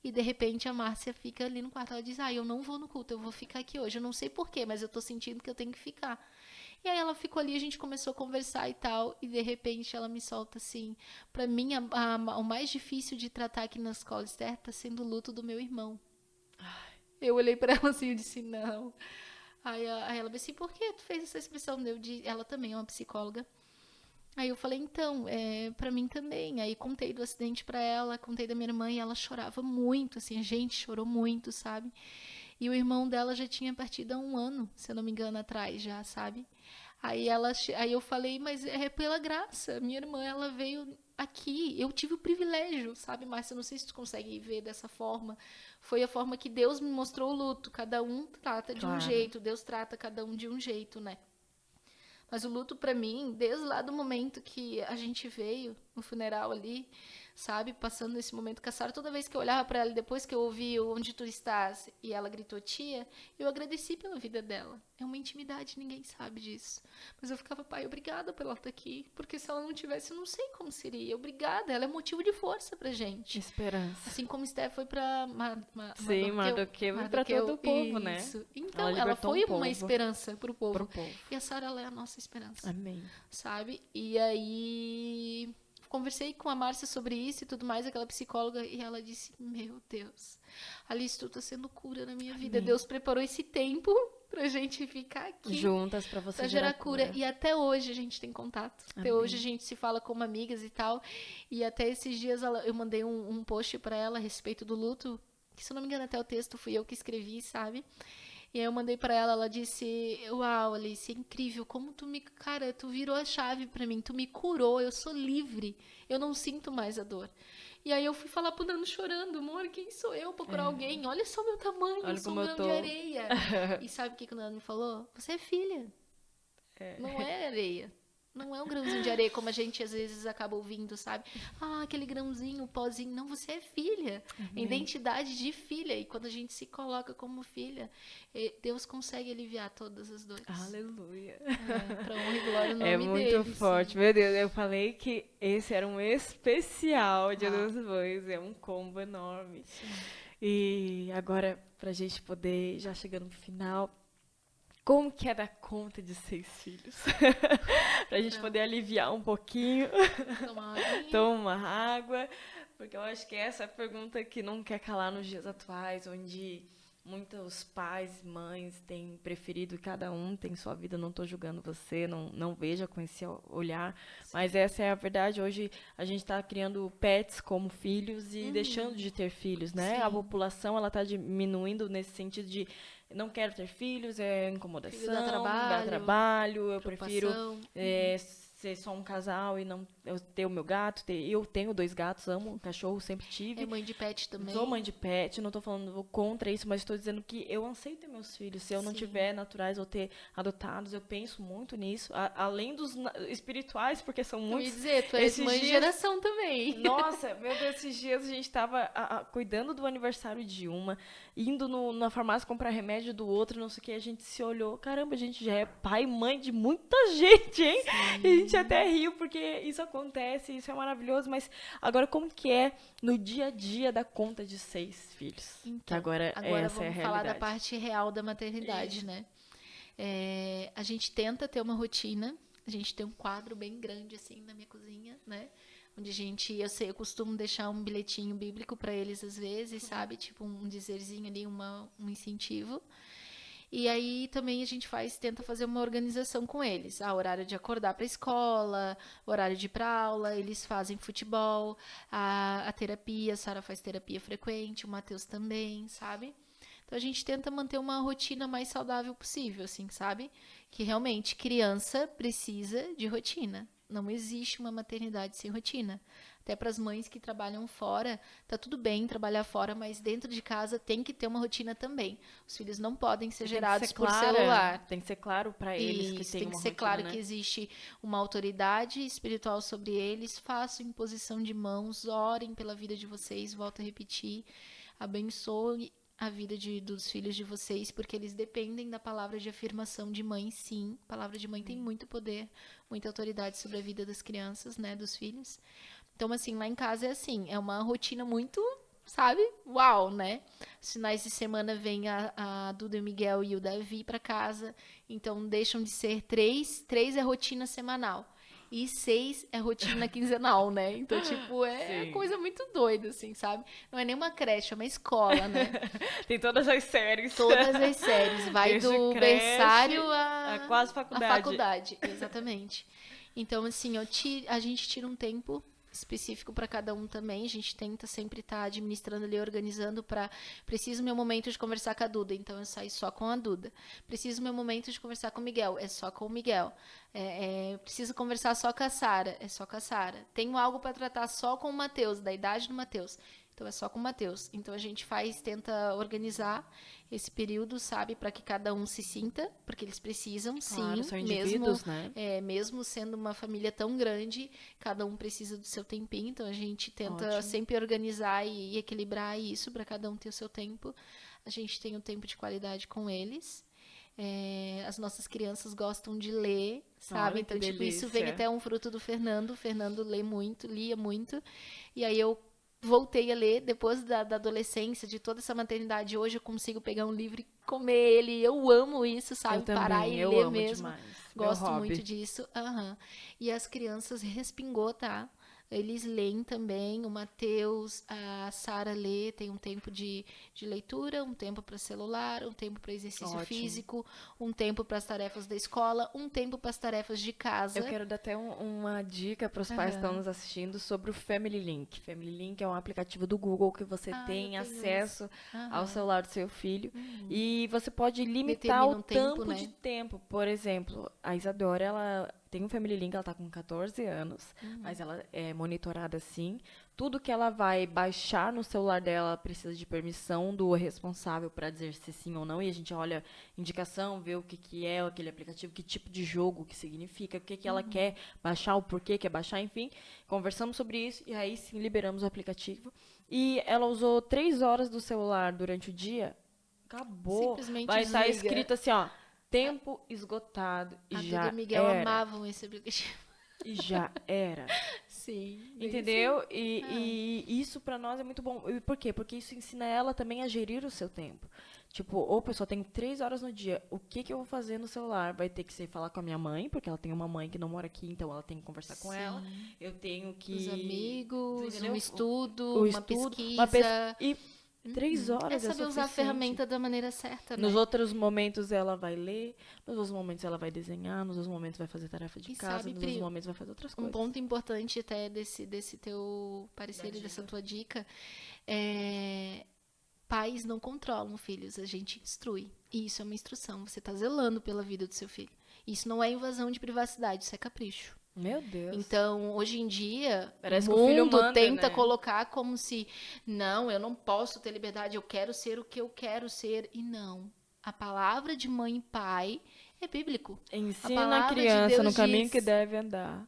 E de repente a Márcia fica ali no quarto, ela diz, eu não vou no culto, eu vou ficar aqui hoje. Eu não sei porquê, mas eu tô sentindo que eu tenho que ficar. E aí ela ficou ali, a gente começou a conversar e tal, e de repente ela me solta assim, pra mim o mais difícil de tratar aqui na escola Esther tá sendo o luto do meu irmão. Eu olhei pra ela assim e disse, não. Aí ela disse assim, por que tu fez essa expressão? Ela também é uma psicóloga. Aí eu falei, então, pra mim também. Aí contei do acidente pra ela, contei da minha irmã, e ela chorava muito, assim, a gente chorou muito, sabe? E o irmão dela já tinha partido há 1 ano, se eu não me engano, atrás já, sabe? Aí eu falei, mas é pela graça, minha irmã, ela veio aqui, eu tive o privilégio, sabe, Márcia? Não sei se tu consegue ver dessa forma. Foi a forma que Deus me mostrou o luto. Cada um trata de um jeito, Deus trata cada um de um jeito, né? Mas o luto pra mim, desde lá do momento que a gente veio no funeral ali, sabe, passando esse momento com a Sara, toda vez que eu olhava pra ela, depois que eu ouvi onde tu estás, e ela gritou tia, eu agradeci pela vida dela. É uma intimidade, ninguém sabe disso. Mas eu ficava, pai, obrigada por ela estar aqui, porque se ela não tivesse, eu não sei como seria. Obrigada, ela é motivo de força pra gente. Esperança. Assim como Esther foi pra Mardoqueu e pra todo o povo, né? Então, ela foi uma esperança pro povo. E a Sara, ela é a nossa esperança. Amém. Sabe? E aí conversei com a Márcia sobre isso e tudo mais, aquela psicóloga, e ela disse, meu Deus, Alice, tu tá sendo cura na minha vida. Deus preparou esse tempo pra gente ficar aqui. Juntas pra você gerar cura. E até hoje a gente tem contato. Até hoje a gente se fala como amigas e tal. E até esses dias eu mandei um post pra ela a respeito do luto, que se eu não me engano até o texto fui eu que escrevi, sabe? E aí eu mandei pra ela, ela disse, uau, Alice, é incrível, como tu virou a chave pra mim, tu me curou, eu sou livre, eu não sinto mais a dor. E aí eu fui falar pro Nando chorando, amor, quem sou eu pra curar alguém? Olha só o meu tamanho, eu sou um grão de areia. E sabe o que o Nando me falou? Você é filha, não é areia. Não é um grãozinho de areia, como a gente às vezes acaba ouvindo, sabe? Aquele grãozinho, pozinho. Não, você é filha. Identidade de filha. E quando a gente se coloca como filha, Deus consegue aliviar todas as dores. Aleluia. Pra honra e glória o nome dele. É muito forte. Sim. Meu Deus, eu falei que esse era um especial Dia dos Mães. É um combo enorme. Sim. E agora, pra gente poder, já chegando no final, como que é dar conta de 6 filhos? Pra gente poder aliviar um pouquinho. Tomar uma aguinha. Toma água, porque eu acho que essa é a pergunta que não quer calar nos dias atuais, onde muitos pais e mães têm preferido, cada um tem sua vida, não estou julgando você, não veja com esse olhar, mas essa é a verdade. Hoje a gente está criando pets como filhos e deixando de ter filhos, né? Sim. A população ela está diminuindo nesse sentido de não quero ter filhos, é incomodação, Filho dá dá trabalho, eu prefiro preocupação. ser só um casal e não eu ter o meu gato. Eu tenho 2 gatos, amo cachorro, sempre tive. É mãe de pet também. Sou mãe de pet, não tô falando contra isso, mas estou dizendo que eu anseio ter meus filhos. Se eu não Sim. tiver naturais ou ter adotados, eu penso muito nisso. Além dos espirituais, porque são Eu ia muitos. dizer, tu és esses mãe de dias- geração também. Nossa, meu Deus, esses dias a gente tava cuidando do aniversário de uma, indo na farmácia comprar remédio do outro, não sei o que, a gente se olhou, caramba, a gente já é pai e mãe de muita gente, hein? E a gente até riu, porque isso acontece, isso é maravilhoso, mas agora como que é no dia a dia dar conta de 6 filhos? Que Então, agora essa vamos é a falar realidade. da parte real da maternidade, né? A gente tenta ter uma rotina. A gente tem um quadro bem grande, assim, na minha cozinha, né? Onde eu costumo deixar um bilhetinho bíblico para eles às vezes, sabe? Tipo um dizerzinho ali, um incentivo. E aí também a gente tenta fazer uma organização com eles. Horário de acordar para a escola, horário de ir para aula, eles fazem futebol, a terapia, a Sara faz terapia frequente, o Matheus também, sabe? Então a gente tenta manter uma rotina mais saudável possível, assim, sabe? Que realmente criança precisa de rotina. Não existe uma maternidade sem rotina. Até para as mães que trabalham fora, tá tudo bem trabalhar fora, mas dentro de casa tem que ter uma rotina também. Os filhos não podem ser gerados por celular. Tem que ser claro para eles que Isso, tem tem uma que ser rotina, claro né? que existe uma autoridade espiritual sobre eles. Façam imposição de mãos, orem pela vida de vocês, volto a repetir. Abençoe a vida dos filhos de vocês, porque eles dependem da palavra de afirmação de mãe, sim. A palavra de mãe tem muito poder, muita autoridade sobre a vida das crianças, né, dos filhos. Então, assim, lá em casa é assim, é uma rotina muito, sabe? Uau, né? Os finais de semana vem a Duda, o Miguel e o Davi para casa, então deixam de ser 3 é rotina semanal. E 6 é rotina quinzenal, né? Então, tipo, é Sim. coisa muito doida, assim, sabe? Não é nem uma creche, é uma escola, né? Tem todas as séries. Todas as séries. Vai Desde do creche berçário a quase faculdade. a faculdade. Exatamente. Então, assim, a gente tira um tempo específico para cada um também. A gente tenta sempre estar administrando ali, organizando para... Preciso meu momento de conversar com a Duda, então eu saio só com a Duda. Preciso meu momento de conversar com o Miguel, é só com o Miguel. Preciso conversar só com a Sara, é só com a Sara. Tenho algo para tratar só com o Matheus, da idade do Matheus. Então é só com o Matheus. Então a gente tenta organizar esse período, sabe, para que cada um se sinta, porque eles precisam, Claro, sim, são mesmo, indivíduos, né? mesmo sendo uma família tão grande, cada um precisa do seu tempinho. Então a gente tenta Ótimo. sempre organizar e equilibrar isso para cada um ter o seu tempo. A gente tem um tempo de qualidade com eles. As nossas crianças gostam de ler, sabe? Olha, que Então, tipo, isso vem delícia. até um fruto do Fernando. O Fernando lia muito. E aí eu voltei a ler depois da adolescência, de toda essa maternidade. Hoje eu consigo pegar um livro e comer ele. Eu amo isso, sabe? Eu também, Parar e eu ler amo mesmo. demais. Gosto Meu hobby. muito disso. Aham. E as crianças respingou, tá? Eles leem também, o Matheus, a Sara lê, tem um tempo de leitura, um tempo para celular, um tempo para exercício Ótimo. físico, um tempo para as tarefas da escola, um tempo para as tarefas de casa. Eu quero dar até uma dica para os pais que estão nos assistindo sobre o Family Link. Family Link é um aplicativo do Google que você tem eu tenho acesso ao celular do seu filho. E você pode limitar Determina o um tempo, tempo né? de tempo. Por exemplo, a Isadora, ela tem um Family Link, ela tá com 14 anos, mas ela é monitorada assim. Tudo que ela vai baixar no celular dela, ela precisa de permissão do responsável para dizer se sim ou não. E a gente olha indicação, vê o que é aquele aplicativo, que tipo de jogo que significa, o que ela quer baixar, o porquê quer baixar, enfim. Conversamos sobre isso e aí sim liberamos o aplicativo. E ela usou 3 horas do celular durante o dia, acabou. Simplesmente Vai estar desliga. escrito assim, ó, tempo esgotado. E A já Duda e o Miguel era. amavam esse aplicativo. E já era. Sim. Entendeu? E isso pra nós é muito bom. E por quê? Porque isso ensina ela também a gerir o seu tempo. Tipo, ô pessoal, tenho 3 horas no dia. O que que eu vou fazer no celular? Vai ter que ser falar com a minha mãe, porque ela tem uma mãe que não mora aqui, então ela tem que conversar com ela. Eu tenho que... Os amigos, entendeu? um estudo, O uma estudo, pesquisa. E 3 horas É saber usar a suficiente. ferramenta da maneira certa, né? Nos outros momentos ela vai ler, nos outros momentos ela vai desenhar, nos outros momentos vai fazer tarefa de E casa, sabe, nos Pri, outros momentos vai fazer outras Um coisas. ponto importante até desse teu parecer e dessa tua dica é pais não controlam filhos, a gente instrui. E isso é uma instrução, você está zelando pela vida do seu filho. Isso não é invasão de privacidade, isso é capricho. Meu Deus. Então, hoje em dia, Parece o que o filho mundo manda, tenta né? colocar como se, não, eu não posso ter liberdade, eu quero ser o que eu quero ser. E não. A palavra de mãe e pai é bíblico. Ensina a palavra de criança Deus no caminho diz. que deve andar.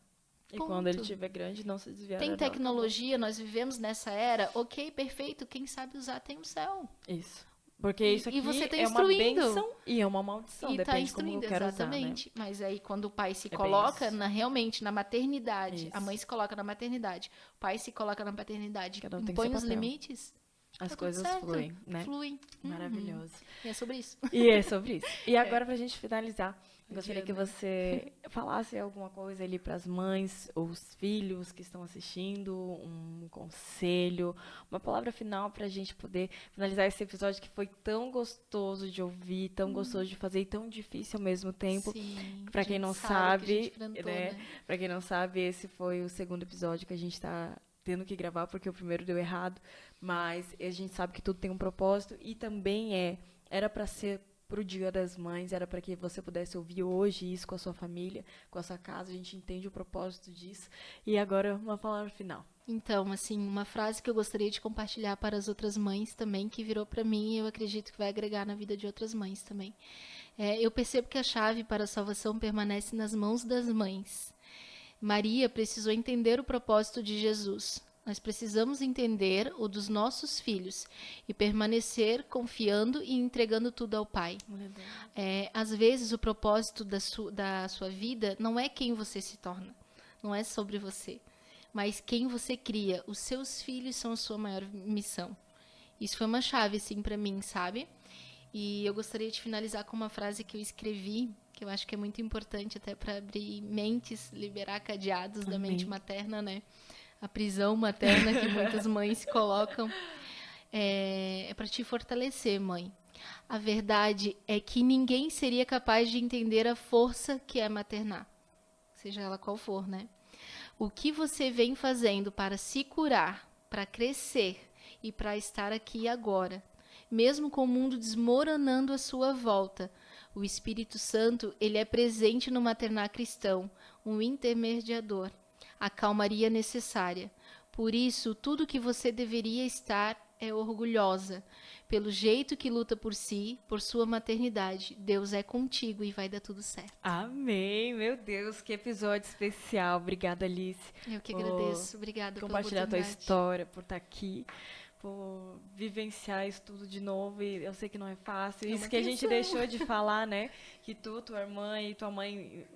E Ponto. quando ele estiver grande, não se desviará Tem dela. tecnologia, nós vivemos nessa era, ok, perfeito, quem sabe usar tem o céu. Isso. Porque E- isso e aqui você tá é uma instruindo. bênção e é uma maldição. E tá Depende de como eu instruindo, quero usar, né? exatamente. Mas aí quando o pai se bem coloca isso. realmente na maternidade, a Isso. mãe se coloca na maternidade, o pai se coloca na paternidade, Cada um tem impõe seu os papel. limites, As tá tudo coisas certo. fluem, né? Fluem. Maravilhoso. E é sobre isso. E é sobre isso. E agora, pra gente finalizar, gostaria que Diana. você falasse alguma coisa ali pras mães ou os filhos que estão assistindo, um conselho, uma palavra final pra gente poder finalizar esse episódio que foi tão gostoso de ouvir, tão gostoso de fazer e tão difícil ao mesmo tempo. Sim, Pra a quem gente não sabe que a sabe, gente enfrentou, né? né? Pra quem não sabe, esse foi o segundo episódio que a gente tá tendo que gravar, porque o primeiro deu errado. Mas a gente sabe que tudo tem um propósito e também era pra ser pro Dia das Mães, era para que você pudesse ouvir hoje isso com a sua família, com a sua casa, a gente entende o propósito disso. E agora, uma palavra final. Então, assim, uma frase que eu gostaria de compartilhar para as outras mães também, que virou para mim e eu acredito que vai agregar na vida de outras mães também. Eu percebo que a chave para a salvação permanece nas mãos das mães. Maria precisou entender o propósito de Jesus. Nós precisamos entender o dos nossos filhos e permanecer confiando e entregando tudo ao Pai. Às vezes, o propósito da sua vida não é quem você se torna, não é sobre você, mas quem você cria. Os seus filhos são a sua maior missão. Isso foi uma chave, assim, para mim, sabe? E eu gostaria de finalizar com uma frase que eu escrevi, que eu acho que é muito importante até para abrir mentes, liberar cadeados da mente materna, né? A prisão materna que muitas mães colocam. É para te fortalecer, mãe. A verdade é que ninguém seria capaz de entender a força que é maternar, seja ela qual for, né? O que você vem fazendo para se curar, para crescer e para estar aqui agora, mesmo com o mundo desmoronando à sua volta, o Espírito Santo, ele é presente no maternar cristão, um intermediador, a calmaria necessária. Por isso, tudo que você deveria estar é orgulhosa, pelo jeito que luta por si, por sua maternidade. Deus é contigo e vai dar tudo certo. Amém, meu Deus, que episódio especial. Obrigada, Alice. Eu que por agradeço. Obrigada pela compartilhar a tua oportunidade. história, por estar aqui, por vivenciar isso tudo de novo. E eu sei que não é fácil. É Isso uma que a gente tensão. deixou de falar, né? Que tu, tua irmã e tua mãe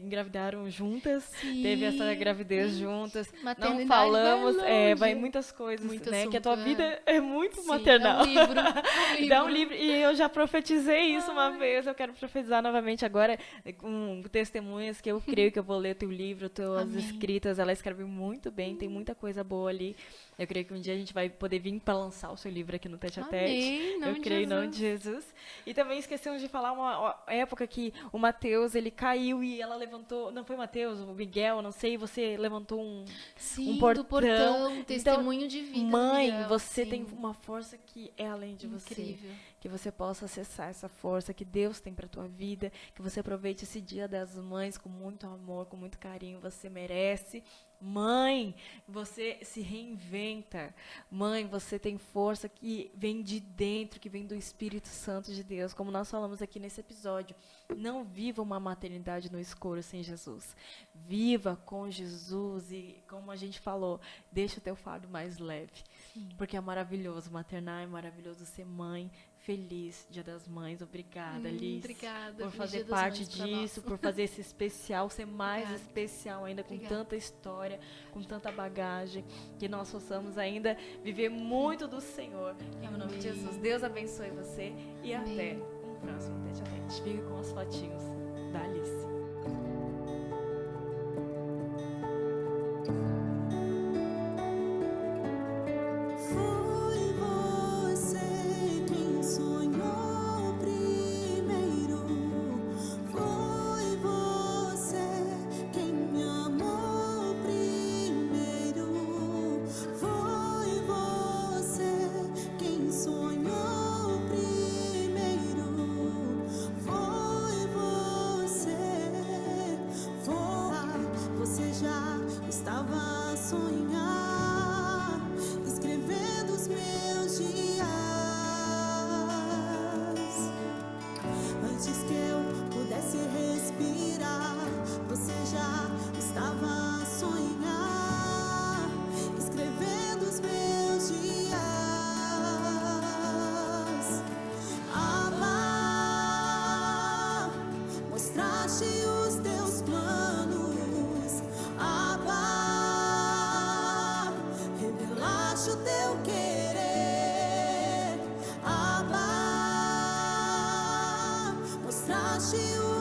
engravidaram juntas. Sim. Teve essa gravidez juntas. Não Maternidade falamos, vai longe. vai muitas coisas, Muito né? Que a tua assunto, vida é muito Sim, maternal. É um livro. É um livro. Dá um livro. E eu já profetizei isso uma vez. Eu quero profetizar novamente agora com testemunhas que eu creio que eu vou ler teu livro, tuas Amém. escritas. Ela escreve muito bem, tem muita coisa boa ali. Eu creio que um dia a gente vai poder vir para lançar o seu livro aqui no Tete a Tete. Amém, em nome Eu de creio em nome Jesus. de Jesus. E também esquecemos de falar uma época que o Mateus, ele caiu e ela levantou, não foi o Mateus, o Miguel, não sei, você levantou Sim, portão. do portão, Então, testemunho de vida. do mãe, Miguel, você sim. tem uma força que é além de você. Incrível. Que você possa acessar essa força que Deus tem para tua vida, que você aproveite esse Dia das Mães com muito amor, com muito carinho, você merece. Mãe, você se reinventa. Mãe, você tem força que vem de dentro, que vem do Espírito Santo de Deus, como nós falamos aqui nesse episódio. Não viva uma maternidade no escuro sem Jesus. Viva com Jesus e, como a gente falou, deixa o teu fardo mais leve. Porque é maravilhoso maternar, é maravilhoso ser mãe, Feliz Dia das Mães. Obrigada, Liz. Obrigada. Por Feliz fazer Dia das parte Mães pra disso, nós. por fazer esse especial ser mais Obrigada. especial ainda, com Obrigada. tanta história, com tanta bagagem, que nós possamos ainda viver muito do Senhor. Em nome de Amém. Jesus, Deus abençoe você e Amém. até um próximo Tete a Tete. Fique com as fotinhos da Alice. Foi você quem sonhou primeiro. Foi você quem me amou primeiro. Foi você quem sonhou primeiro. Foi você. Você já estava a sonhar, escrevendo os meus dias. Antes que eu pudesse respirar, você já estava a sonhar, escrevendo os meus dias. Abba, mostraste os teus planos. Abba, revelaste o teu querer. Abba, mostraste o